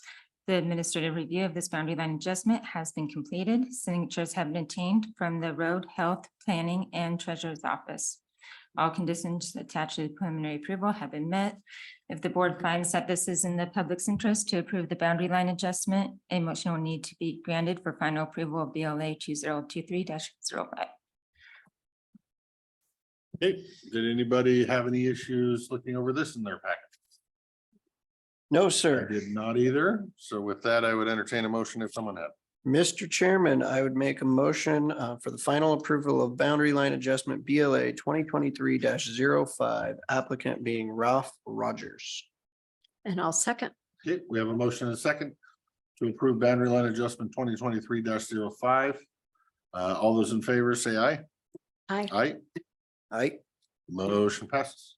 The administrative review of this boundary line adjustment has been completed. Signatures have been obtained from the road health planning and treasurer's office. All conditions attached to the preliminary approval have been met. If the board finds that this is in the public's interest to approve the boundary line adjustment, a motion will need to be granted for final approval of BLA 2023-05. Okay, did anybody have any issues looking over this in their packet? No, I sir. did not either. So with that, I would entertain a motion if someone had. Mr. Chairman, I would make a motion for the final approval of boundary line adjustment BLA 2023-05, applicant being Ralph Rogers. And I'll second. Okay, we have a motion and a second. to approve boundary line adjustment 2023-05. All those in favor say aye. Aye. Aye. Aye. Motion passes.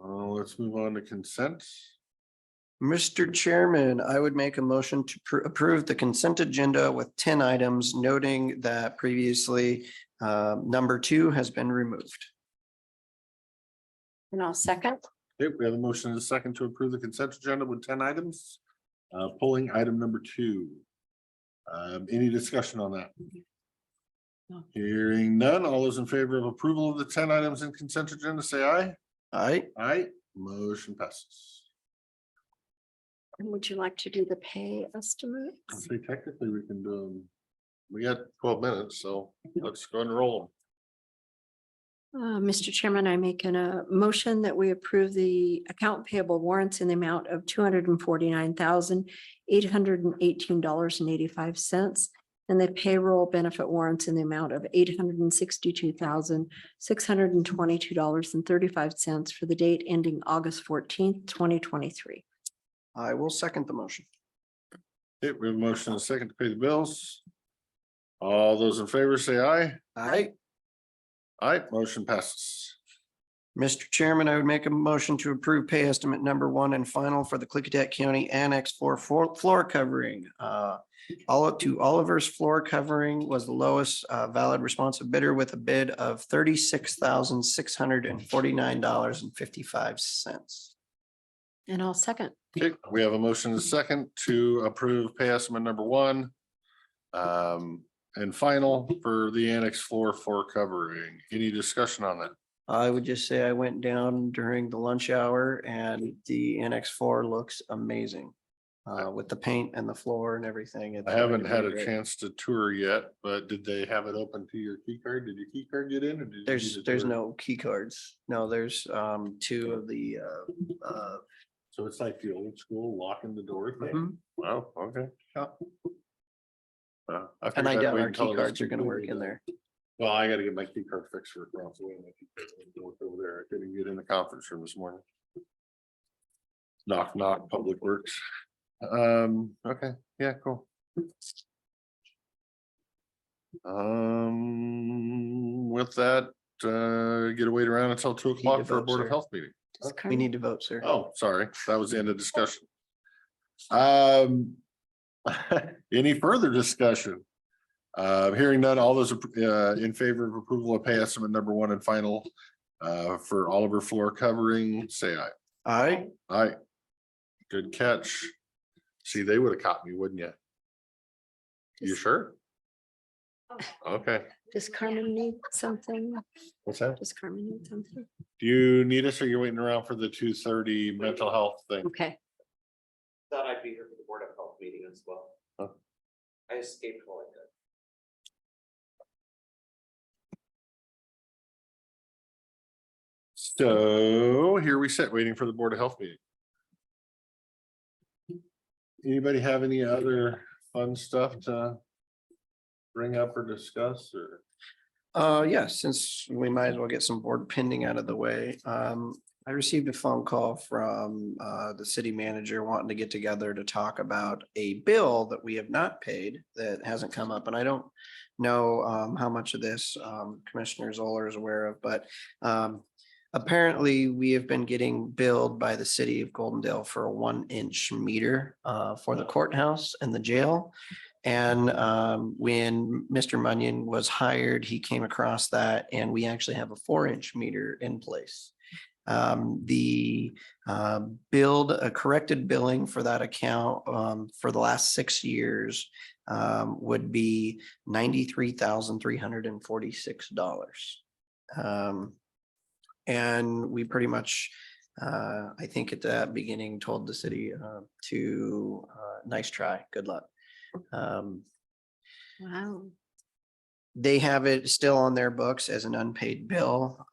Let's move on to consent. Mr. Chairman, I would make a motion to approve the consent agenda with 10 items, noting that previously number 2 has been removed. And I'll second. Okay, we have a motion and a second to approve the consent agenda with 10 items. Pulling item number 2. Any discussion on that? No. Hearing none, all those in favor of approval of the 10 items in consent agenda, say aye. Aye. Aye, motion passes. And would you like to do the pay estimate? I'd say technically we can do them. We got 12 minutes, so let's go and roll Mr. Chairman, I make a motion that we approve the account payable warrants in the amount of $249,818.85. And the payroll benefit warrants in the amount of $862,622.35 for the date ending August 14th, 2023. I will second the motion. them. Okay, we have a motion and a second to pay the bills. All those in favor say aye. Aye. Aye, motion passes. Mr. Chairman, I would make a motion to approve pay estimate number 1 and final for the Klickitat County Annex floor covering. Oliver's floor covering was the lowest valid responsive bidder with a bid of $36,649.55. And I'll second. Okay, we have a motion and a second to approve pay estimate number 1. And final for the annex floor covering. Any discussion on that? I would just say I went down during the lunch hour and the annex floor looks amazing. With the paint and the floor and everything. It's I haven't had a great. chance to tour yet, but did they have it open to your key card? Did your key card get in? Or did you need a There's tour? no key cards. No, there's 2 of the So it's like the old school locking the door thing? Mhm. Wow, okay. And figured I I'd doubt wait our until key it was cards are gonna work completely in done. there. Well, I gotta get my key card fixed for across the way. My key card didn't work over there. I couldn't get in the conference room this morning. Knock, knock, Public Works. Okay, yeah, cool. With that, get to wait around until 2 o'clock for a vote, Board of sir. Health meeting. We need to vote, sir. Oh, sorry, that was the end of discussion. Any further discussion? Hearing none, all those in favor of approval of pay estimate number 1 and final for Oliver floor covering, say aye. Aye. Aye. Good catch. See, they would have caught me, wouldn't you? You sure? Okay, Does Carmen need something? what's that? Does Carmen need something? Do you need us or you're waiting around for the 2:30 mental health thing? Okay. Thought I'd be here for the Board of Health meeting as well. Huh. I escaped while I could. So here we sit, waiting for the Board of Health meeting. Anybody have any other fun stuff to bring up or discuss or? Yeah, since we might as well get some board pending out of the way. I received a phone call from the city manager wanting to get together to talk about a bill that we have not paid that hasn't come up. And I don't know how much of this Commissioner Zoller is aware of, but apparently we have been getting billed by the city of Goldendale for a 1-inch meter for the courthouse and the jail. And when Mr. Munyon was hired, he came across that and we actually have a 4-inch meter in place. The corrected billing for that account for the last 6 years would be $93,346. And we pretty much, I think at the beginning told the city to nice try, good luck. Wow. They have it still on their books as an unpaid bill.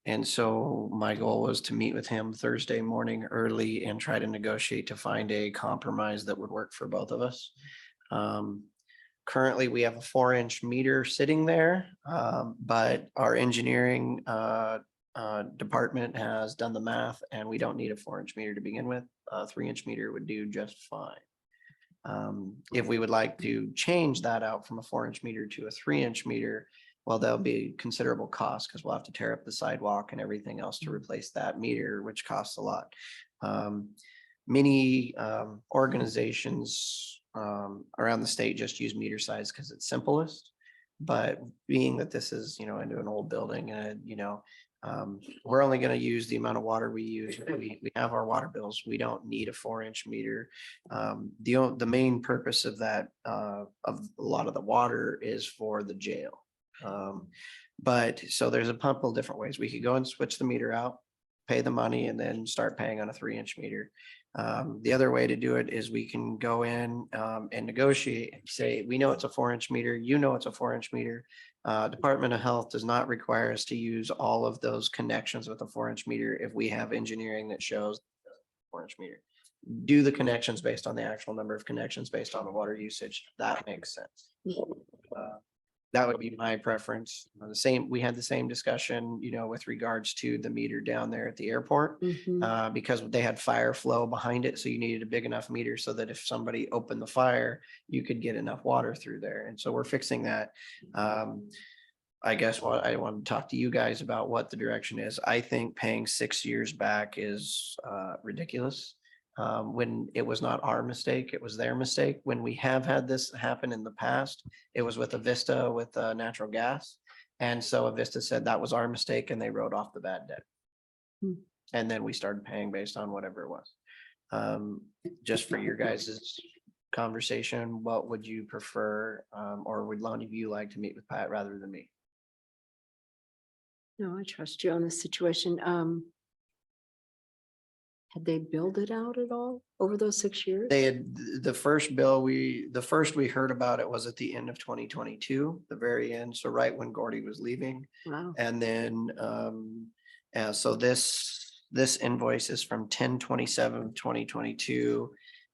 And so my goal was to meet with him Thursday morning early and try to negotiate to find a compromise that would work for both of us. Currently, we have a 4-inch meter sitting there, but our engineering department has done the math and we don't need a 4-inch meter to begin with. A 3-inch meter would do just fine. If we would like to change that out from a 4-inch meter to a 3-inch meter, well, there'll be considerable cost because we'll have to tear up the sidewalk and everything else to replace that meter, which costs a lot. Many organizations around the state just use meter size because it's simplest. But being that this is, into an old building and, we're only going to use the amount of water we use. We have our water bills. We don't need a 4-inch meter. The main purpose of that, of a lot of the water is for the jail. But so there's a couple of different ways. We could go and switch the meter out, pay the money, and then start paying on a 3-inch meter. The other way to do it is we can go in and negotiate, say, we know it's a 4-inch meter, it's a 4-inch meter. Department of Health does not require us to use all of those connections with a 4-inch meter if we have engineering that shows 4-inch meter. Do the connections based on the actual number of connections based on the water usage. That makes sense. That would be my preference. We had the same discussion, with regards to the meter down there at the airport, because they had fire flow behind it. So you needed a big enough meter so that if somebody opened the fire, you could get enough water through there. And so we're fixing that. I guess what I want to talk to you guys about what the direction is. I think paying 6 years back is ridiculous. When it was not our mistake, it was their mistake. When we have had this happen in the past, it was with Avista with natural gas. And so Avista said that was our mistake and they wrote off the bad debt. And then we started paying based on whatever it was. Just for your guys' conversation, what would you prefer? Or would one of you like to meet with Pat rather than me? No, I trust you on this situation. Had they billed it out at all over those 6 years? They had the first we heard about it was at the end of 2022, the very end. So right when Gordy was leaving. Wow. And then, so this invoice is from 10/27/2022.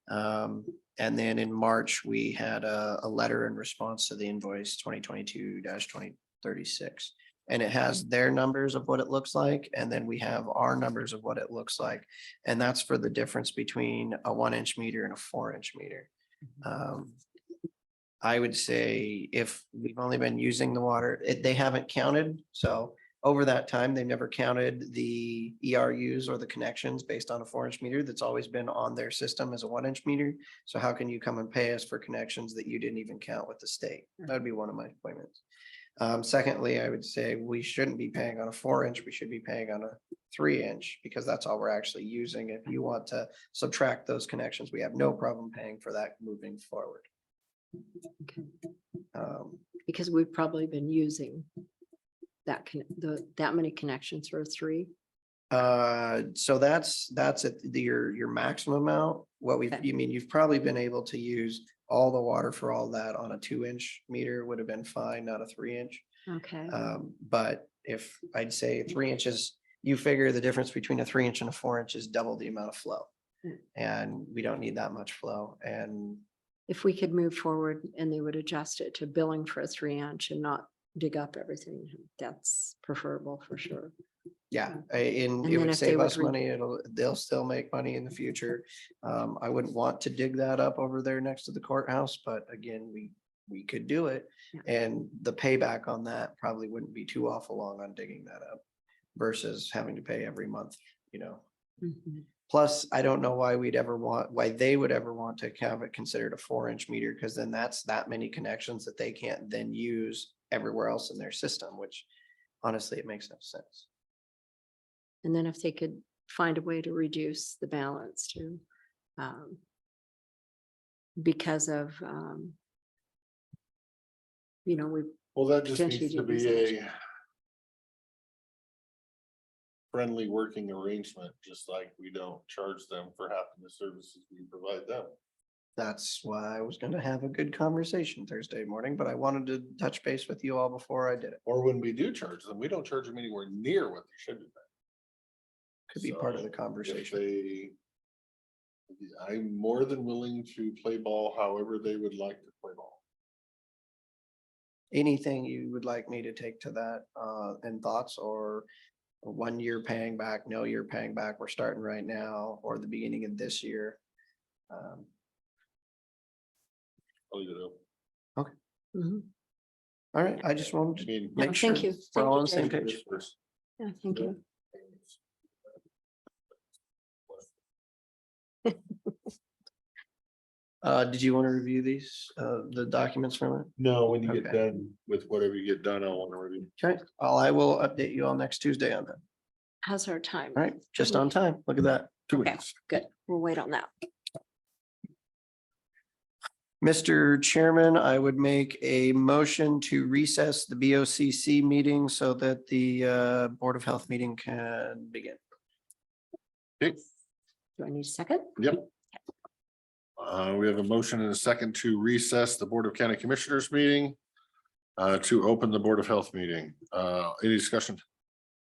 And then in March, we had a letter in response to the invoice 2022-2036. And it has their numbers of what it looks like. And then we have our numbers of what it looks like. And that's for the difference between a 1-inch meter and a 4-inch meter. I would say if we've only been using the water, they haven't counted. So over that time, they've never counted the ERUs or the connections based on a 4-inch meter that's always been on their system as a 1-inch meter. So how can you come and pay us for connections that you didn't even count with the state? That'd be one of my appointments. Secondly, I would say we shouldn't be paying on a 4-inch. We should be paying on a 3-inch because that's all we're actually using. If you want to subtract those connections, we have no problem paying for that moving forward. Because we've probably been using that many connections for a 3. So that's at your maximum amount. You've probably been able to use all the water for all that on a 2-inch meter would have been fine, not a 3-inch. Okay. But if I'd say 3 inches, you figure the difference between a 3-inch and a 4-inch is double the amount of flow. And we don't need that much flow. And if we could move forward and they would adjust it to billing for a 3-inch and not dig up everything, that's preferable for sure. Yeah, and it then would if they save would us money. They'll still make money in the future. I wouldn't want to dig that up over there next to the courthouse, but again, we could do it. And the payback on that probably wouldn't be too awful long on digging that up versus having to pay every month, Plus, I don't know why they would ever want to have it considered a 4-inch meter, because then that's that many connections that they can't then use everywhere else in their system, which honestly, it makes no sense. And then if they could find a way to reduce the balance too. Because of, we Well, that just potentially needs to do be these a friendly working arrangement, just like we don't charge them for half of the services we provide them. That's why I was gonna have a good conversation Thursday morning, but I wanted to touch base with you all before I did it. Or when we do charge them, we don't charge them anywhere near what they should be. Could be part of the conversation. I'm more than willing to play ball however they would like to play ball. anything you would like me to take to that, and thoughts, or 1 year paying back, no year paying back, we're starting right now, or the beginning of this year. I'll leave it open. Mhm. All right, I just wanted I to mean, make sure thank you. we're Thank all you, on the same Jay. page. Yeah, thank you. Did you want to review these, the documents from it? No, when you get Okay. done with whatever you get done, I'll want to review. Okay, well, I will update you all next Tuesday on that. How's our time? All right, just on time. Look at that. 2 Okay, weeks. good. We'll wait on that. Mr. Chairman, I would make a motion to recess the BOCC meeting so that the Board of Health meeting can begin. Okay, Do I need a second? yep. We have a motion and a second to recess the Board of County Commissioners meeting to open the Board of Health meeting. Any discussion?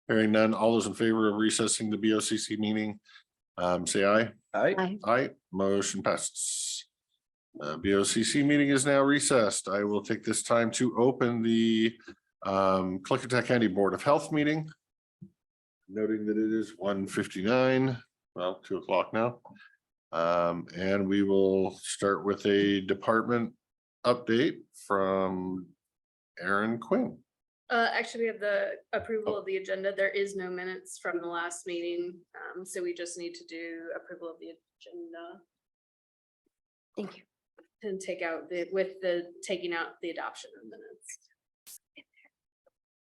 Hearing none, all those in favor of recessing the BOCC meeting, say aye. Aye. Aye. Aye, motion passes. BOCC meeting is now recessed. I will take this time to open the Klickitat County Board of Health meeting. Noting that it is 1:59, well, 2 o'clock now. And we will start with a department update from Aaron Quinn. Actually, we have the approval of the agenda. There is no minutes from the last meeting. So we just need to do approval of the agenda. Thank you. And taking out the adoption of minutes.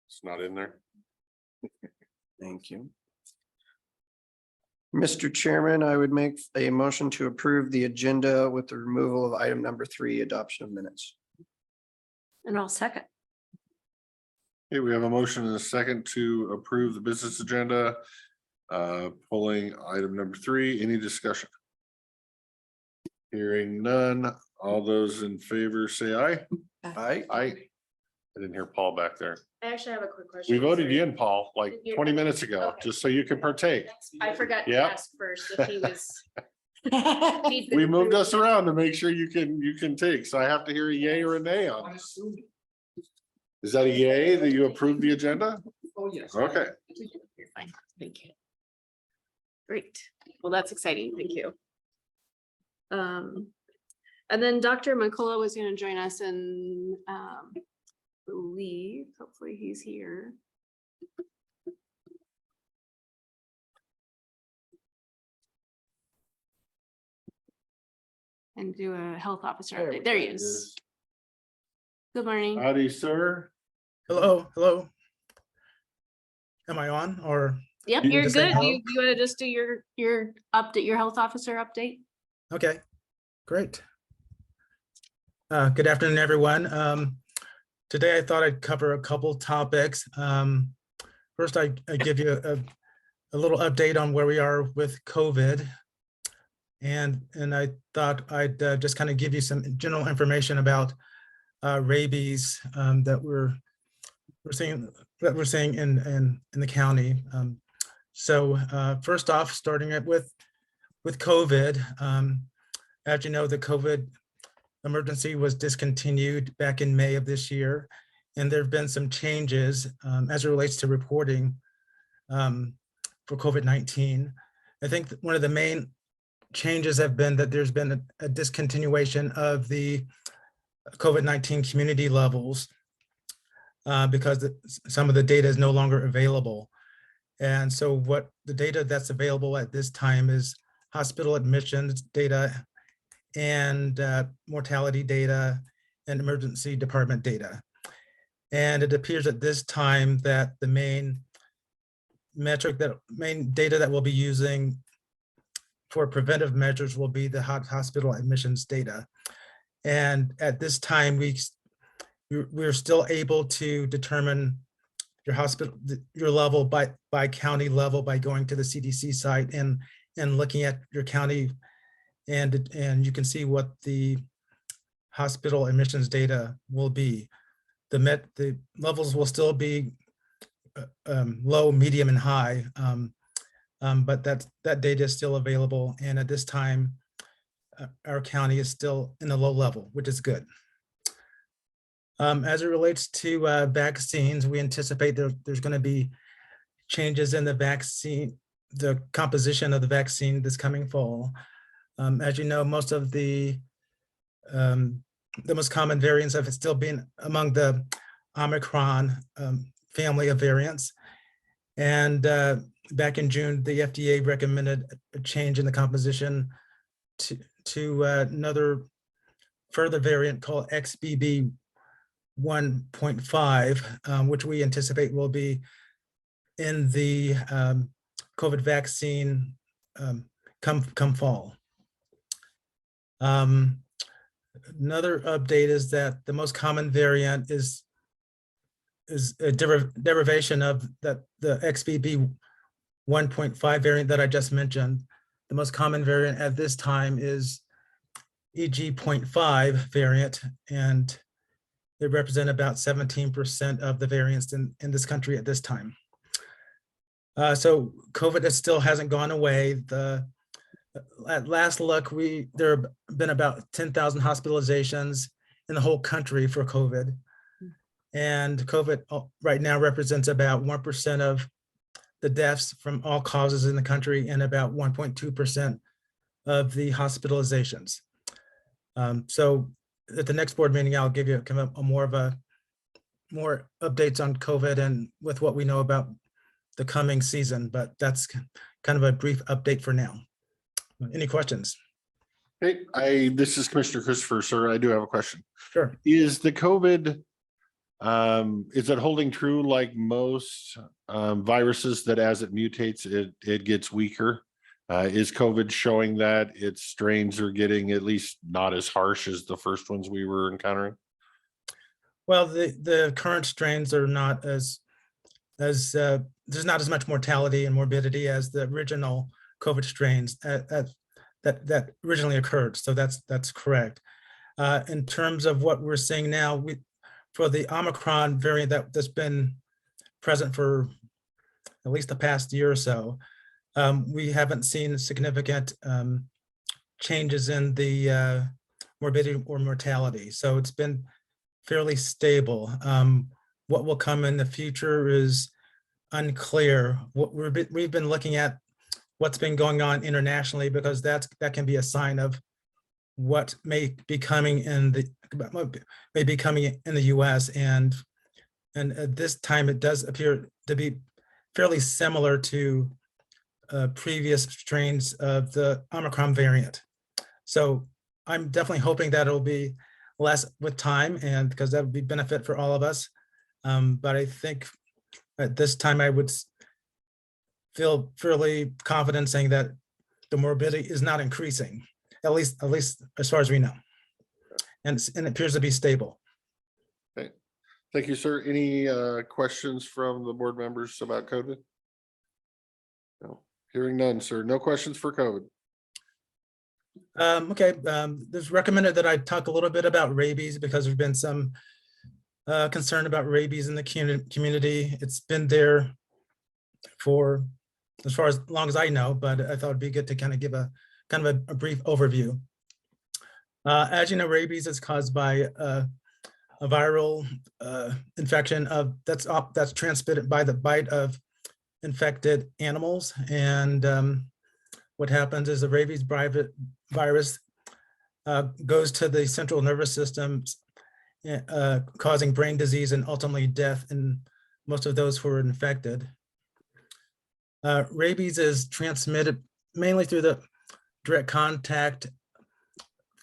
It's not in there. Thank you. Mr. Chairman, I would make a motion to approve the agenda with the removal of item number 3, adoption of minutes. And I'll second. Okay, we have a motion and a second to approve the business agenda. Pulling item number 3, any discussion? Hearing none, all those in favor say aye. Aye. Aye. I didn't hear Paul back there. I actually have a quick question. We voted Sorry. you in, Paul, like 20 minutes ago, Okay. just so you can partake. I forgot to Yeah. ask first if he was. We moved us around to make sure you can take, so I have to hear a yay or a nay on this. Is that a yay that you approve the agenda? Oh, yes. Okay, You're fine. Thank you. Great. Well, that's exciting. Thank you. And then Dr. McCullough was going to join us and believe, hopefully he's here. And do a health officer update. There he is. Good morning. howdy, sir. Hello, hello. Am I on or? Yep, you you're just say good. hello? You want to just do your update, your health officer update? Okay, great. Good afternoon, everyone. Today I thought I'd cover a couple topics. First, I give you a little update on where we are with COVID. And I thought I'd just kind of give you some general information about rabies that we're seeing in the county. So first off, starting it with COVID. As you know, the COVID emergency was discontinued back in May of this year, and there have been some changes as it relates to reporting for COVID-19. I think one of the main changes have been that there's been a discontinuation of the COVID-19 community levels because some of the data is no longer available. And so what the data that's available at this time is hospital admissions data and mortality data and emergency department data. And it appears at this time that the main data that we'll be using for preventive measures will be the hospital admissions data. And at this time, we're still able to determine your level by county level by going to the CDC site and looking at your county, and you can see what the hospital admissions data will be. The levels will still be low, medium, and high, but that data is still available. And at this time, our county is still in a low level, which is good. As it relates to vaccines, we anticipate there's going to be changes in the vaccine, the composition of the vaccine this coming fall. As you know, most of the most common variants have still been among the Omicron family of variants. And back in June, the FDA recommended a change in the composition to another further variant called XBB 1.5, which we anticipate will be in the COVID vaccine come fall. Another update is that the most common variant is a derivation of the XBB 1.5 variant that I just mentioned. The most common variant at this time is EG.5 variant, and they represent about 17% of the variants in this country at this time. So COVID still hasn't gone away. At last look, there have been about 10,000 hospitalizations in the whole country for COVID. And COVID right now represents about 1% of the deaths from all causes in the country and about 1.2% of the hospitalizations. So at the next board meeting, I'll give you kind of more updates on COVID and with what we know about the coming season, but that's kind of a brief update for now. Any questions? Hey, this is Commissioner Christopher, sir. I do have a question. Sure. Is the COVID, is it holding true like most viruses that as it mutates, it gets weaker? Is COVID showing that its strains are getting at least not as harsh as the first ones we were encountering? Well, the current strains are not as there's not as much mortality and morbidity as the original COVID strains that originally occurred. So that's correct. In terms of what we're seeing now, for the Omicron variant that's been present for at least the past year or so, we haven't seen significant changes in the morbidity or mortality. So it's been fairly stable. What will come in the future is unclear. What we've been looking at what's been going on internationally, because that can be a sign of what may be coming in the US, and at this time it does appear to be fairly similar to previous strains of the Omicron variant. So I'm definitely hoping that it'll be less with time, and because that would be benefit for all of us. But I think at this time I would feel fairly confident saying that the morbidity is not increasing, at least as far as we know, and it appears to be stable. Okay, thank you, sir. Any questions from the board members about COVID? No, hearing none, sir. No questions for COVID. Okay, there's recommended that I talk a little bit about rabies because there's been some concern about rabies in the community. It's been there for as far as long as I know, but I thought it'd be good to kind of give a brief overview. As you know, rabies is caused by a viral infection that's transmitted by the bite of infected animals, and what happens is the rabies virus goes to the central nervous system, causing brain disease and ultimately death in most of those who are infected. Rabies is transmitted mainly through the direct contact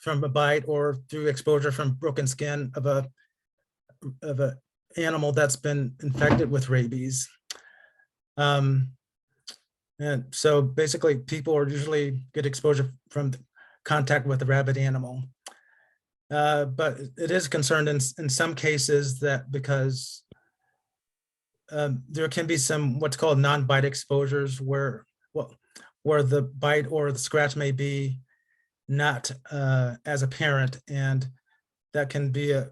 from a bite or through exposure from broken skin of a animal that's been infected with rabies. And so basically people are usually get exposure from contact with a rabid animal. But it is concerned in some cases that because there can be some what's called non-bite exposures where the bite or the scratch may be not as apparent, and that can be a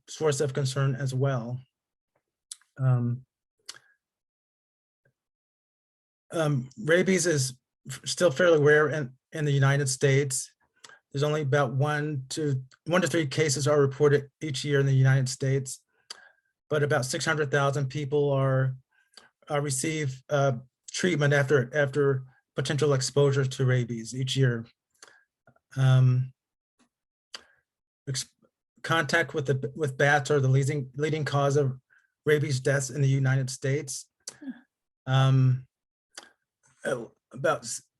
source of concern as well. Rabies is still fairly rare in the United States. there's only about 1 to 3 cases are reported each year in the United States, but about 600,000 people receive treatment after potential exposure to rabies each year. Contact with bats are the leading cause of rabies deaths in the United States. About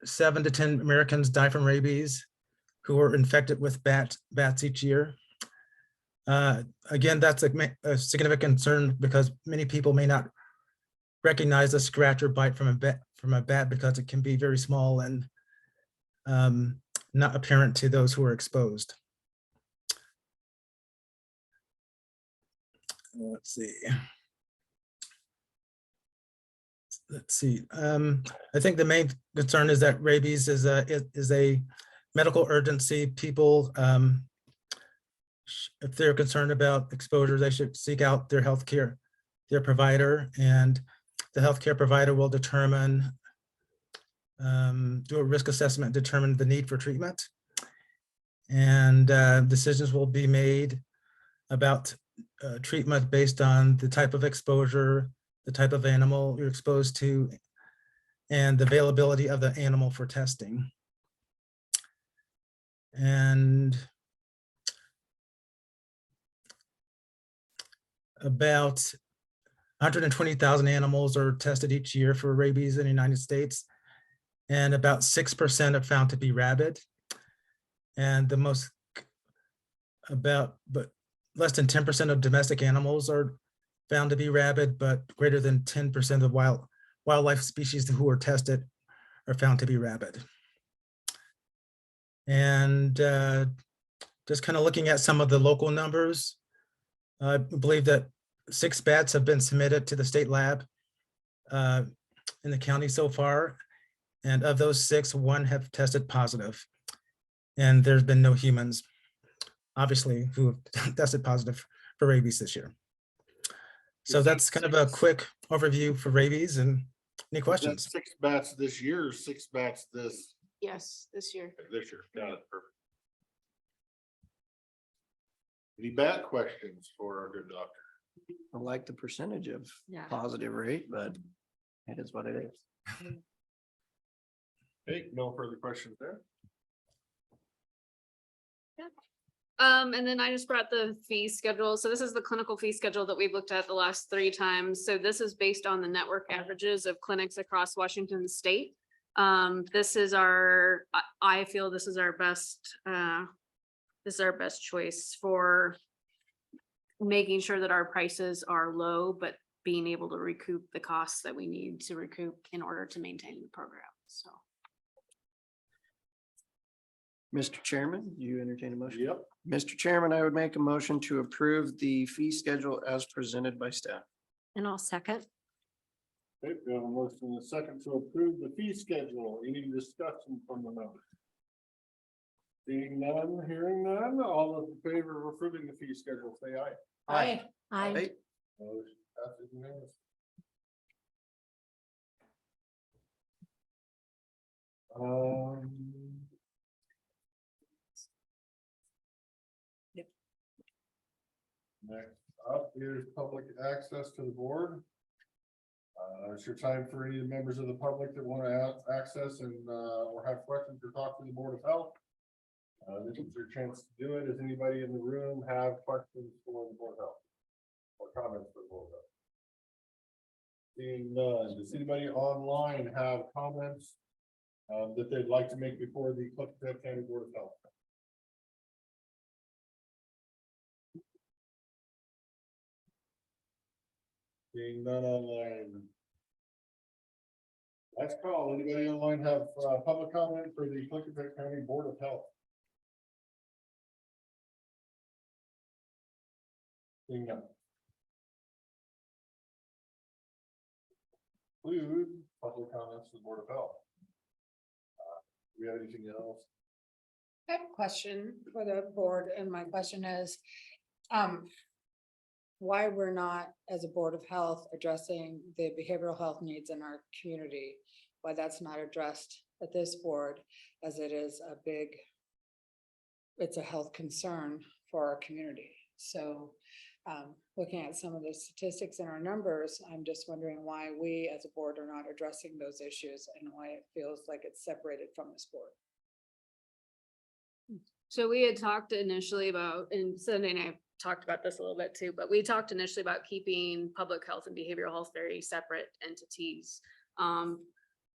7 to 10 Americans die from rabies who are infected with bats each year. Again, that's a significant concern because many people may not recognize a scratch or bite from a bat because it can be very small and not apparent to those who are exposed. Let's see. I think the main concern is that rabies is a medical urgency. People, if they're concerned about exposure, they should seek out their provider, and the healthcare provider will determine, do a risk assessment, determine the need for treatment, and decisions will be made about treatment based on the type of exposure, the type of animal you're exposed to, and the availability of the animal for testing. And about 120,000 animals are tested each year for rabies in the United States, and about 6% are found to be rabid. And less than 10% of domestic animals are found to be rabid, but greater than 10% of wildlife species who are tested are found to be rabid. And just kind of looking at some of the local numbers, I believe that 6 bats have been submitted to the state lab in the county so far. And of those 6, 1 have tested positive. And there's been no humans, obviously, who have tested positive for rabies this year. So that's kind of a quick overview for rabies. And any questions? 6 bats this year, or 6 bats this Yes, this year. year. Got it. Perfect. Any bat questions for our good doctor? I like the percentage of Yeah. positive rate, but it is what it is. Hey, no further questions there. And then I just brought the fee schedule. So this is the clinical fee schedule that we've looked at the last 3 times. So this is based on the network averages of clinics across Washington state. This is I feel this is our best, choice for making sure that our prices are low, but being able to recoup the costs that we need to recoup in order to maintain the program. So. Mr. Chairman, you entertain a motion? Yep. Mr. Chairman, I would make a motion to approve the fee schedule as presented by staff. And I'll second. Okay, we have a motion and a second to approve the fee schedule. Any discussion from the members? Seeing none, hearing none, all those in favor of approving the fee schedule, say aye. Aye. Aye. Motion passes unanimously. Next up is public access to the board. It's your time for any members of the public that want to access and or have questions or talk to the Board of Health. This is your chance to do it. Does anybody in the room have questions for the Board of Health or comments for the Board of Health? Seeing none, does anybody online have comments that they'd like to make before the Klickitat County Board of Health? Seeing none online. Last call. Anybody online have public comment for the Klickitat County Board of Health? Seeing none. Include public comments to the Board of Health. Do we have anything else? I have a question for the board, and my question is, why we're not, as a Board of Health, addressing the behavioral health needs in our community? Why that's not addressed at this board, as it is a big it's a health concern for our community. So looking at some of the statistics and our numbers, I'm just wondering why we as a board are not addressing those issues and why it feels like it's separated from this board. So we had talked initially about, and Cindy and I talked about this a little bit too, but we talked initially about keeping public health and behavioral health very separate entities.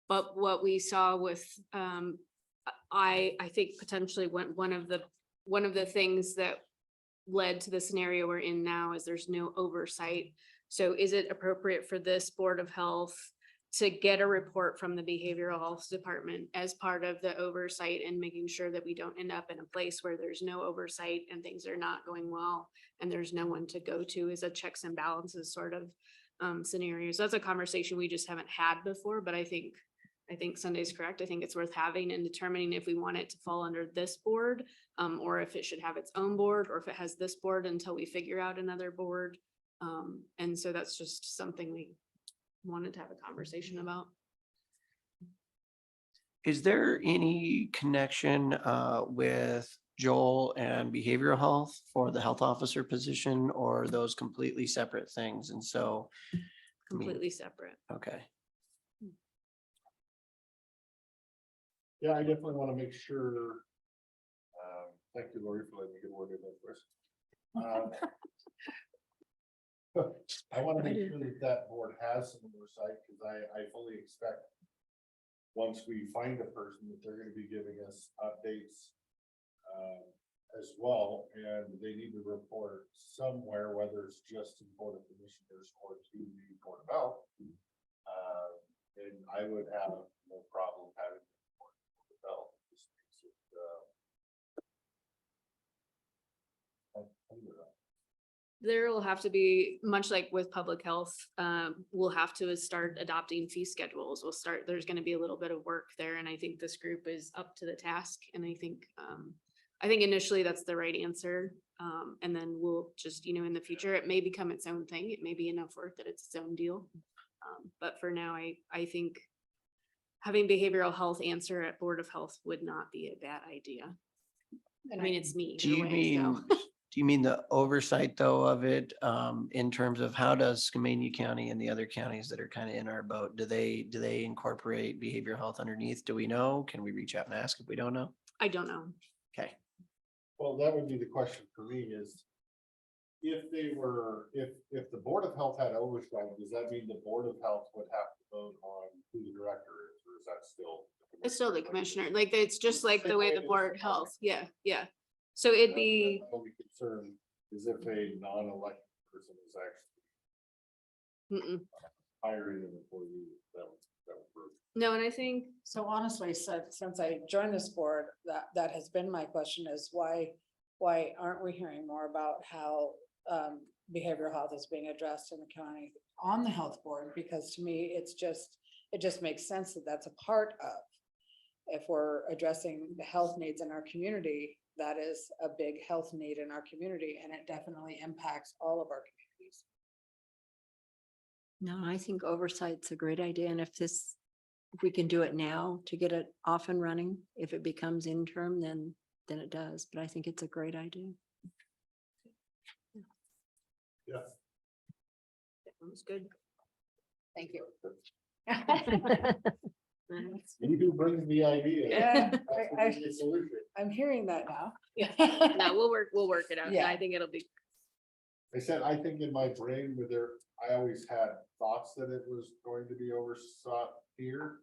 But what we saw with, I think potentially one of the things that led to the scenario we're in now is there's no oversight. So is it appropriate for this Board of Health to get a report from the Behavioral Health Department as part of the oversight and making sure that we don't end up in a place where there's no oversight and things are not going well and there's no one to go to as a checks and balances sort of scenario. So that's a conversation we just haven't had before, but I think Sunday's correct. I think it's worth having and determining if we want it to fall under this board or if it should have its own board or if it has this board until we figure out another board. And so that's just something we wanted to have a conversation about. Is there any connection with Joel and behavioral health for the health officer position, or are those completely separate things? And so, Completely separate. okay. Yeah, I definitely want to make sure. Thank you, Lori, for letting me get a word in there first. I want to make sure that board has some oversight, because I fully expect once we find a person that they're going to be giving us updates as well, and they need to report somewhere, whether it's just to the Board of Commissioners or to the Board of Health. And I would have no problem having the Board of Health. Just makes it, there will have to be, much like with public health, we'll have to start adopting fee schedules. There's going to be a little bit of work there. And I think this group is up to the task. And I think initially that's the right answer. And then we'll just, in the future, it may become its own thing. It may be enough work that it's its own deal. But for now, I think having behavioral health answer at Board of Health would not be a bad idea. I mean, it's me. Do you mean the oversight though of it, in terms of how does Skamania County and the other counties that are kind of in our boat, do they incorporate behavioral health underneath? Do we know? Can we reach out and ask if we don't know? I don't know. Okay. well, that would be the question for me is, if the Board of Health had oversight, does that mean the Board of Health would have to vote on who the director is, or is that still? It's still the commissioner. Like, it's just like the way the Board of Health. Yeah, yeah. So it'd be. My only concern is if a non-elected person is actually hiring an employee, that would work. No, and I think. So honestly, since I joined this board, that has been my question is why aren't we hearing more about how behavioral health is being addressed in the county on the health board? Because to me, it just makes sense that that's a part of, if we're addressing the health needs in our community, that is a big health need in our community, and it definitely impacts all of our communities. No, I think oversight's a great idea. And if we can do it now to get it off and running, if it becomes interim, then it does. But I think it's a great idea. Yeah. That was good. Thank you. You do bring the idea. Yeah, That's the solution. I'm hearing that now. Yeah. No, we'll work it out. Yeah. I think it'll be. I said, I think in my brain I always had thoughts that it was going to be oversought here.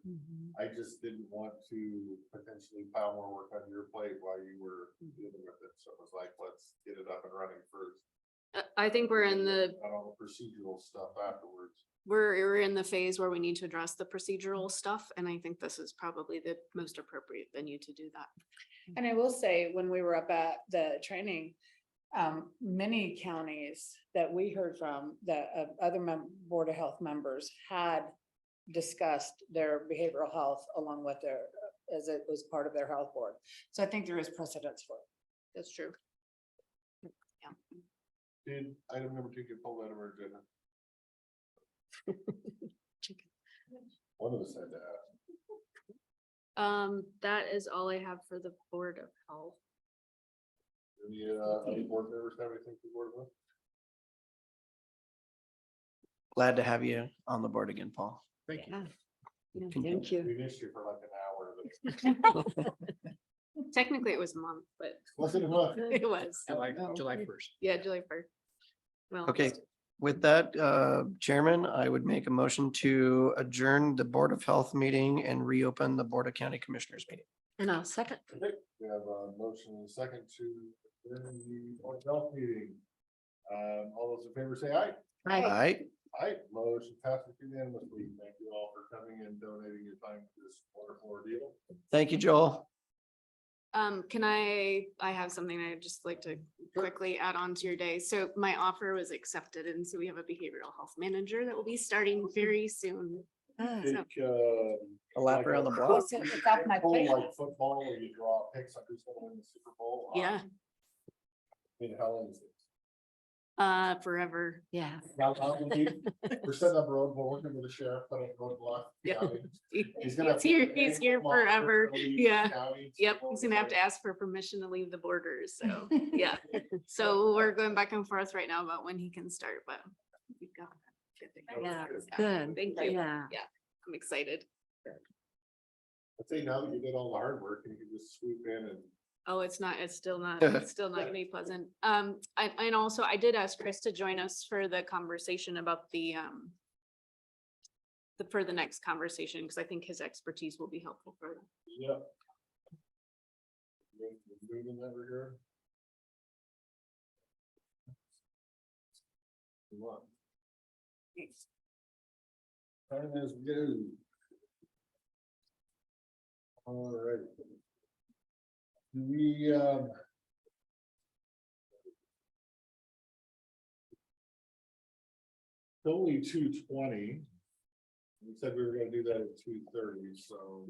I just didn't want to potentially pile more work on your plate while you were dealing with it. So it was like, let's get it up and running first. I think we're in the. Not all the procedural stuff afterwards. We're in the phase where we need to address the procedural stuff, and I think this is probably the most appropriate venue to do that. And I will say, when we were up at the training, many counties that we heard from, that other Board of Health members had discussed their behavioral health along with as it was part of their health board. So I think there is precedence for it. That's true. Yeah. Did item number 2 get pulled out of our agenda? One of us had to ask. That is all I have for the Board of Health. Any other board members have anything to board with? Glad to have you on the board again, Paul. Thank you. Yeah. Yeah, Can- thank you. We missed you for like an hour. Technically, it was a month, but Was it a month? it was. July 1st. Yeah, July 1st. Well, Okay, with that, Chairman, I would make a motion to adjourn the Board of Health meeting and reopen the Board of County Commissioners meeting. And I'll second. Okay, we have a motion and a second to adjourn the Board of Health meeting. All those in favor say aye. Aye. Aye. Aye, motion passes unanimously. Thank you all for coming and donating your time to this wonderful ordeal. Thank you, Joel. can I have something I'd just like to quickly add on to your day. So my offer was accepted, and so we have a behavioral health manager that will be starting very soon. Ah, Take, A lap like around the a block. Super It's off my Bowl, plate. like football, where you draw picks on who's gonna win the Super Bowl. Yeah, How long is it? forever. Yeah. We're setting up a road, we're working with the sheriff, putting a roadblock. Yeah. He's gonna have He's to- here forever. to leave Yeah. the county to Yep, go he's gonna have away. to ask for permission to leave the borders, so, yeah. So we're going back and forth right now about when he can start, but we've got. Yeah, good. Thank you. Yeah. Yeah, I'm excited. I'd say now that you did all the hard work, you can just swoop in and. Oh, it's still not gonna be pleasant. And also I did ask Chris to join us for the conversation about for the next conversation, because I think his expertise will be helpful for them. Yeah. Move in that regard. Come on. Time is good. All right. Do we, it's only 2:20. We said we were gonna do that at 2:30, so.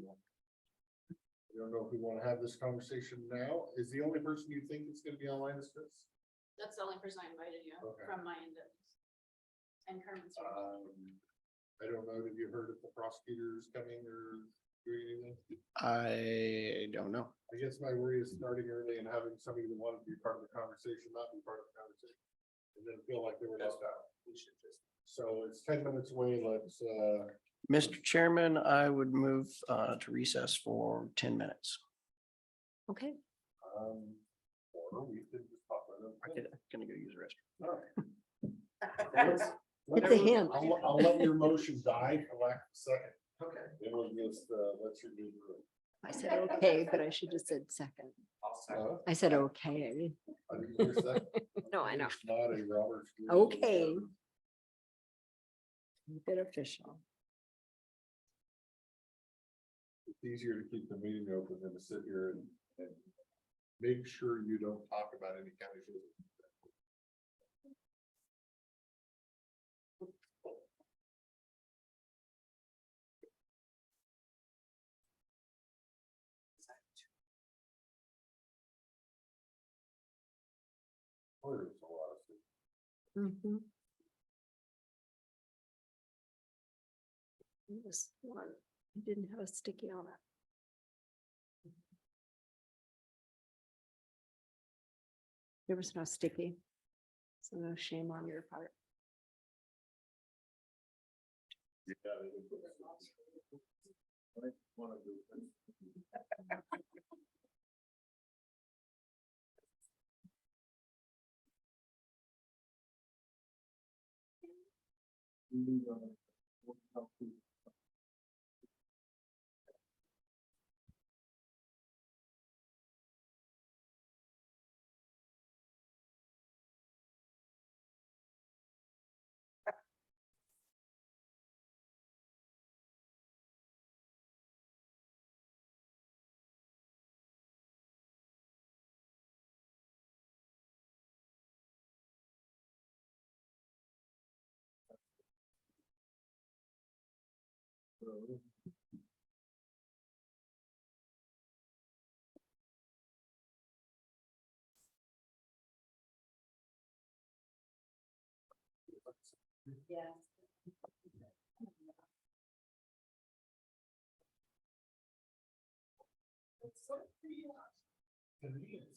I don't know if we want to have this conversation now. Is the only person you think is gonna be online is Chris? That's the only person I invited you Okay. from my end. And Carmen's. I don't know, have you heard if the prosecutor's coming or doing anything? I don't know. I guess my worry is starting early and having somebody that wanted to be part of the conversation, not be part of the conversation. And then feel like they were left out. So it's 10 minutes away, let's, Mr. Chairman, I would move to recess for 10 minutes. Okay. or we could just pop right up. I'm gonna go use the restroom. All right. It's a hint. I'll let your motion die for lack of a second. Okay. Then we'll just, let your do the. I said, okay, but I should have said second. I said, okay. I didn't hear a second. No, I know. It's not a Robert's rule. Okay. Keep it official. It's easier to keep the meeting open than to sit here and make sure you don't talk about any county business. Oh, there's a lot of things. Mhm. It was one, I didn't have a sticky on it. There was no sticky. So no shame on your part. Yeah, they did put that on. I wanna do it. Yeah. To me, it's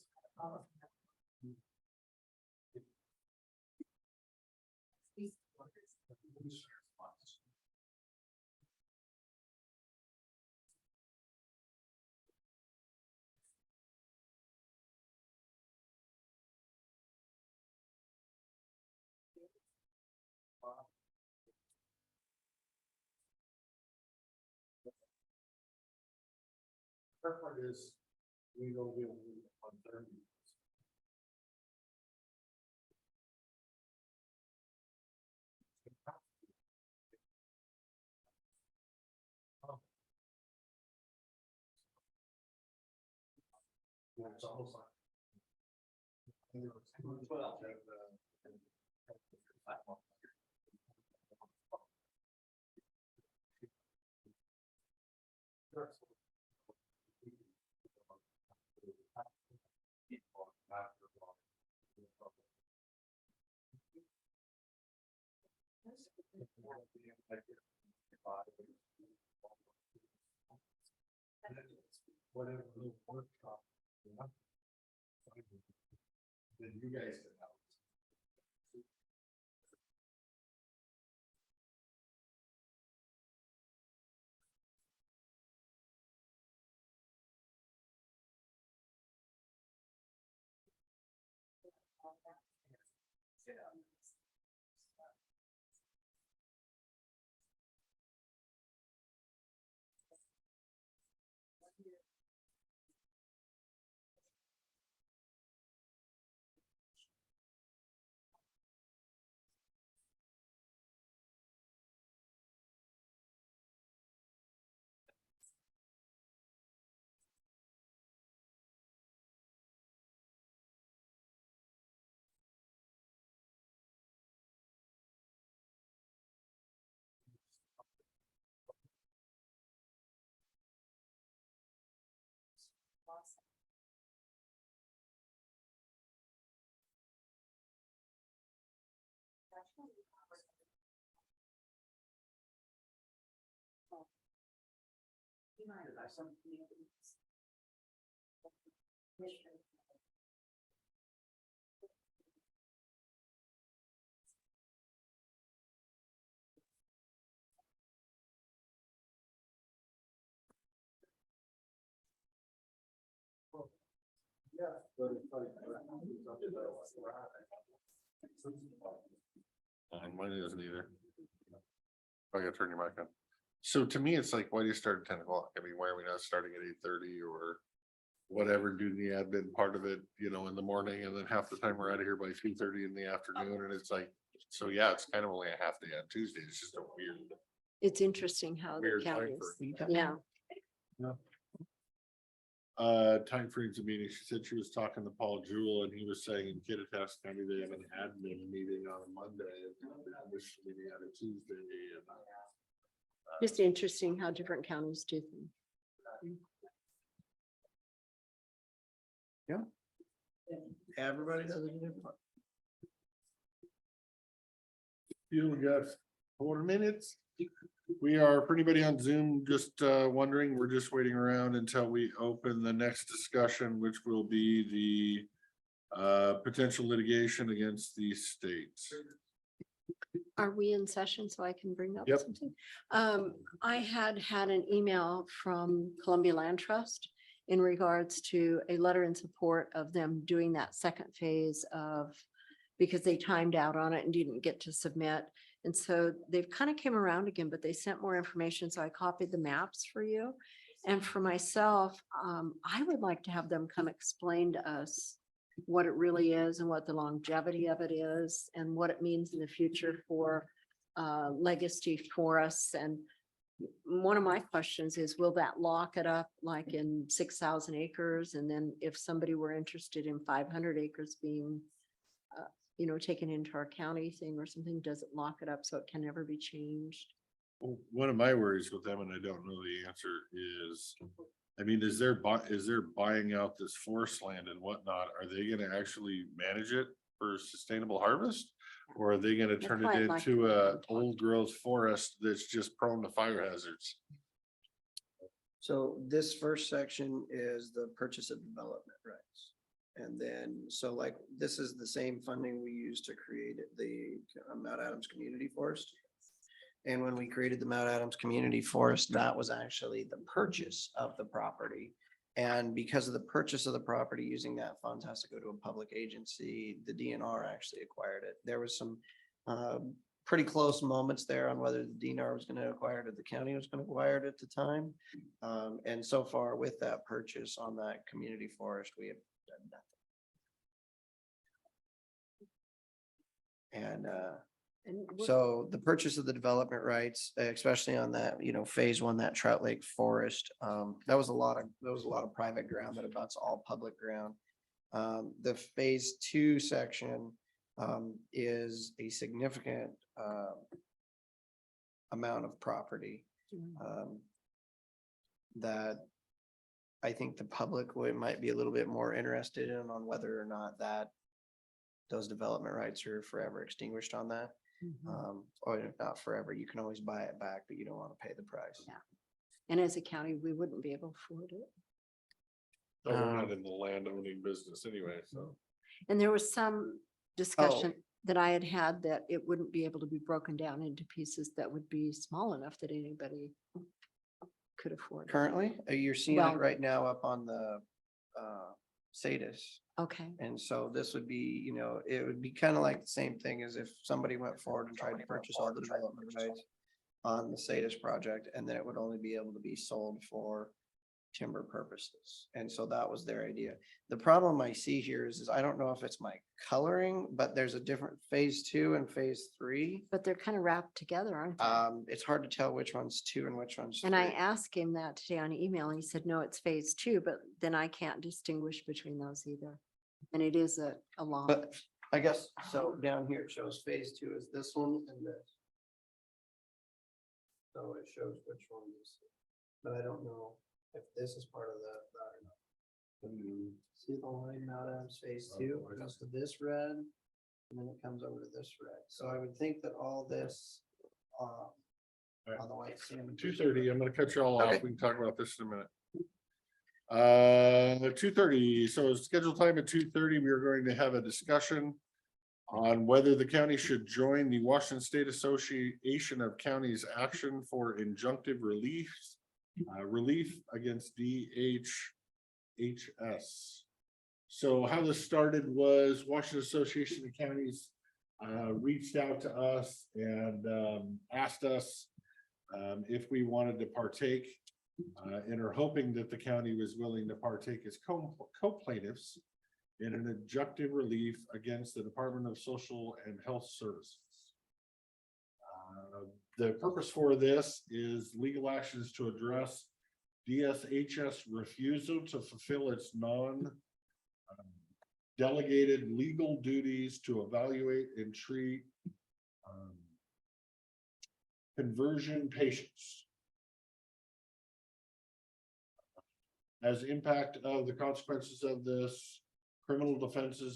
Our part is, we don't do on Thursday. It's almost like. Whatever little workshop. Then you guys can help. Yeah, but it's like. Mine isn't either. I gotta turn your mic on. So to me, it's like, why do you start at 10 o'clock? I mean, why are we not starting at 8:30 or whatever, do the admin part of it, you know, in the morning, and then half the time we're out of here by 2:30 in the afternoon, and it's like, so yeah, it's kind of only a half day on Tuesday. It's just a weird. It's interesting how the Weird time counties, frame. yeah. Time frames of meeting. She said she was talking to Paul Jewell and he was saying in Klickitat County, they have an admin meeting on a Monday and this meeting on a Tuesday. And Just interesting how different counties do things. Yeah. Everybody does it different. You got 4 minutes. We are, for anybody on Zoom just wondering, we're just waiting around until we open the next discussion, which will be the potential litigation against the states. Are we in session so I can bring up Yep. something? I had an email from Columbia Land Trust in regards to a letter in support of them doing that second phase of, because they timed out on it and didn't get to submit. And so they've kind of came around again, but they sent more information. So I copied the maps for you. And for myself, I would like to have them come explain to us what it really is and what the longevity of it is and what it means in the future for legacy forests. And one of my questions is, will that lock it up like in 6,000 acres? And then if somebody were interested in 500 acres being you know, taken into our county thing or something, does it lock it up so it can never be changed? Well, one of my worries with them, and I don't know the answer, is, I mean, is there buying out this forest land and whatnot? Are they gonna actually manage it for sustainable harvest? Or are they gonna turn it quite like into to a old growth forest that's just prone to fire hazards? So this first section is the purchase of development rights. And then, so like, this is the same funding we used to create the Mount Adams Community Forest. And when we created the Mount Adams Community Forest, that was actually the purchase of the property. And because of the purchase of the property, using that funds has to go to a public agency. The DNR actually acquired it. There was some pretty close moments there on whether the DNR was gonna acquire it or the county was gonna acquire it at the time. And so far with that purchase on that community forest, we have done nothing. And So the purchase of the development rights, especially on that, phase one, that Trout Lake Forest, that was a lot of private ground that abuts all public ground. The phase two section is a significant amount of property that I think the public might be a little bit more interested in on whether or not those development rights are forever extinguished on that. Or if not forever, you can always buy it back, but you don't want to pay the price. Yeah. And as a county, we wouldn't be able to afford it. But we're not in the landowning business anyway, so. And there was some discussion that I had that it wouldn't be able to be broken down into pieces that would be small enough that anybody could afford. Currently, you're seeing Well- it right now up on the Sadis. Okay. And so this would be, it would be kind of like the same thing as if somebody went forward and tried to purchase all the development rights on the Sadis project, and then it would only be able to be sold for timber purposes. And so that was their idea. The problem I see here is I don't know if it's my coloring, but there's a different phase two and phase three. But they're kind of wrapped together, aren't they? It's hard to tell which one's two and which one's And I three. asked him that today on email and he said, no, it's phase two, but then I can't distinguish between those either. And it is a long. But I guess, so down here it shows phase two is this one and this. So it shows which one is, but I don't know if this is part of that or not. Can you see the line now that it's phase two, it goes to this red, and then it comes over to this red. So I would think that all this, on the white sand. 2:30, I'm gonna cut you all Okay. off. We can talk about this in a minute. 2:30, so scheduled time at 2:30, we are going to have a discussion on whether the county should join the Washington State Association of Counties Action for Injunctive Relief against DHHS. So how this started was Washington Association of Counties reached out to us and asked us if we wanted to partake, and are hoping that the county was willing to partake as co-plaintiffs in an injunctive relief against the Department of Social and Health Services. The purpose for this is legal actions to address DSHS refusal to fulfill its delegated legal duties to evaluate and treat conversion patients. As impact of the consequences of this, criminal defendants,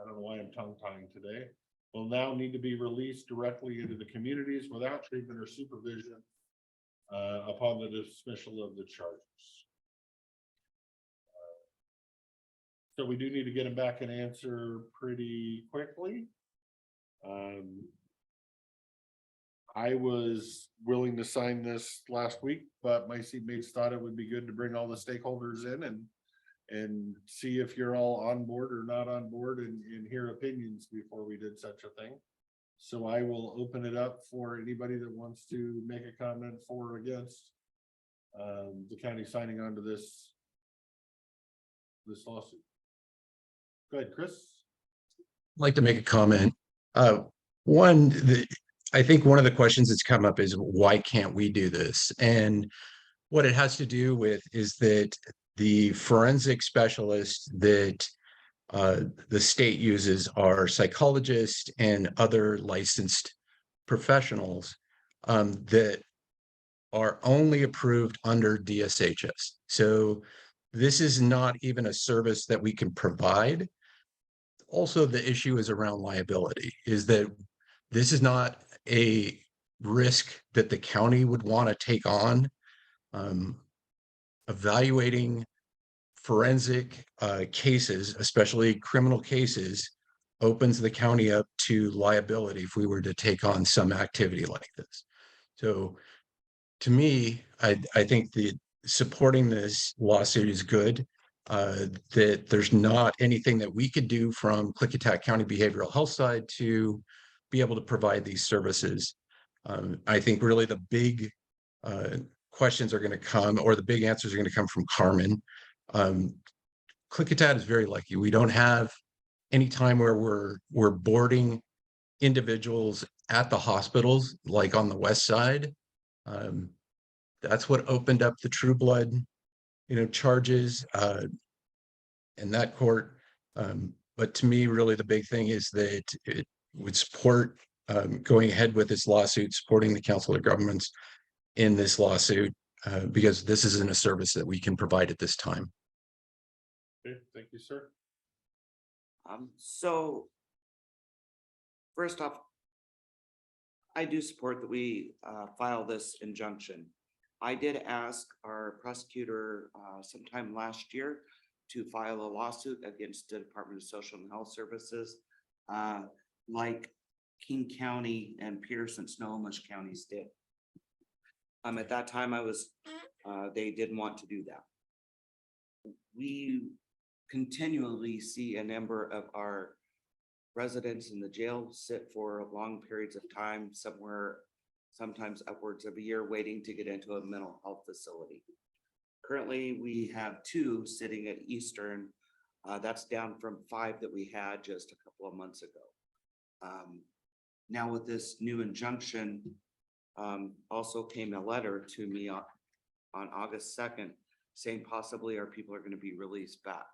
I don't know why I'm tongue tying today, will now need to be released directly into the communities without treatment or supervision upon the dismissal of the charges. So we do need to get them back an answer pretty quickly. I was willing to sign this last week, but my seatmates thought it would be good to bring all the stakeholders in and see if you're all on board or not on board and hear opinions before we did such a thing. So I will open it up for anybody that wants to make a comment for or against the county signing on to this lawsuit. Go ahead, Chris. I'd like to make a comment. I think one of the questions that's come up is why can't we do this? And what it has to do with is that the forensic specialists that the state uses are psychologists and other licensed professionals that are only approved under DSHS. So this is not even a service that we can provide. Also, the issue is around liability, is that this is not a risk that the county would want to take on. Evaluating forensic cases, especially criminal cases, opens the county up to liability if we were to take on some activity like this. So to me, I think supporting this lawsuit is good. That there's not anything that we could do from Klickitat County Behavioral Health side to be able to provide these services. I think really the big questions are going to come, or the big answers are going to come from Carmen. Klickitat is very lucky. We don't have any time where we're boarding individuals at the hospitals, like on the west side. That's what opened up the True Blood, charges in that court. But to me, really the big thing is that it would support going ahead with this lawsuit, supporting the Council of Governments in this lawsuit, because this isn't a service that we can provide at this time. Okay, thank you, sir. So first off, I do support that we file this injunction. I did ask our prosecutor sometime last year to file a lawsuit against the Department of Social and Health Services, like King County and Pearson, Snohomish counties did. At that time, they didn't want to do that. We continually see a number of our residents in the jail sit for long periods of time, sometimes upwards of a year, waiting to get into a mental health facility. Currently, we have 2 sitting at Eastern. That's down from 5 that we had just a couple of months ago. Now with this new injunction, also came a letter to me on August 2nd, saying possibly our people are going to be released back.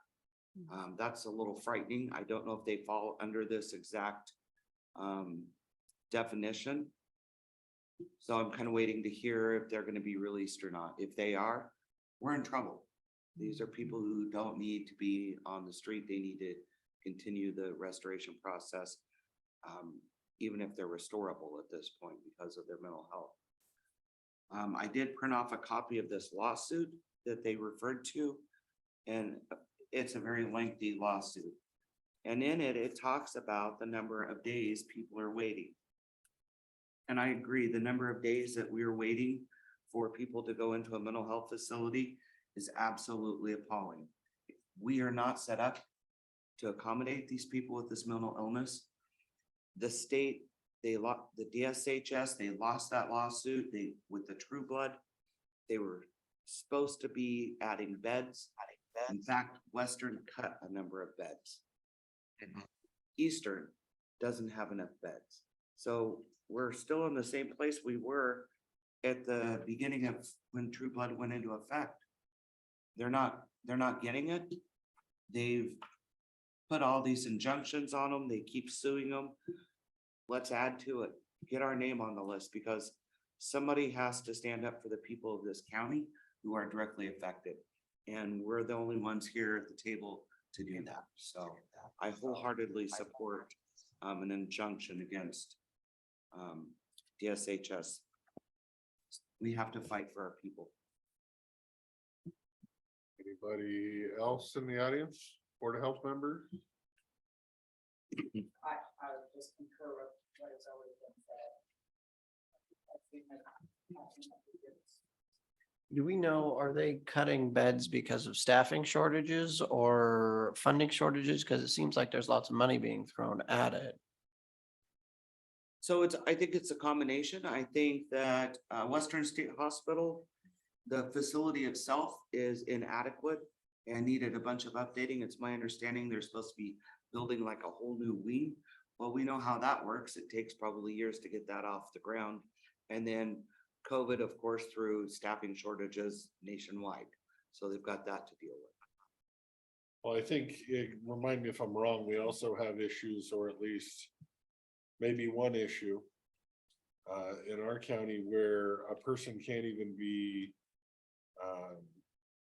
That's a little frightening. I don't know if they fall under this exact definition. So I'm kind of waiting to hear if they're going to be released or not. If they are, we're in trouble. These are people who don't need to be on the street. They need to continue the restoration process, even if they're restorable at this point because of their mental health. I did print off a copy of this lawsuit that they referred to, and it's a very lengthy lawsuit. And in it, it talks about the number of days people are waiting. And I agree, the number of days that we are waiting for people to go into a mental health facility is absolutely appalling. We are not set up to accommodate these people with this mental illness. The state, the DSHS, they lost that lawsuit. With the True Blood, they were supposed to be adding beds. In fact, Western cut a number of beds. And Eastern doesn't have enough beds. So we're still in the same place we were at the beginning of when True Blood went into effect. They're not getting it. They've put all these injunctions on them. They keep suing them. Let's add to it. Get our name on the list, because somebody has to stand up for the people of this county who are directly affected. And we're the only ones here at the table to do that. So I wholeheartedly support an injunction against DSHS. We have to fight for our people. Anybody else in the audience? Board of Health members? I would just concur with what has already been said. I think Do we know, are they cutting beds because of staffing shortages or funding shortages? Because it seems like there's lots of money being thrown at it. So I think it's a combination. I think that Western State Hospital, the facility itself is inadequate and needed a bunch of updating. It's my understanding they're supposed to be building like a whole new wing. Well, we know how that works. It takes probably years to get that off the ground. And then COVID, of course, through staffing shortages nationwide. So they've got that to deal with. Well, I think, remind me if I'm wrong, we also have issues, or at least maybe one issue in our county where a person can't even be,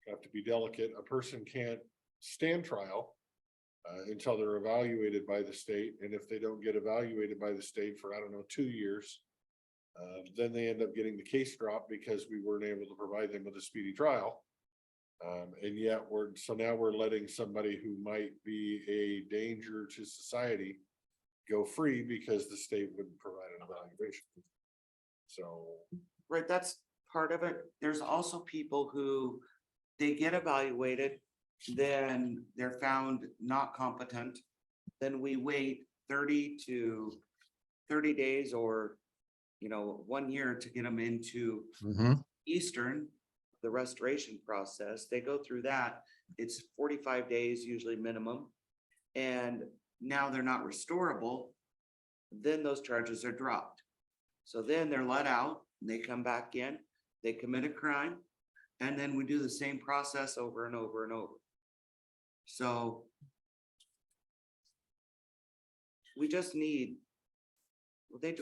have to be delicate, a person can't stand trial until they're evaluated by the state. And if they don't get evaluated by the state for, 2 years, then they end up getting the case dropped because we weren't able to provide them with a speedy trial. And yet now we're letting somebody who might be a danger to society go free because the state wouldn't provide an evaluation. So. Right, that's part of it. There's also people who they get evaluated, then they're found not competent. Then we wait 30 to 30 days or, 1 year to get them into Mhm. Eastern, the restoration process. They go through that. It's 45 days usually minimum. And now they're not restorable, then those charges are dropped. So then they're let out, and they come back in, they commit a crime, and then we do the same process over and over and over. So we just need,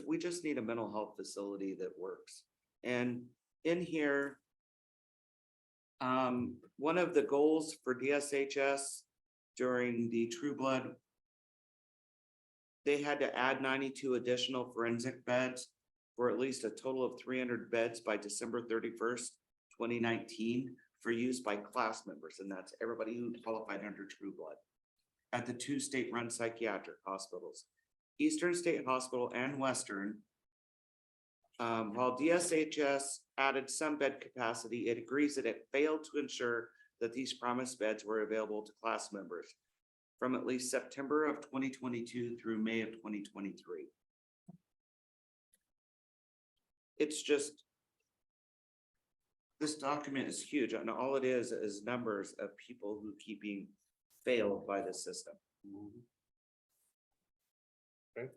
we just need a mental health facility that works. And in here, one of the goals for DSHS during the True Blood, they had to add 92 additional forensic beds for at least a total of 300 beds by December 31st, 2019 for use by class members. And that's everybody who qualified under True Blood at the 2 state-run psychiatric hospitals, Eastern State Hospital and Western. While DSHS added some bed capacity, it agrees that it failed to ensure that these promised beds were available to class members from at least September of 2022 through May of 2023. It's just, this document is huge, and all it is numbers of people who keep being failed by the system. Okay.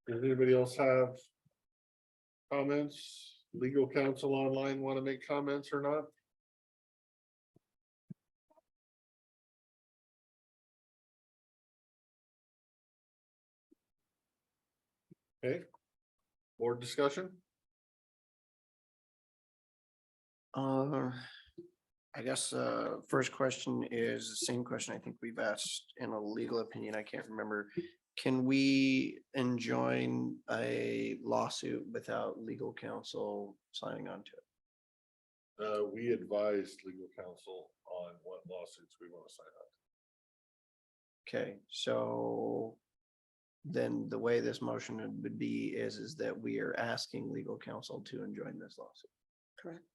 Does anybody else have comments? Legal counsel online want to make comments or not? Okay, board discussion? I guess, first question is the same question I think we've asked in a legal opinion. I can't remember. Can we enjoin a lawsuit without legal counsel signing on to it? We advised legal counsel on what lawsuits we want to sign up. Okay, so then the way this motion would be is that we are asking legal counsel to enjoin this lawsuit. Correct.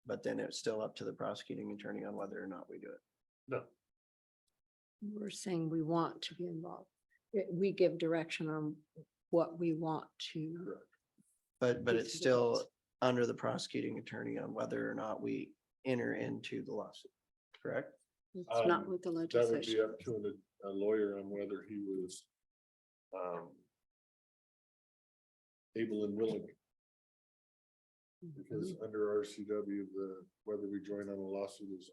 But then it's still up to the prosecuting attorney on whether or not we do it. No. We're saying we want to be involved. We give direction on what we want to. But do it's to the still case. under the prosecuting attorney on whether or not we enter into the lawsuit, correct? It's not with the That would legislation. be up to a lawyer on whether he was able and willing. Because under RCW, whether we join on a lawsuit is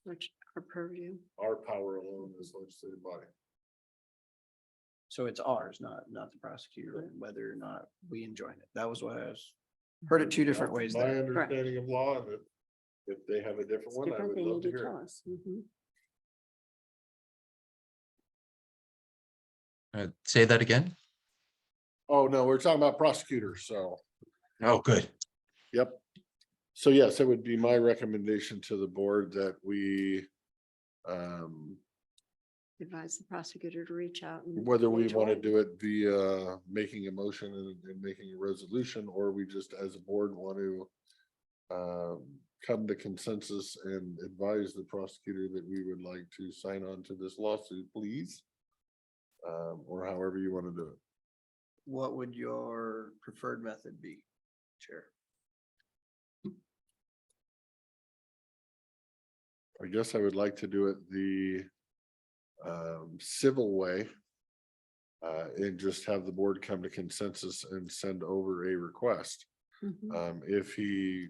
Which our purview. our power alone as legislative body. So it's ours, not the prosecutor, whether or not we enjoin it. That was what I was, heard it two different ways My there. understanding of law, and if they have a different one, I would love to hear it. Us. Mhm. Say that again? Oh, no, we're talking about prosecutors, so. Oh, good. Yep. So yes, it would be my recommendation to the board that we, Advise the prosecutor to reach out. and whether we want to join. do it via making a motion and making a resolution, or we just as a board want to come to consensus and advise the prosecutor that we would like to sign on to this lawsuit, please. Or however you want to do it. What would your preferred method be, Chair? I guess I would like to do it the civil way. And just have the board come to consensus and send over a request. Mhm. If he,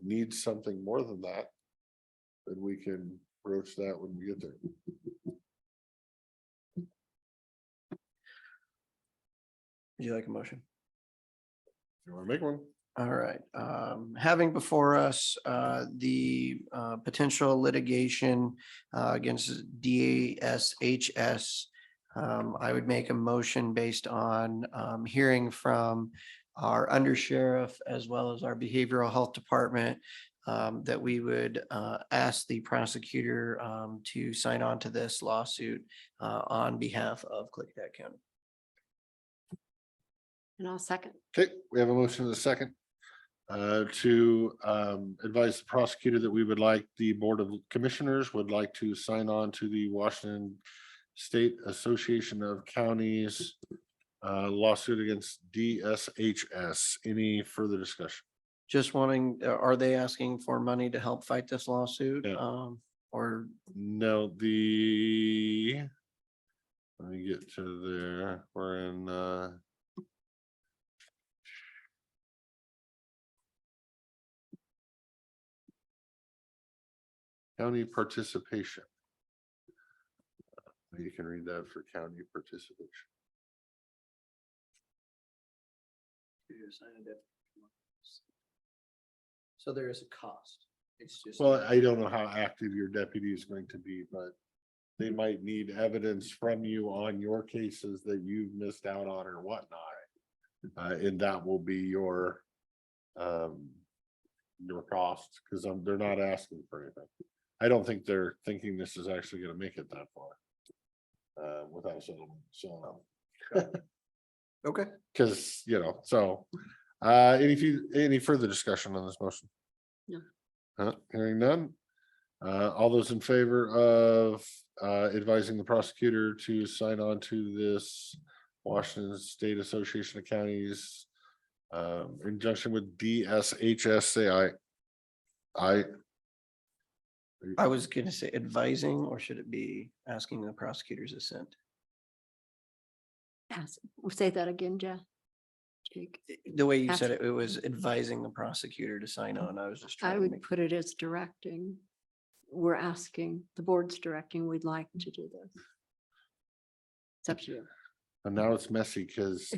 needs something more than that, then we can broach that when we get there. Would you like a motion? You want to make one? All right, having before us, the, potential litigation, against DSHS. I would make a motion based on, hearing from our undersheriff as well as our behavioral health department. That we would, ask the prosecutor, to sign on to this lawsuit, on behalf of Klickitat County. And I'll second. Okay, we have a motion in a second. To advise the prosecutor that we would like the Board of Commissioners would like to sign on to the Washington State Association of Counties lawsuit against DSHS. Any further discussion? Just wanting, are they asking for money to help fight this lawsuit? Yeah. Or No, let me get to there. We're in county participation. You can read that for county participation. so there is a cost. It's just. Well, I don't know how active your deputy is going to be, but they might need evidence from you on your cases that you've missed out on or whatnot. And that will be your cost, because they're not asking for anything. I don't think they're thinking this is actually gonna make it that far. Without a settlement, so. Okay. Cause, so, any further discussion on this motion? No. Hearing none. All those in favor of advising the prosecutor to sign on to this Washington State Association of Counties injunction with DSHS, say aye. Aye. I was gonna say advising, or should it be asking the prosecutor's assent? Say that again, Jeff. Jake. The way you said it, it was advising the prosecutor to sign on. I was just I trying to would make. put it as directing. We're asking, the board's directing, we'd like to do this. It's up to you. And now it's messy because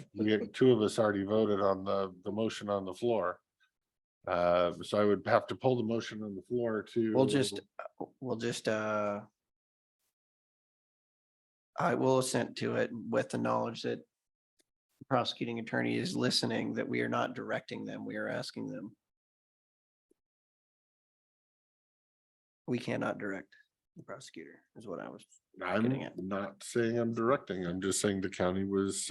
two of us already voted on the motion on the floor. So I would have to pull the motion on the floor to. We'll just, I will assent to it with the knowledge that the prosecuting attorney is listening, that we are not directing them, we are asking them. We cannot direct the prosecutor, is what I was getting at. I'm not saying I'm directing, I'm just saying the county was,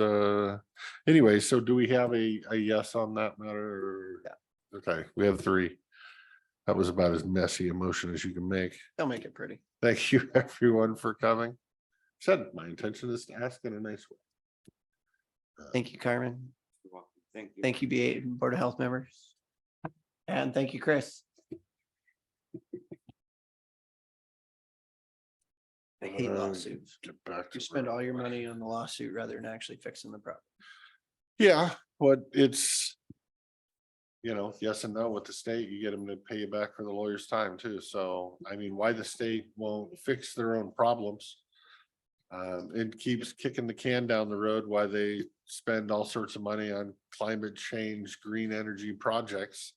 anyway, so do we have a yes on that matter? Yeah. Okay, we have 3. That was about as messy a motion as you can make. They'll make it pretty. Thank you, everyone, for coming. Said my intention is to ask in a nice way. Thank you, Carmen. You're welcome. Thank you. Thank you, BA Board of Health members. And thank you, Chris. I hate lawsuits. Get back to You spend all your money on the lawsuit rather than actually fixing the problem. Yeah, but it's, yes and no with the state, you get them to pay you back for the lawyer's time too. So, I mean, why the state won't fix their own problems? It keeps kicking the can down the road while they spend all sorts of money on climate change, green energy projects.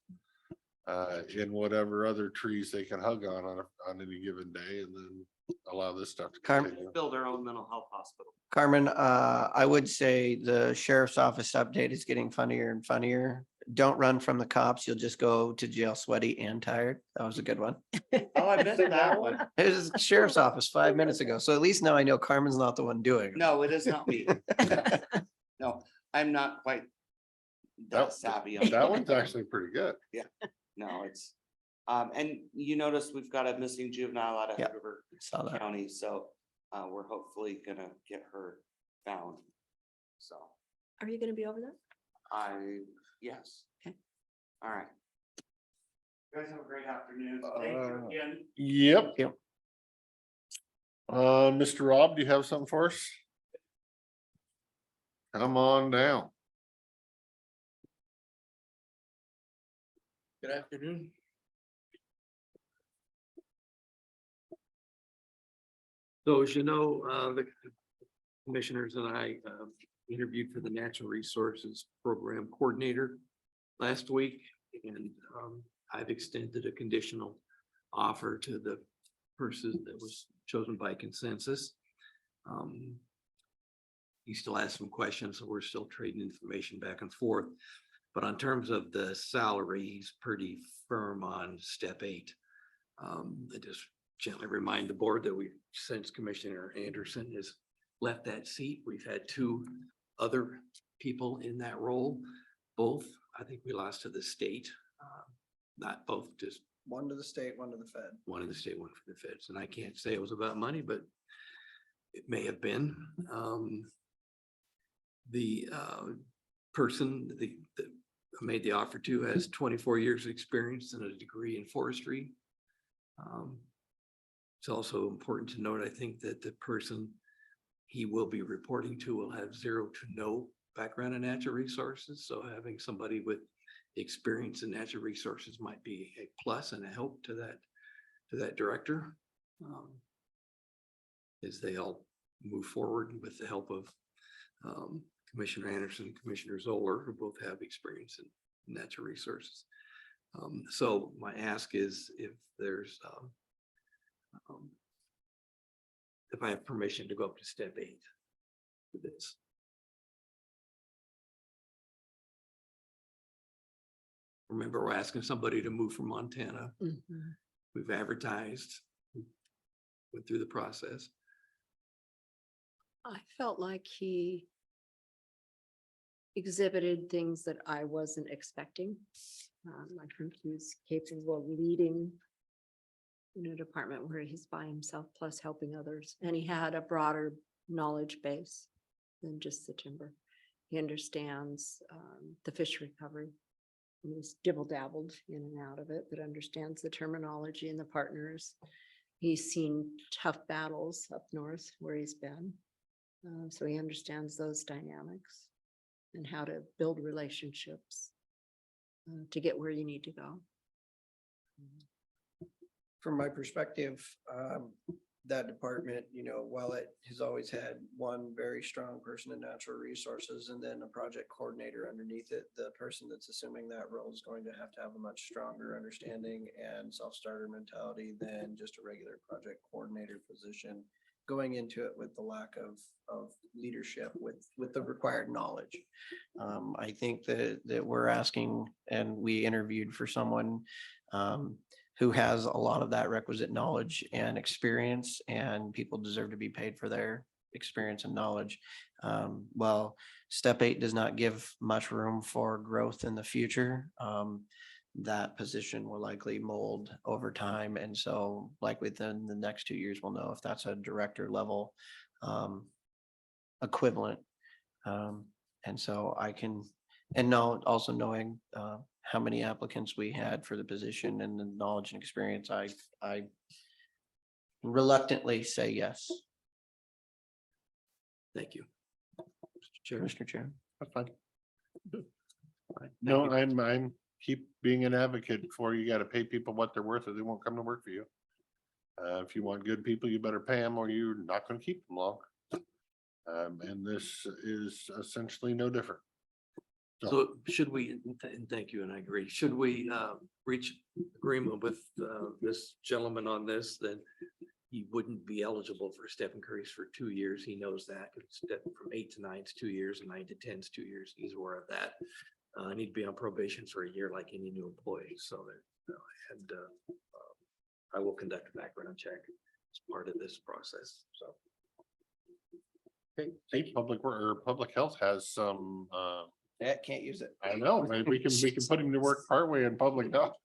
In whatever other trees they can hug on any given day, and then allow this stuff to continue. Build our own mental health hospital. Carmen, I would say the sheriff's office update is getting funnier and funnier. Don't run from the cops. You'll just go to jail sweaty and tired. That was a good one. Oh, I missed that one. It was the sheriff's office 5 minutes ago. So at least now I know Carmen's not the one doing it. No, it is not me. No, I'm not quite that savvy. on That one's actually pretty good. Yeah, no, it's, and you notice we've got a missing juvenile out of Yeah, Hood River saw that. County, so we're hopefully gonna get her found. So Are you gonna be over there? yes. Okay. All right. You guys have a great afternoon. Thank you again. Yep. Yep. Mr. Rob, do you have something for us? Come on down. Good afternoon. So as you know, the commissioners and I interviewed for the Natural Resources Program Coordinator last week, and I've extended a conditional offer to the person that was chosen by consensus. He still has some questions, so we're still trading information back and forth. But on terms of the salary, he's pretty firm on step 8. I just gently remind the board that since Commissioner Anderson has left that seat, we've had 2 other people in that role. Both, I think we lost to the state, not both, just One to the state, one to the Fed. one in the state, one for the feds. And I can't say it was about money, but it may have been. The person that made the offer to has 24 years of experience and a degree in forestry. It's also important to note, I think, that the person he will be reporting to will have 0 to no background in natural resources. So having somebody with experience in natural resources might be a plus and a help to that director, as they all move forward with the help of Commissioner Anderson and Commissioner Zoller, who both have experience in natural resources. So my ask is if there's if I have permission to go up to step 8 for this. Remember, we're asking somebody to move from Montana. We've advertised, went through the process. I felt like he exhibited things that I wasn't expecting. I think he's capable of leading in a department where he's by himself plus helping others. And he had a broader knowledge base than just the timber. He understands the fish recovery. He's dibble dabbled in and out of it, but understands the terminology and the partners. He's seen tough battles up north where he's been. So he understands those dynamics and how to build relationships to get where you need to go. From my perspective, that department, you know, while it has always had one very strong person in natural resources and then a project coordinator underneath it, the person that's assuming that role is going to have a much stronger understanding and self-starter mentality than just a regular project coordinator position, going into it with the lack of leadership with the required knowledge. I think that we're asking, and we interviewed for someone who has a lot of that requisite knowledge and experience, and people deserve to be paid for their experience and knowledge. Well, step 8 does not give much room for growth in the future. That position will likely mold over time. And so like within the next 2 years, we'll know if that's a director level equivalent. And so I can, and now also knowing how many applicants we had for the position and the knowledge and experience, I reluctantly say yes. Thank you. Mr. Chair. That's fine. No, I'm keep being an advocate for you. Got to pay people what they're worth or they won't come to work for you. If you want good people, you better pay them or you're not going to keep them long. And this is essentially no different. So should we, and thank you, and I agree, should we reach agreement with this gentleman on this, then he wouldn't be eligible for a step increase for 2 years. He knows that. Step from 8 to 9 is 2 years, and 9 to 10 is 2 years. He's aware of that. I need to be on probation for a year like any new employee. So that, and I will conduct a background check as part of this process. So. State public health has some Can't use it. I know, man. We can put him to work partway in public health.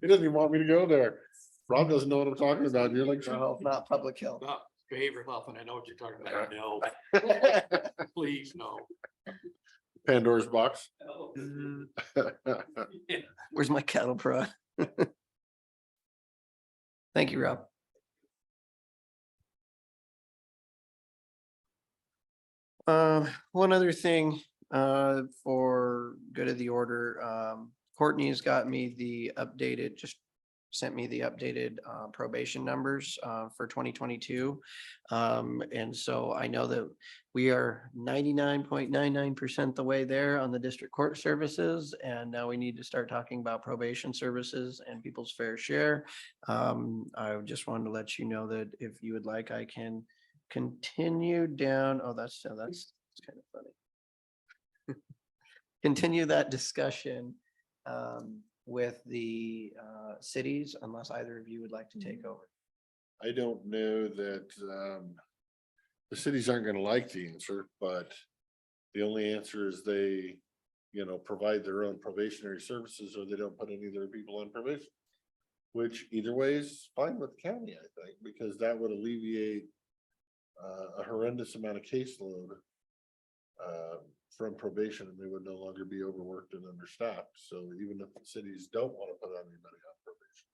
He doesn't even want me to go there. Rob doesn't know what I'm talking about. You're like, Health, not public health. Not behavioral health, and I know what you're talking about. No, please, no. Pandora's box. Where's my cattle prod? Thank you, Rob. One other thing for good of the order, Courtney's got me the updated, just sent me the updated probation numbers for 2022. And so I know that we are 99.99% the way there on the district court services. And now we need to start talking about probation services and people's fair share. I just wanted to let you know that if you would like, I can continue down. Oh, that's kind of funny. Continue that discussion with the cities, unless either of you would like to take over. I don't know that the cities aren't going to like the answer, but the only answer is they, provide their own probationary services or they don't put any of their people on probation, which either way is fine with the county, I think, because that would alleviate a horrendous amount of caseload from probation, and they would no longer be overworked and understaffed. So even if the cities don't want to put anybody on probation,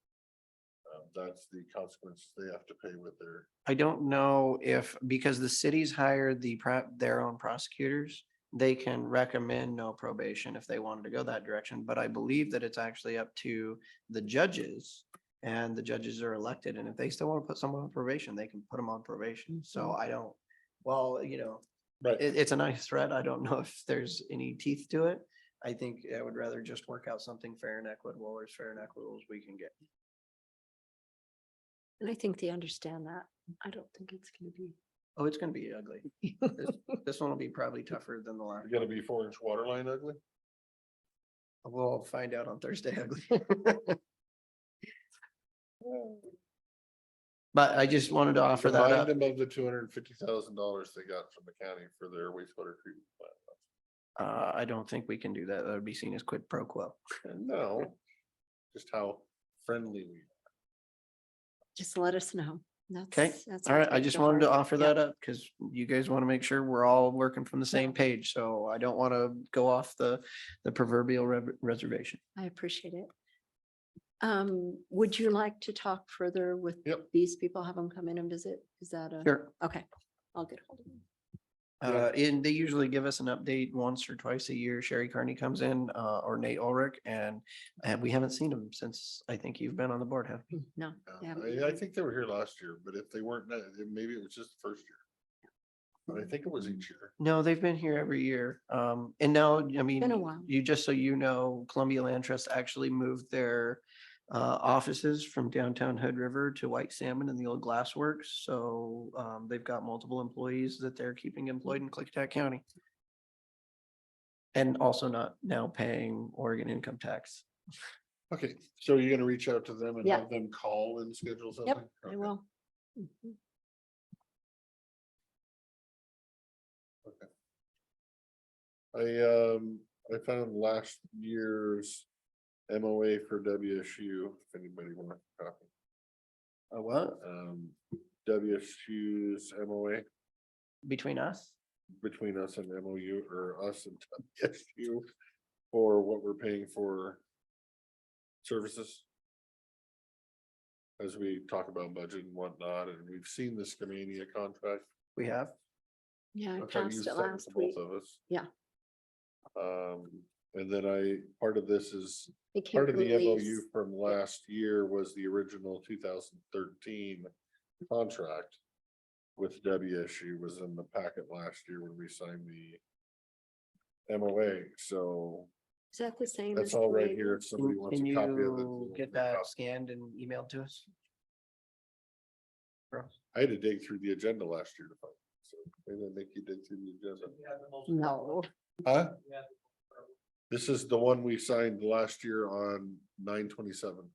that's the consequences they have to pay with their. I don't know if, because the cities hire their own prosecutors, they can recommend no probation if they wanted to go that direction, but I believe that it's actually up to the judges. And the judges are elected, and if they still want to put someone on probation, they can put them on probation. So I don't, well, Right. it's a nice threat. I don't know if there's any teeth to it. I think I would rather just work out something fair and equitable, or as fair and equitable as we can get. And I think they understand that. I don't think it's gonna be. Oh, it's gonna be ugly. This one will be probably tougher than the last. Gonna be 4-inch water line ugly? We'll find out on Thursday ugly. But I just wanted to offer that Remind up. them of the $250,000 they got from the county for their wastewater treatment plant. I don't think we can do that. That would be seen as quid pro quo. No, just how friendly we are. Just let us know. Okay, That's all what right. I makes just it wanted to hard. offer Yeah. that up because you guys want to make sure we're all working from the same page. So I don't want to go off the proverbial reservation. I appreciate it. Would you like to talk further with Yep. these people? Have them come in and visit? Is that a? Sure. Okay, I'll get hold of them. And they usually give us an update once or twice a year. Sherry Carney comes in, or Nate Ulrich, and we haven't seen them since I think you've been on the board, have you? No. they haven't I been. think they were here last year, but if they weren't, maybe it was just the first year. But I think it was each year. No, they've been here every year. And now, I mean, Been a while. you, just so you know, Columbia Land Trust actually moved their offices from downtown Hood River to White Salmon in the old glass works. So they've got multiple employees that they're keeping employed in Klickitat County. And also not now paying Oregon income tax. Okay, so you're gonna reach out to them and Yeah. have them call and schedule something? Yep, I Okay. will. Mhm. I found last year's MOA for WSU, if anybody wants a copy. A what? WSU's MOA Between us? between us and MOU, or us and WSU, for what we're paying for services. As we talk about budget and whatnot, and we've seen the Skamania contract. We have. Yeah, I I thought you passed it sent last to week. both of us. Yeah. And then part of this is, It part can't of the MOU release. from last year was the original 2013 contract with WSU was in the packet last year when we signed the MOA, so Is that the same? that's as all right Canadian? here. If somebody wants Can a copy of it. you we'll get make a that copy. scanned and emailed to us? I had to dig through the agenda last year to find it, so maybe I make you dig through the agenda. No. Huh? This is the one we signed last year on 9/27.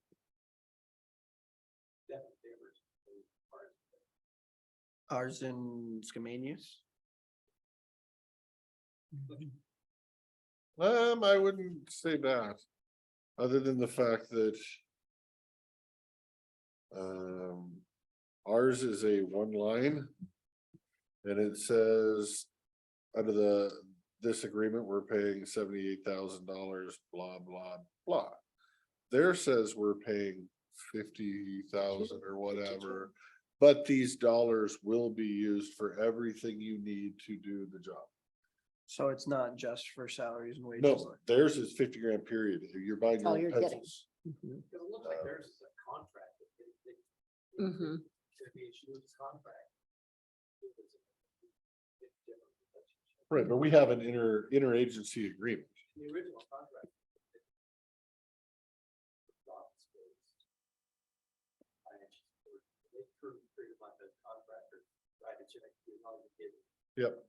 Ours in Skamanius? I wouldn't say that, other than the fact that ours is a one line. And it says, under this agreement, we're paying $78,000, blah, blah, blah. There says we're paying 50,000 or whatever, but these dollars will be used for everything you need to do the job. So it's not just for salaries and wages? No, theirs is 50 grand period. You're buying That's all your you're own getting. pencils. Mhm. It looks like theirs is a contract. Mhm. Right, but we have an interagency agreement. The original contract. Yep.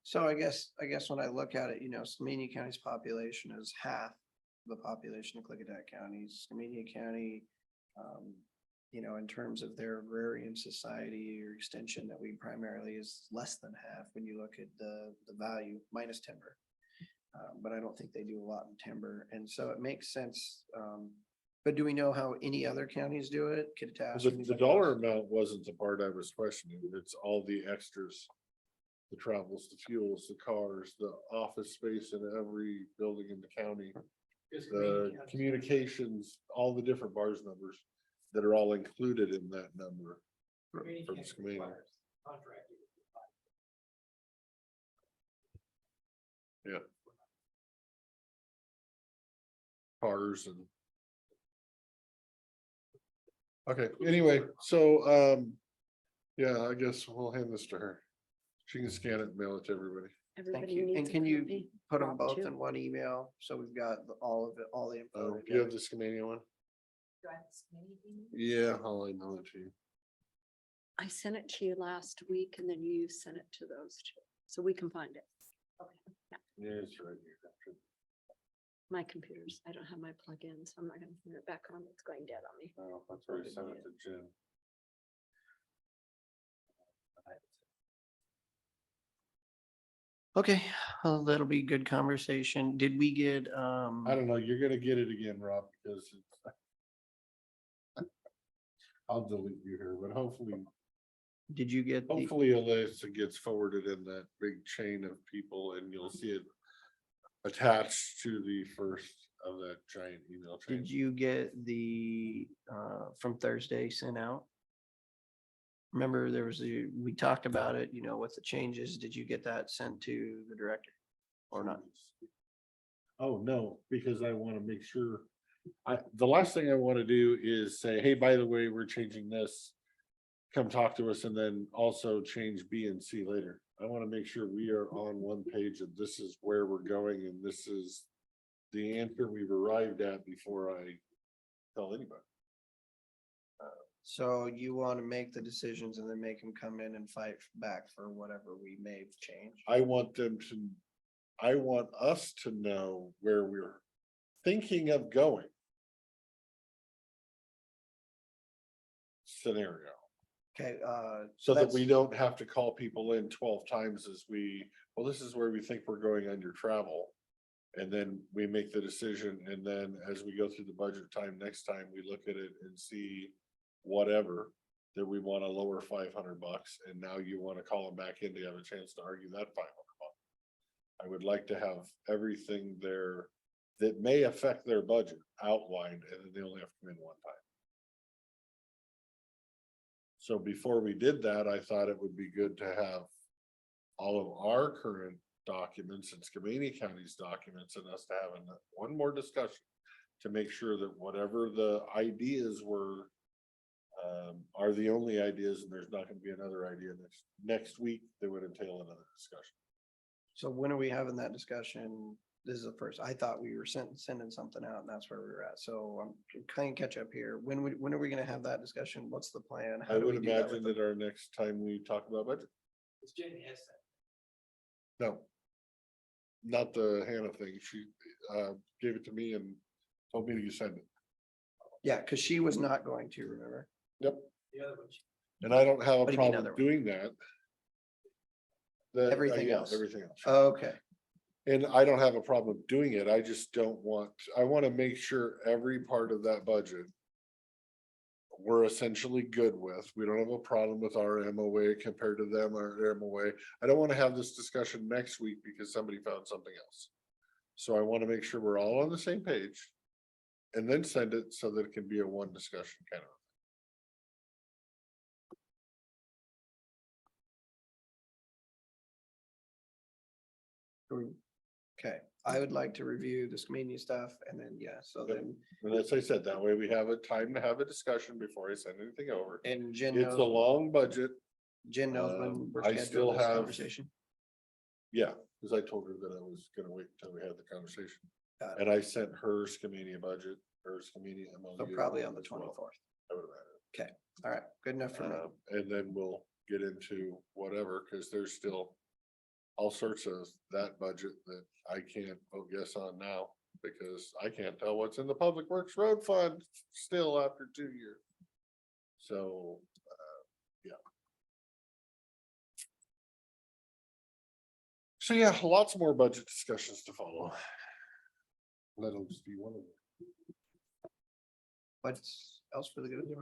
So I guess when I look at it, Skamania County's population is half the population of Klickitat County. Skamania County, in terms of their agrarian society or extension that we primarily is less than half when you look at the value minus timber. But I don't think they do a lot in timber. And so it makes sense But do we know how any other counties do it? Klickitat, things The like dollar that? amount wasn't the part I was questioning. It's all the extras. The travels, the fuels, the cars, the office space in every building in the county. The communications, all the different bars numbers that are all included in that number. From Skamania. Yeah. Cars and. Okay, anyway, so, yeah, I guess we'll hand this to her. She can scan it and mail it to everybody. Thank Everybody you. needs And a can you copy. put them Rob, both too. in one email? So we've got all of it, all the info. Oh, you have the Skamania one? Yeah, I'll email it to you. I sent it to you last week and then you sent it to those two, so we can find it. Yeah, it's right here. My computers, I don't have my plugins, so I'm not gonna turn it back on, it's going dead on me. Oh, that's where I sent it to Jen. Okay, well, that'll be good conversation. Did we get, I don't know, you're gonna get it again, Rob, because it's. I'll delete you here, but did you get, hopefully Alyssa gets forwarded in that big chain of people and you'll see it attached to the first of that giant email chain. did you get the, from Thursday sent out? Remember, there was we talked about it, with the changes. Did you get that sent to the director or not? Oh, no, because I want to make sure. The last thing I want to do is say, hey, by the way, we're changing this. Come talk to us and then also change B and C later. I want to make sure we are on one page and this is where we're going and this is the answer we've arrived at before I tell anybody. So you want to make the decisions and then make them come in and fight back for whatever we may have changed? I want us to know where we're thinking of going. Scenario. Okay, So that we don't have to call people in 12 times well, this is where we think we're going on your travel. And then we make the decision. And then as we go through the budget time, next time we look at it and see whatever, that we want to lower $500. And now you want to call them back in to have a chance to argue that $500. I would like to have everything there that may affect their budget outlined, and then they only have to come in one time. So before we did that, I thought it would be good to have all of our current documents and Skamania County's documents and us to have one more discussion to make sure that whatever the ideas were are the only ideas, and there's not going to be another idea next week that would entail another discussion. So when are we having that discussion? This is the first, I thought we were sending something out and that's where we were at. So I'm trying to catch up here. When are we gonna have that discussion? What's the plan? How I do we would do that imagine with that our next time we talk about budget. No. Not the Hannah thing. She gave it to me and told me to send it. Yeah, because she was not going to, remember? Yep. And I don't have a What do you mean problem other one? doing that. Everything Yeah, else. everything else. Okay, And I don't have a problem doing it. I just don't want, I want to make sure every part of that budget we're essentially good with. We don't have a problem with our MOA compared to them, our MOA. I don't want to have this discussion next week because somebody found something else. So I want to make sure we're all on the same page and then send it so that it can be a one discussion kind of. okay. I would like to review the Skamania stuff and then, yeah, so then, And as I said, that way we have a time to have a discussion before I send anything over. and Jen It's a knows, long budget. Jen knows when we're I still scheduling this have- conversation. Yeah, because I told her that I was gonna wait until we had the conversation. Got it. And I sent her Skamania budget, her Skamania MOU. So probably on the as well. 24th. I would imagine. Okay, all right, good enough for me. And then we'll get into whatever, because there's still all sorts of that budget that I can't vote yes on now, because I can't tell what's in the Public Works Road Fund still after 2 years. So, yeah. So yeah, lots more budget discussions to follow. That'll just be one of them. What's else for the good of the?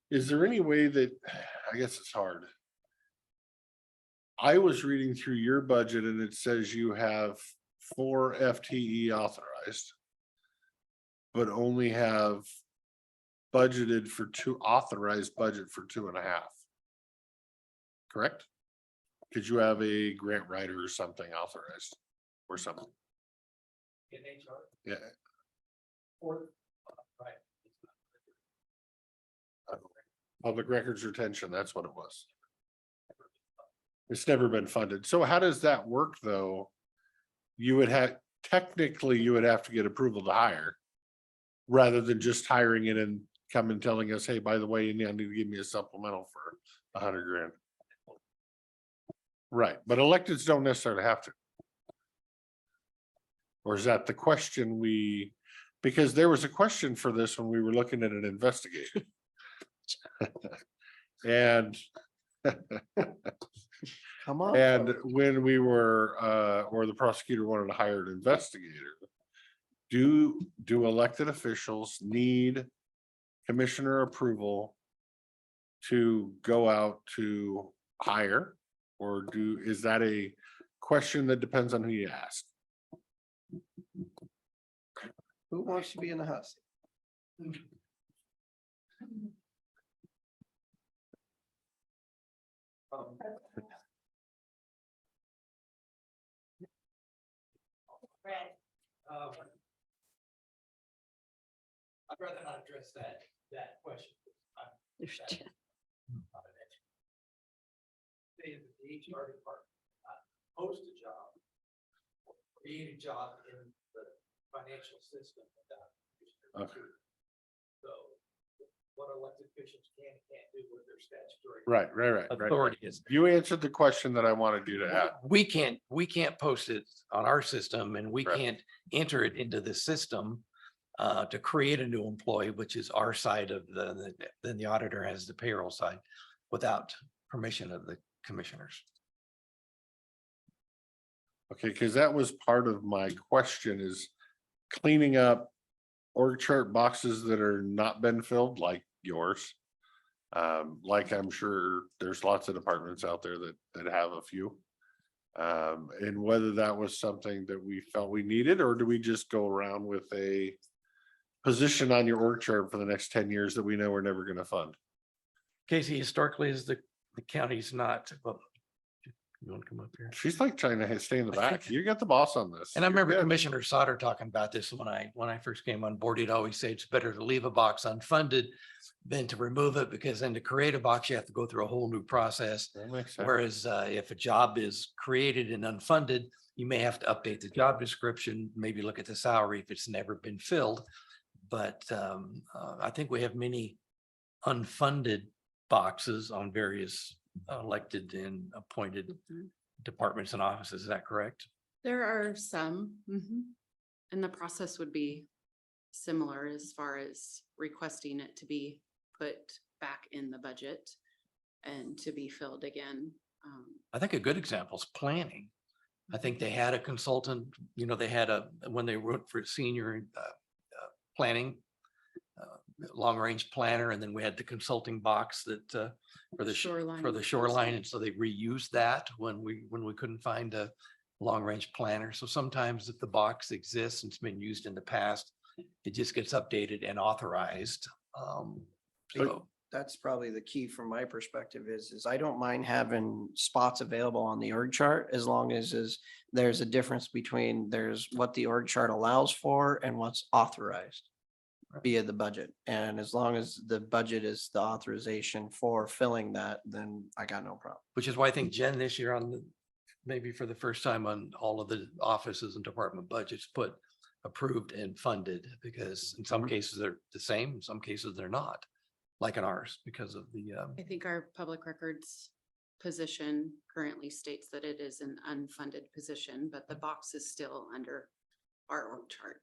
Is there any way that, I guess it's hard. I was reading through your budget and it says you have 4 FTE authorized, but only have budgeted for 2, authorized budget for 2.5. Correct? Could you have a grant writer or something authorized or something? Yeah. Public records retention, that's what it was. It's never been funded. So how does that work, though? You would have, technically, you would have to get approval to hire, rather than just hiring it and come and telling us, hey, by the way, you need to give me a supplemental for $100,000. Right, but electeds don't necessarily have to. Or is that the question we, because there was a question for this when we were looking at an investigator. And Come on. and when we were, or the prosecutor wanted to hire an investigator, do elected officials need commissioner approval to go out to hire? Or is that a question that depends on who you ask? Who wants to be in the house? I'd rather not address that question. Say that the HR department post a job, or create a job in the financial system. Okay. So what elected officials can and can't do with their statutory. Right. Authority is. You answered the question that I wanted you to ask. We can't post it on our system and we Right. can't enter it into the system to create a new employee, which is our side of then the auditor has the payroll side without permission of the commissioners. Okay, because that was part of my question, is cleaning up org chart boxes that are not been filled, like yours. Like I'm sure there's lots of departments out there that have a few. And whether that was something that we felt we needed, or do we just go around with a position on your org chart for the next 10 years that we know we're never going to fund? Casey, historically, is the county's not, well, you want to come up here? She's like trying to stay in the back. You got the boss on this. And I You're remember good. Commissioner Sauter talking about this when I first came on board. He'd always say it's better to leave a box unfunded than to remove it, because then to create a box, you have to go through a whole new process. That makes sense. Whereas if a job is created and unfunded, you may have to update the job description, maybe look at the salary if it's never been filled. But I think we have many unfunded boxes on various elected and appointed departments and offices. Is that correct? There are some, and the process would be similar as far as requesting it to be put back in the budget and to be filled again. I think a good example is planning. I think they had a consultant, they had when they wrote for senior planning, long-range planner, and then we had the consulting box that for the shoreline. And so they reused that when we couldn't find a long-range planner. So sometimes if the box exists and it's been used in the past, it just gets updated and authorized. So That's probably the key from my perspective is I don't mind having spots available on the org chart, as long as there's a difference between there's what the org chart allows for and what's authorized via the budget. And as long as the budget is the authorization for filling that, then I got no problem. which is why I think Jen this year maybe for the first time on all of the offices and department budgets put approved and funded, because in some cases they're the same, in some cases they're not, like in ours, because of the I think our public records position currently states that it is an unfunded position, but the box is still under our org chart.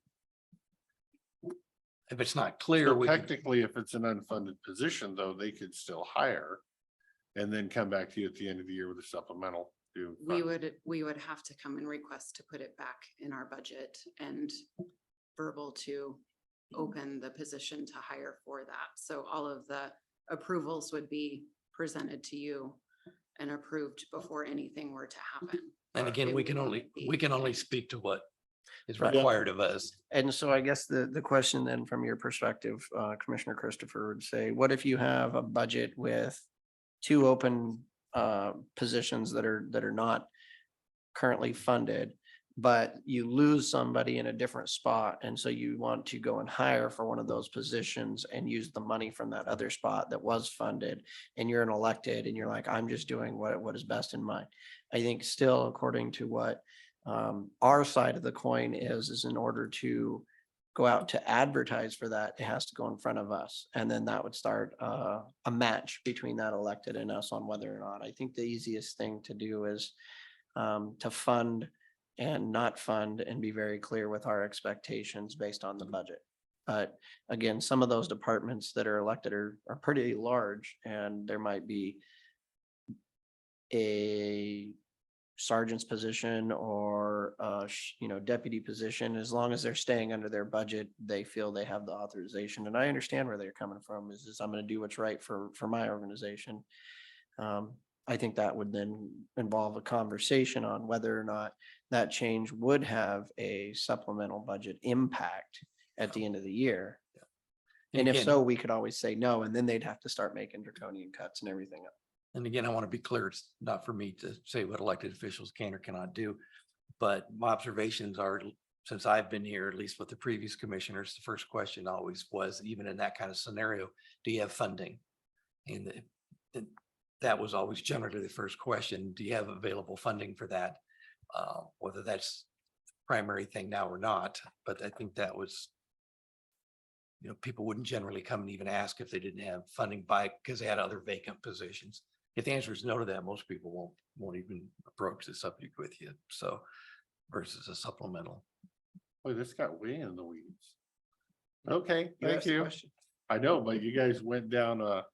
if it's not clear. So we could- technically, if it's an unfunded position, though, they could still hire and then come back to you at the end of the year with a supplemental do. We fund. would have to come and request to put it back in our budget and verbal to open the position to hire for that. So all of the approvals would be presented to you and approved before anything were to happen. And again, It we would can only be- only speak to what is Right. required of us. And so I guess the question then from your perspective, Commissioner Christopher would say, what if you have a budget with two open positions that are not currently funded, but you lose somebody in a different spot, and so you want to go and hire for one of those positions and use the money from that other spot that was funded, and you're an elected and you're like, I'm just doing what is best in mind. I think still, according to what our side of the coin is in order to go out to advertise for that, it has to go in front of us. And then that would start a match between that elected and us on whether or not. I think the easiest thing to do is to fund and not fund and be very clear with our expectations based on the budget. But again, some of those departments that are elected are pretty large, and there might be a sergeant's position or deputy position. As long as they're staying under their budget, they feel they have the authorization. And I understand where they're coming from, is I'm going to do what's right for my organization. I think that would then involve a conversation on whether or not that change would have a supplemental budget impact at the end of the year. And if again- so, we could always say no, and then they'd have to start making draconian cuts and everything else. And again, I want to be clear, it's not for me to say what elected officials can or cannot do. But my observations are, since I've been here, at least with the previous commissioners, the first question always was, even in that kind of scenario, do you have funding? And that was always generally the first question. Do you have available funding for that? Whether that's the primary thing now or not, but I think that was, people wouldn't generally come and even ask if they didn't have funding because they had other vacant positions. If the answer is no to that, most people won't even approach the subject with you. So versus a supplemental. Boy, this got way in the weeds. Okay, You thank asked the you. question. I know, but you guys went down a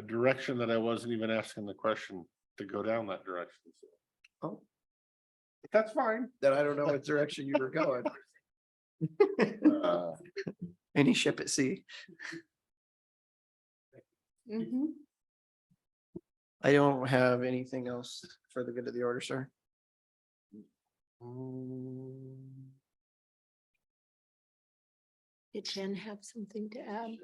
direction that I wasn't even asking the question to go down that direction. So. Oh, that's fine. Then I don't know what direction you were going. Any ship at sea. I don't have anything else for the good of the order, sir. Did Jen have something to add?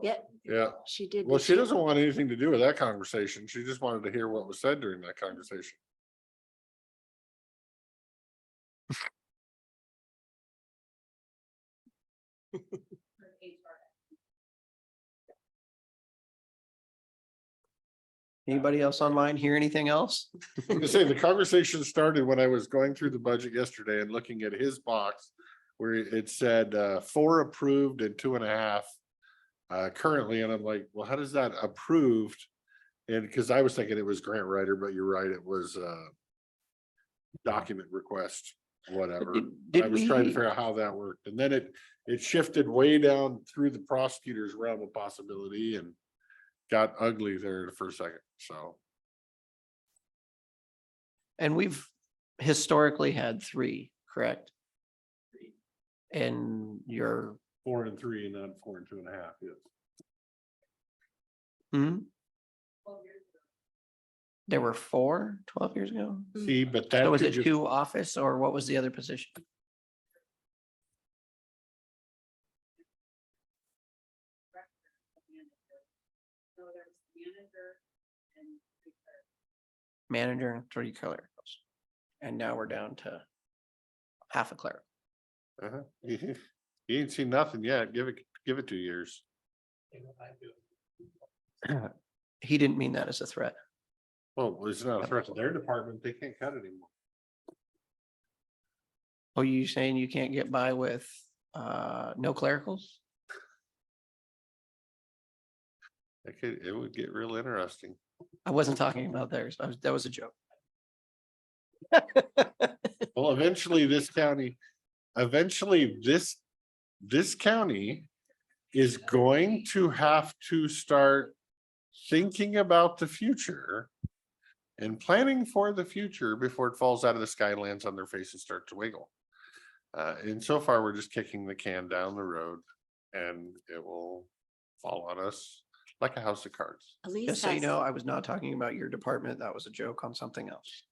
Yeah. Yeah. She did. Well, did she doesn't want anything to do with that conversation. She just wanted to hear what was said during that conversation. Anybody else online hear anything else? To say the conversation started when I was going through the budget yesterday and looking at his box where it said 4 approved and 2.5 currently. And I'm like, well, how does that approved? And because I was thinking it was grant writer, but you're right, it was document request, whatever. Did I was trying to we- figure out how that worked. And then it shifted way down through the prosecutor's realm of possibility and got ugly there for a second. So. And we've historically had 3, correct? And you're 4 and 3 and then 4 and 2.5. Yes. hmm? There were 4 12 years ago? See, but that So was could it just- 2 office, or what was the other position? Manager and 3 clericals. And now we're down to half a cleric. You ain't seen nothing yet. Give it 2 years. He didn't mean that as a threat. Well, it's not a threat to their department. They can't cut anymore. Oh, you saying you can't get by with no clericals? It would get real interesting. I wasn't talking about theirs. That was a joke. Well, eventually this county is going to have to start thinking about the future and planning for the future before it falls out of the sky, lands on their face and starts to wiggle. And so far, we're just kicking the can down the road and it will fall on us like a house of cards. Elise Just so you has- know, I was not talking about your department. That was a joke on something else.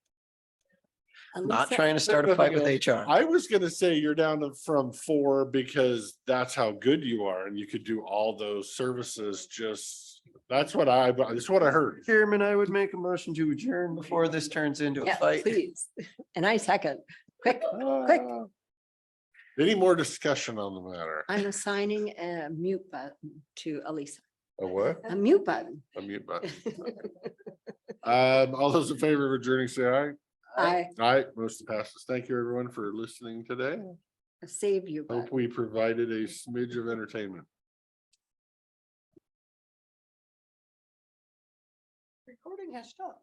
Elise Not ha- trying to start a fight with HR. I was gonna say you're down from 4 because that's how good you are and you could do all those services just, that's what I heard. Chairman, I would make a motion to adjourn before this turns into a Yeah, fight. please. And I second. Quick, quick. Any more discussion on the matter? I'm assigning a mute button to Elisa. A what? A mute button. A mute button. All those in favor of adjourning, say aye. I Aye, motion passes. Thank you, everyone, for listening today. save you. Hope we provided a smidge of entertainment. Recording has stopped.